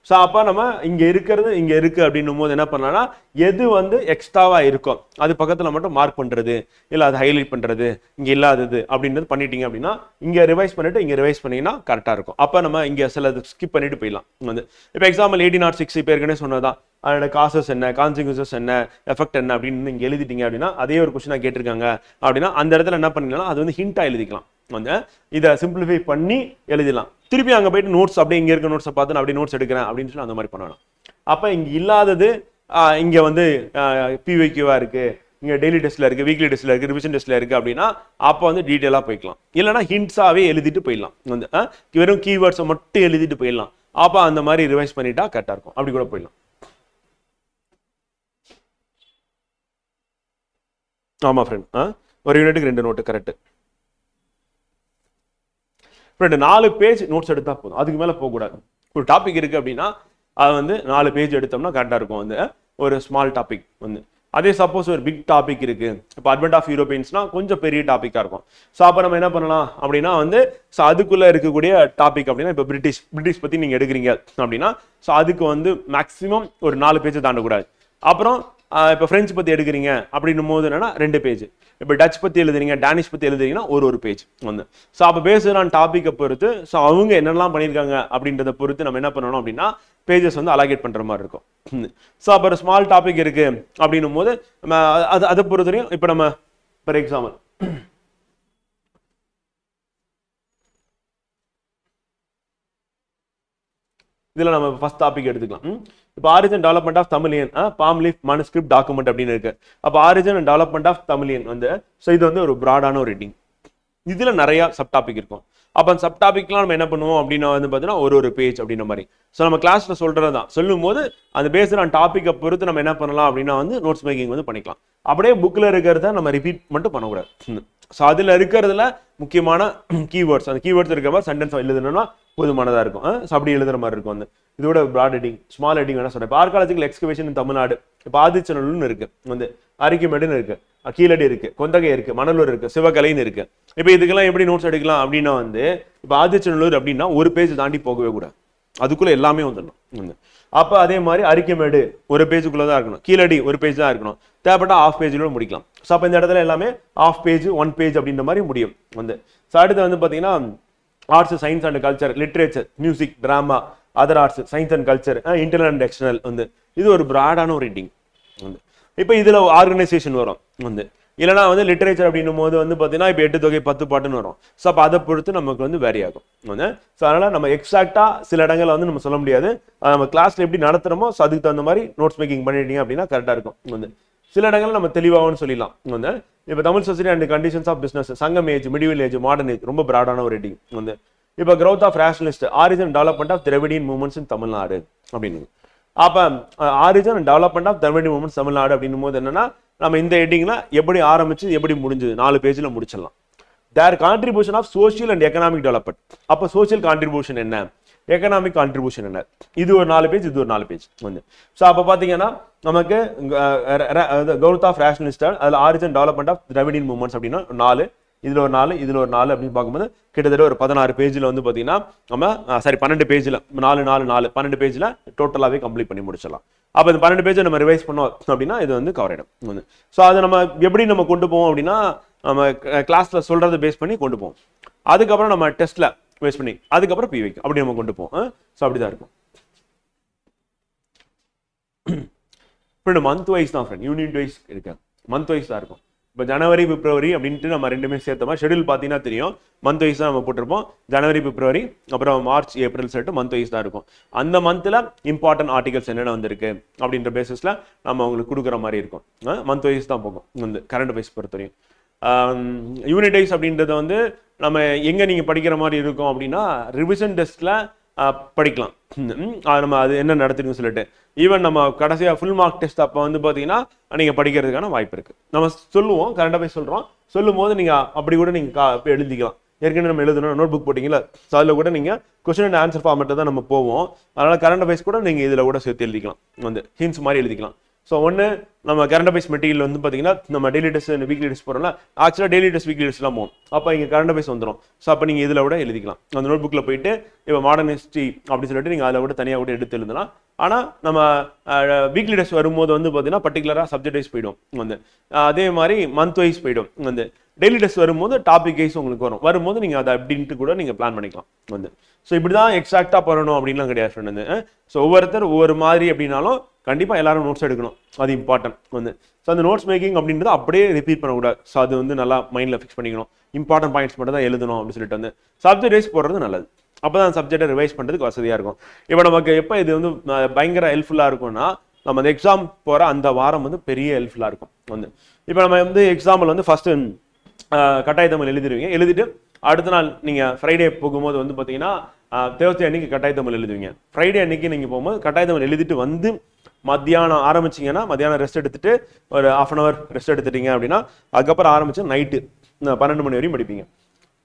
ஸோ அப்போ நம்ம இங்கே இருக்கிறது இங்கே இருக்குது அப்படின்னும் போது என்ன பண்ணலாம்னா எது வந்து எக்ஸ்ட்ராவாக இருக்கும் அது பக்கத்தில் மட்டும் மார்க் பண்ணுறது, இல்லை அது ஹைலைட் பண்ணுறது, இங்கே இல்லாதது அப்படின்றது பண்ணிட்டீங்க அப்படின்னா இங்கே ரிவைஸ் பண்ணிட்டு இங்கே ரிவைஸ் பண்ணிங்கன்னா கரெக்டாக இருக்கும். அப்போ நம்ம இங்கே சில ஸ்கிப் பண்ணிட்டு போயிடலாம் வந்து. இப்போ எக்ஸாம்பிள் 1806 இப்போ ஏற்கனவே சொன்னதான், அதோட காசஸ் என்ன, கான்சிக்வன்சஸ் என்ன, எஃபெக்ட் என்ன அப்படின்னு இங்கே எழுதிட்டீங்க அப்படின்னா அதே ஒரு கொஸ்டினாக கேட்டிருக்காங்க அப்படின்னா அந்த இடத்துல என்ன பண்ணிக்கலாம், அது வந்து ஹிண்டாக எழுதிக்கலாம் வந்து. இதை சிம்பிளிஃபை பண்ணி எழுதிடலாம். திருப்பி அங்கே போயிட்டு நோட்ஸ் அப்படியே இங்கே இருக்க நோட்ஸை பார்த்து நான் அப்படியே நோட்ஸ் எடுக்கிறேன் அப்படின்னு சொல்லி அந்த மாதிரி பண்ணலாம். அப்போ இங்கே இல்லாதது இங்கே வந்து பிவைக்யூவாக இருக்குது, இங்கே டெய்லி டெஸ்ட்டில் இருக்குது, வீக்லி டெஸ்ட்டில் இருக்குது, ரிவிஷன் டெஸ்ட்டில் இருக்குது அப்படின்னா அப்போ வந்து டீட்டெயிலாக போய்க்கலாம். இல்லைனா ஹிண்ட்ஸாகவே எழுதிட்டு போயிடலாம் வந்து. வெறும் கீவேர்ட்ஸை மட்டும் எழுதிட்டு போயிடலாம். அப்போ அந்த மாதிரி ரிவைஸ் பண்ணிட்டா கரெக்டாக இருக்கும். அப்படி கூட போயிடலாம். ஆமாம் ஃப்ரெண்ட், ஒரு யூனிட்டுக்கு 2 நோட்டு கரெக்டு. 4 பேஜ் நோட்ஸ் எடுத்தா போதும், அதுக்கு மேல போக கூடாது. ஒரு டாபிக் இருக்கு அப்படின்னா அது வந்து 4 பேஜ் எடுத்தோம்னா கரெக்டா இருக்கும் வந்து. ஒரு ஸ்மால் டாபிக் வந்து. அதே சப்போஸ் ஒரு பிக் டாபிக் இருக்கு, இப்போ அட்வென்ட் ஆஃப் யூரோப்பியன்ஸ்னா கொஞ்சம் பெரிய டாபிக்கா இருக்கும். ஸோ அப்போ நம்ம என்ன பண்ணலாம் அப்படின்னா வந்து ஸோ அதுக்குள்ள இருக்கக்கூடிய டாபிக் அப்படின்னா இப்போ பிரிட்டிஷ் பத்தி நீங்க எடுக்கிறீங்க அப்படின்னா ஸோ அதுக்கு வந்து மேக்சிமம் ஒரு 4 பேஜ் தாண்டக்கூடாது. அப்புறம் இப்போ பிரெஞ்சு பத்தி எடுக்கிறீங்க அப்படின்னும் போது என்னன்னா 2 பேஜ். இப்போ டச் பத்தி எழுதுறீங்க, டேனிஷ் பத்தி எழுதுறீங்கன்னா ஒரு பேஜ் வந்து. ஸோ அப்போ பேசுறான் டாபிக்கை பொறுத்து ஸோ அவங்க என்னெல்லாம் பண்ணியிருக்காங்க அப்படின்றத பொறுத்து நம்ம என்ன பண்ணணும் அப்படின்னா பேஜஸ் வந்து அலோகேட் பண்ற மாதிரி இருக்கும். ஸோ அப்போ ஒரு ஸ்மால் டாபிக் இருக்கு அப்படின்னும் போது நம்ம அதை பொறுத்தவரையும் இப்போ நம்ம ஃபார் எக்ஸாம்பிள் இதுல நம்ம ஃபர்ஸ்ட் டாபிக் எடுத்துக்கலாம். இப்போ origin development of Tamilian palm leaf manuscript document அப்படின்னு இருக்கு. அப்போ origin and development of Tamilian வந்து ஸோ இது வந்து ஒரு பிராடான ஒரு ஹெட்டிங். இதுல நிறைய சப் டாபிக் இருக்கும். அப்போ அந்த சப் டாபிக்லாம் நம்ம என்ன பண்ணுவோம் அப்படின்னா வந்து பார்த்தீங்கன்னா ஒரு பேஜ் அப்படின்ற மாதிரி. ஸோ நம்ம கிளாஸ்ல சொல்றது தான் சொல்லும் போது அந்த பேஸ்ட் ஆன் டாப்பிக்கை பொறுத்து நம்ம என்ன பண்ணலாம் அப்படின்னா வந்து நோட்ஸ் மேக்கிங் வந்து பண்ணிக்கலாம். அப்படியே புக்ல இருக்கிறத நம்ம ரிப்பீட் மட்டும் பண்ணக்கூடாது. ஸோ அதில் இருக்கிறதுல முக்கியமான கீவேர்ட்ஸ், அந்த கீவேர்ட்ஸ் இருக்கிற மாதிரி சென்டென்ஸ் எழுதணும்னா போதுமானதாக இருக்கும். ஸோ அப்படி எழுதுற மாதிரி இருக்கும். வந்து இதோட பிராட் ஹெட்டிங், ஸ்மால் ஹெட்டிங் வேணா சொல்றேன். இப்போ ஆர்காலஜிக்கல் எக்ஸ்கவேஷன் இன் தமிழ்நாடு, இப்போ ஆதிச்சநல்லூர்னு இருக்கு வந்து, அரிக்குமேடுன்னு இருக்கு, கீழடி இருக்கு, கொந்தகை இருக்கு, மணலூர் இருக்கு, சிவகலைன்னு இருக்கு. இப்போ இதுக்கெல்லாம் எப்படி நோட்ஸ் எடுக்கலாம் அப்படின்னா வந்து இப்போ ஆதிச்சநல்லூர் அப்படின்னா ஒரு பேஜ் தாண்டி போகவே கூடாது, அதுக்குள்ள எல்லாமே வந்துடணும். அப்போ அதே மாதிரி அரிக்குமேடு ஒரு பேஜுக்குள்ள தான் இருக்கணும், கீழடி ஒரு பேஜ் தான் இருக்கணும், தேவைப்பட்டா ஆஃப் பேஜோட முடிக்கலாம். ஸோ அப்போ இந்த இடத்துல எல்லாமே ஆஃப் பேஜ் 1 பேஜ் அப்படின்ற மாதிரி முடியும் வந்து. ஸோ அடுத்து வந்து பார்த்தீங்கன்னா arts, science and culture, literature, music, drama, other arts, science and culture, internal and external வந்து இது ஒரு பிராடான ஒரு ஹெட்டிங் வந்து. இப்போ இதுல ஆர்கனைசேஷன் வரும் வந்து, இல்லைனா வந்து லிட்ரேச்சர் அப்படின்னும் போது வந்து பார்த்தீங்கன்னா இப்போ 8 தொகை 10 பாட்டுன்னு வரும். ஸோ அப்போ அதை பொறுத்து நமக்கு வந்து வேரி ஆகும் வந்து. ஸோ அதனால நம்ம எக்ஸாக்டா சில இடங்களை வந்து நம்ம சொல்ல முடியாது. நம்ம கிளாஸ்ல எப்படி நடத்துறோமோ ஸோ அதுக்கு தகுந்த மாதிரி நோட்ஸ் மேக்கிங் பண்ணிட்டீங்க அப்படின்னா கரெக்டாக இருக்கும் வந்து. சில இடங்கள் நம்ம தெளிவாகவும் சொல்லிடலாம் வந்து. இப்போ Tamil society and conditions of business, Sangam age, medieval age, modern age ரொம்ப பிராடான ஒரு ஹெட்டிங் வந்து. இப்போ growth of rationalist, origin development of Dravidian movements in Tamil Nadu அப்படின்னு. அப்போ origin and development of Dravidian movements Tamil Nadu அப்படின்னும் போது என்னன்னா நம்ம இந்த ஹெட்டிங்ல எப்படி ஆரம்பிச்சு எப்படி முடிஞ்சது 4 பேஜ்ல முடிச்சிடலாம். Their contribution of social and economic development. அப்போ சோஷியல் கான்ட்ரிபியூஷன் என்ன, எக்கனாமிக் கான்ட்ரிபியூஷன் என்ன, இது ஒரு 4 பேஜ், இது ஒரு 4 பேஜ் வந்து. ஸோ அப்போ பார்த்தீங்கன்னா நமக்கு growth ஆஃப் ரேஷனலிஸ்ட், அதில் origin development of Dravidian movements அப்படின்னா 4, இதுல ஒரு 4, இதுல ஒரு 4 அப்படின்னு பார்க்கும்போது கிட்டத்தட்ட ஒரு 16 பேஜ்ல வந்து பார்த்தீங்கன்னா நம்ம 12 பேஜ்ல 4 4 4 12 பேஜ்ல டோட்டலாகவே கம்ப்ளீட் பண்ணி முடிச்சிடலாம். அப்போ இந்த 12 பேஜை நம்ம ரிவைஸ் பண்ணோம் அப்படின்னா இது வந்து கவர் ஆகிடும். ஸோ அதை நம்ம எப்படி நம்ம கொண்டு போவோம் அப்படின்னா நம்ம கிளாஸ்ல சொல்றதை பேஸ் பண்ணி கொண்டு போவோம், அதுக்கப்புறம் நம்ம டெஸ்ட்ல பேஸ் பண்ணி அதுக்கப்புறம் பிவைக்கு அப்படி நம்ம கொண்டு போவோம். ஸோ அப்படிதான் இருக்கும். ஃப்ரெண்ட் மந்த் வைஸ் தான் ஃப்ரெண்ட், யூனிட் வைஸ் இருக்கு, மந்த் வைஸ் தான் இருக்கும். இப்போ ஜனவரி பிப்ரவரி அப்படின்ட்டு நம்ம ரெண்டுமே சேர்த்தோமா ஷெடியூல் பார்த்தீங்கன்னா தெரியும், மந்த் வைஸ் தான் நம்ம போட்டிருப்போம். ஜனவரி பிப்ரவரி அப்புறம் மார்ச் ஏப்ரல் சொல்லிட்டு மந்த் வைஸ் தான் இருக்கும். அந்த மந்த்தில் இம்பார்ட்டன்ட் ஆர்டிகல்ஸ் என்னென்ன வந்திருக்கு அப்படின்ற பேசிஸில் நம்ம அவங்களுக்கு கொடுக்குற மாதிரி இருக்கும். மந்த் வைஸ் தான் போகும் வந்து கரண்ட் வைஸ் பொறுத்தவரையும். யூனிட் வைஸ் அப்படின்றத வந்து நம்ம எங்கே நீங்கள் படிக்கிற மாதிரி இருக்கும் அப்படின்னா ரிவிஷன் டெஸ்ட்டில் படிக்கலாம். நம்ம அது என்ன நடத்துன்னு சொல்லிட்டு ஈவன் நம்ம கடைசியாக ஃபுல் மார்க் டெஸ்ட் அப்போ வந்து பார்த்தீங்கன்னா நீங்கள் படிக்கிறதுக்கான வாய்ப்பு இருக்குது. நம்ம சொல்லுவோம் கரண்ட் அஃபேர்ஸ் சொல்கிறோம், சொல்லும் போது நீங்கள் அப்படி கூட நீங்கள் எழுதிக்கலாம். ஏற்கனவே நம்ம எழுதணும் நோட் புக் போட்டிங்களா, ஸோ அதில் கூட நீங்கள் கொஸ்டின் அண்ட் ஆன்சர் ஃபார்மேட்டை தான் நம்ம போவோம். அதனால் கரண்ட் அஃபேர்ஸ் கூட நீங்கள் இதில் கூட சேர்த்து எழுதிக்கலாம், வந்து ஹின்ஸ் மாதிரி எழுதிக்கலாம். ஸோ ஒன்று நம்ம கரண்ட் அஃபேர்ஸ் மெட்டீரியல் வந்து பார்த்தீங்கன்னா நம்ம டெய்லி டெஸ்ட் வீக்லி டெஸ்ட் போகிறோம்ல, ஆக்சுவலாக டெய்லி டெஸ்ட் வீக்லி டெஸ்ட்லாம் போகும். அப்போ இங்கே கரண்ட் அஃபேர்ஸ் வந்துடும். ஸோ அப்போ நீங்கள் இதில் கூட எழுதிக்கலாம். அந்த நோட் புக்கில் போயிட்டு இப்போ மாடர்ன் ஹிஸ்ட்ரி அப்படின்னு சொல்லிட்டு நீங்கள் அதில் கூட தனியாக கூட எடுத்து எழுதலாம். ஆனால் நம்ம வீக்லி டெஸ்ட் வரும்போது வந்து பார்த்தீங்கன்னா பர்டிகுலராக சப்ஜெக்ட் வைஸ் போயிடும் வந்து. அதே மாதிரி மந்த் வைஸ் போயிடும் வந்து. டெய்லி டெஸ்ட் வரும்போது டாபிக் வைஸ் உங்களுக்கு வரும்போது நீங்கள் அதை அப்படின்ட்டு கூட நீங்கள் பிளான் பண்ணிக்கலாம் வந்து. ஸோ இப்படி தான் எக்ஸாக்டாக பண்ணணும் அப்படின்லாம் கிடையாது ஃப்ரெண்ட் வந்து. ஸோ ஒவ்வொருத்தர் ஒவ்வொரு மாதிரி அப்படின்னாலும் கண்டிப்பாக எல்லாரும் நோட்ஸ் எடுக்கணும், அது இம்பார்ட்டன்ட் வந்து. ஸோ அந்த நோட்ஸ் மேக்கிங் அப்படின்றது அப்படியே ரிப்பீட் பண்ணக்கூடாது. ஸோ அது வந்து நல்லா மைண்டில் ஃபிக்ஸ் பண்ணிக்கணும். இம்பார்ட்டன்ட் பாயிண்ட்ஸ் மட்டும் தான் எழுதணும் அப்படின்னு சொல்லிட்டு வந்து சப்ஜெக்ட் வைஸ் போடுறது நல்லது. அப்போ தான் சப்ஜெக்டை ரிவைஸ் பண்ணுறதுக்கு வசதியாக இருக்கும். இப்போ நமக்கு எப்போ இது வந்து பயங்கர ஹெல்ப்ஃபுல்லாக இருக்கும்னா நம்ம அந்த எக்ஸாம் போகிற அந்த வாரம் வந்து பெரிய ஹெல்ப்ஃபுல்லாக இருக்கும் வந்து. இப்போ நம்ம வந்து எக்ஸாம்பிள் வந்து ஃபஸ்ட்டு கட்டாய தமிழ் எழுதிடுவீங்க. எழுதிட்டு அடுத்த நாள் நீங்கள் ஃப்ரைடே போகும்போது வந்து பார்த்தீங்கன்னா தேர்ஸ்டே அன்னைக்கு கட்டாய தமிழ் எழுதுவீங்க. ஃப்ரைடே அன்னைக்கு நீங்கள் போகும்போது கட்டாய தமிழ் எழுதிட்டு வந்து மத்தியானம் ஆரம்பிச்சிங்கன்னா மத்தியானம் ரெஸ்ட் எடுத்துட்டு ஒரு ½ hour ரெஸ்ட் எடுத்துட்டீங்க அப்படின்னா அதுக்கப்புறம் ஆரம்பிச்சு நைட்டு 12 மணி வரையும் படிப்பீங்க.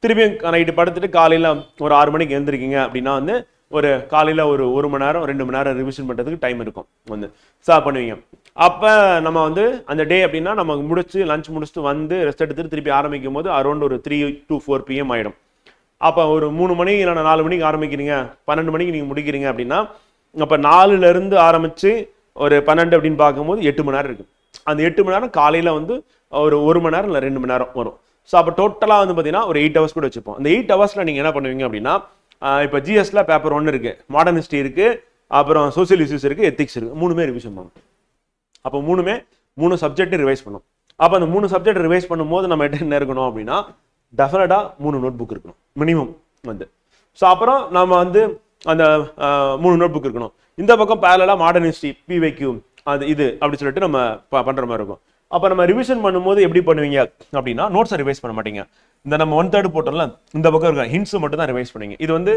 திருப்பியும் நைட்டு படுத்துட்டு காலையில் ஒரு 6 மணிக்கு எழுந்திருக்கீங்க அப்படின்னா வந்து ஒரு காலையில் ஒரு 1 மணி நேரம் 2 மணி நேரம் ரிவிஷன் பண்ணுறதுக்கு டைம் இருக்கும் வந்து. பண்ணுவீங்க. அப்போ நம்ம வந்து அந்த டே அப்படின்னா நம்ம முடிச்சு லஞ்ச் முடிச்சுட்டு வந்து ரெஸ்ட் எடுத்துட்டு திருப்பி ஆரம்பிக்கும் போது அரௌண்ட் ஒரு 3 to 4 PM ஆகிடும். அப்போ ஒரு 3 மணி இல்லைனா 4 மணிக்கு ஆரம்பிக்கிறீங்க, 12 மணிக்கு நீங்கள் முடிக்கிறீங்க அப்படின்னா அப்போ 4லேருந்து ஆரம்பித்து ஒரு 12 அப்படின்னு பார்க்கும்போது 8 மணி நேரம் இருக்குது. அந்த 8 மணி நேரம் காலையில் வந்து ஒரு 1 மணி நேரம் இல்லை 2 மணி நேரம் வரும். ஸோ அப்போ டோட்டலாக வந்து பார்த்தீங்கன்னா ஒரு 8 hours கூட வச்சுப்போம். அந்த 8 hours நீங்கள் என்ன பண்ணுவீங்க அப்படின்னா இப்போ ஜிஎஸ்ல பேப்பர் 1 இருக்குது, மாடர்ன் ஹிஸ்ட்ரி இருக்குது, அப்புறம் சோசியல் இஷ்யூஸ் இருக்குது, எத்திக்ஸ் இருக்குது, 3மே ரிவிஷன் பண்ணணும். அப்போ 3 சப்ஜெக்ட் ரிவைஸ் பண்ணணும். அப்போ அந்த 3 சப்ஜெக்ட் ரிவைஸ் பண்ணும்போது நம்ம என்ன இருக்கணும் அப்படின்னா டெஃபினட்டாக 3 நோட் புக் இருக்கணும் மினிமம் வந்து. ஸோ அப்புறம் நம்ம வந்து அந்த 3 நோட் புக் இருக்கணும். இந்த பக்கம் பேரலாக மாடர்ன் ஹிஸ்ட்ரி பிவைக்யூ அது இது அப்படி சொல்லிட்டு நம்ம பண்ணுற மாதிரி இருக்கும். அப்போ நம்ம ரிவிஷன் பண்ணும்போது எப்படி பண்ணுவீங்க அப்படின்னா நோட்ஸை ரிவைஸ் பண்ண மாட்டீங்க. இந்த நம்ம 1/3 போட்டோம்ல இந்த பக்கம் இருக்க ஹிண்ட்ஸ் மட்டும் தான் ரிவைஸ் பண்ணுவீங்க. இது வந்து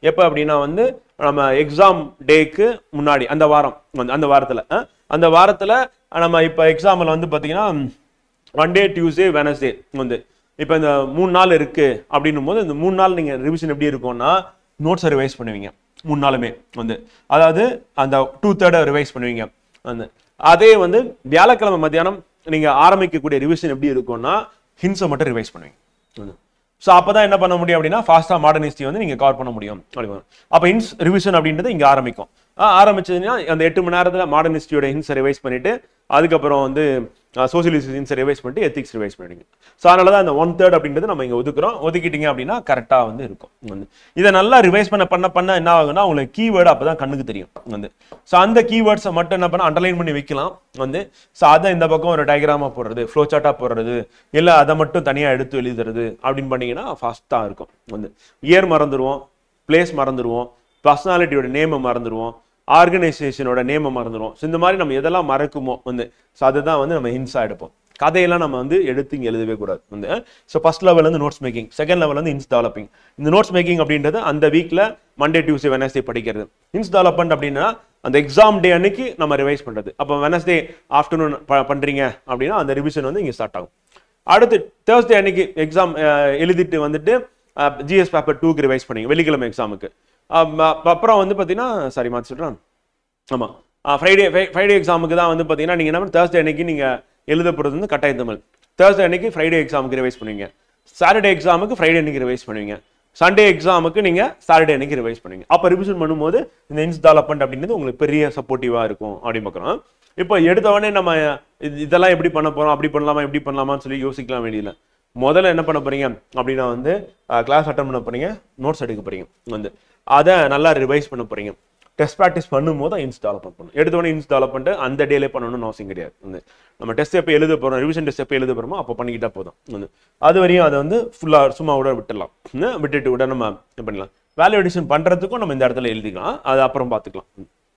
எப்போ அப்படின்னா வந்து நம்ம எக்ஸாம் டேக்கு முன்னாடி அந்த வாரம் வந்து அந்த வாரத்தில் நம்ம இப்போ எக்ஸாம்பிள் வந்து பார்த்தீங்கன்னா Monday, Tuesday, Wednesday வந்து இப்போ இந்த 3 நாள் இருக்குது அப்படின்னும் போது இந்த 3 நாள் நீங்கள் ரிவிஷன் எப்படி இருக்கும்னா நோட்ஸை ரிவைஸ் பண்ணுவீங்க 3 நாளுமே வந்து. அதாவது அந்த 2/3 ரிவைஸ் பண்ணுவீங்க வந்து. அதே வந்து வியாழக்கிழமை மத்தியானம் நீங்கள் ஆரம்பிக்கக்கூடிய ரிவிஷன் எப்படி இருக்கும்னா ஹிண்ட்ஸை மட்டும் ரிவைஸ் பண்ணுவீங்க. ஸோ அப்போ தான் என்ன பண்ண முடியும் அப்படின்னா ஃபாஸ்ட்டாக மாடர்ன் ஹிஸ்ட்ரி வந்து நீங்கள் கவர் பண்ண முடியும் அப்படின்னு. அப்போ ஹிண்ட்ஸ் ரிவிஷன் அப்படின்றது இங்கே ஆரம்பிக்கும். ஆரம்பிச்சதுன்னா அந்த 8 மணி நேரத்தில் மாடர்ன் ஹிஸ்ட்ரியோட ஹிண்ட்ஸை ரிவைஸ் பண்ணிட்டு அதுக்கப்புறம் வந்து சோசியலிஸ்ட் ஹிண்ட்ஸை ரிவைஸ் பண்ணிட்டு எத்திக்ஸ் ரிவைஸ் பண்ணிடுங்க. ஸோ அதனால தான் அந்த 1/3 அப்படின்றது நம்ம இங்கே ஒதுக்கிட்டீங்க அப்படின்னா கரெக்டாக வந்து இருக்கும் வந்து. இதை நல்லா ரிவைஸ் பண்ண என்ன ஆகுன்னா உங்களுக்கு கீவேர்டு அப்போ தான் கண்ணுக்கு தெரியும் வந்து. ஸோ அந்த கீவேர்ட்ஸை மட்டும் என்ன பண்ணால் அண்டர்லைன் பண்ணி வைக்கலாம் வந்து. ஸோ அதை இந்த பக்கம் ஒரு டயக்ராமாக போடுறது, ஃப்ளோ சார்ட்டாக போடுறது, இல்லை அதை மட்டும் தனியாக எடுத்து எழுதுறது அப்படின்னு பண்ணிங்கன்னா ஃபாஸ்ட்டாக இருக்கும் வந்து. இயர் மறந்துடுவோம், பிளேஸ் மறந்துடுவோம், பர்சனாலிட்டியோட நேமை மறந்துடுவோம், ஆர்கனைசேஷனோட நேமை மறந்துடும். ஸோ இந்த மாதிரி நம்ம எதெல்லாம் மறக்குமோ வந்து ஸோ அதுதான் வந்து நம்ம ஹிண்ட்ஸாக எடுப்போம். கதையெல்லாம் நம்ம வந்து எடுத்து இங்கே எழுதவே கூடாது வந்து. ஸோ ஃபர்ஸ்ட் லெவல் வந்து நோட்ஸ் மேக்கிங், செகண்ட் லெவல் வந்து ஹிண்ட்ஸ் டெவலப்பிங். இந்த நோட்ஸ் மேக்கிங் அப்படின்றது அந்த வீக்கில் Monday, Tuesday, Wednesday படிக்கிறது. ஹிண்ட்ஸ் டெவலப்மெண்ட் அப்படின்னா அந்த எக்ஸாம் டே அன்னைக்கு நம்ம ரிவைஸ் பண்ணுறது. அப்போ Wednesday ஆஃப்டர்நூன் பண்ணுறீங்க அப்படின்னா அந்த ரிவிஷன் வந்து இங்கே ஸ்டார்ட் ஆகும். அடுத்து Thursday அன்னைக்கு எக்ஸாம் எழுதிட்டு வந்துட்டு ஜிஎஸ் பேப்பர் 2க்கு ரிவைஸ் பண்ணீங்க வெள்ளிக்கிழமை எக்ஸாமுக்கு. அப்புறம் வந்து பார்த்தீங்கன்னா மாற்றி சொல்கிறேன் ஆமாம் ஃப்ரைடே எக்ஸாமுக்கு தான் வந்து பார்த்தீங்கன்னா நீங்கள் என்ன Thursday அன்னைக்கு நீங்கள் எழுத போகிறது வந்து கட்டாய தமிழ். Thursday அன்னைக்கு ஃப்ரைடே எக்ஸாமுக்கு ரிவைஸ் பண்ணுவீங்க. சாட்டர்டே எக்ஸாமுக்கு ஃப்ரைடே அன்னைக்கு ரிவைஸ் பண்ணுவீங்க. சண்டே எக்ஸாமுக்கு நீங்கள் சாட்டர்டே அன்னைக்கு ரிவைஸ் பண்ணுவீங்க. அப்போ ரிவிஷன் பண்ணும்போது இந்த ஹிண்ட்ஸ் டெவலப்மெண்ட் அப்படின்றது உங்களுக்கு பெரிய சப்போர்ட்டிவாக இருக்கும் அப்படின்னு பார்க்குறோம். இப்போ எடுத்தவொடனே நம்ம இதெல்லாம் எப்படி பண்ண போகிறோம், அப்படி பண்ணலாமா எப்படி பண்ணலாமான்னு சொல்லி யோசிக்கலாம் வேண்டியதில்லை. முதல்ல என்ன பண்ண போறீங்க அப்படின்னா வந்து கிளாஸ் அட்டன் பண்ண போறீங்க, நோட்ஸ் எடுக்க போறீங்க வந்து. அதை நல்லா ரிவைஸ் பண்ண போறீங்க. டெஸ்ட் ப்ராக்டிஸ் பண்ணும்போது தான் இன்ஸ் டெவலப்மெண்ட் பண்ணணும். எடுத்தோடனே இன்ஸ் டெவலப்மெண்ட் அந்த டேலே பண்ணணும்னு அவசியம் கிடையாது. நம்ம டெஸ்ட் எப்போ எழுத போகிறோம், ரிவிஷன் டெஸ்ட் எப்போ எழுத போகிறோமோ அப்போ பண்ணிக்கிட்டா போதும். அது வரையும் அதை வந்து ஃபுல்லாக சும்மா விட விட்டுடலாம். விட்டுட்டு விட நம்ம பண்ணலாம். வேல்யூ அடிஷன் பண்ணுறதுக்கும் நம்ம இந்த இடத்துல எழுதிக்கலாம், அது அப்புறம் பார்த்துக்கலாம்.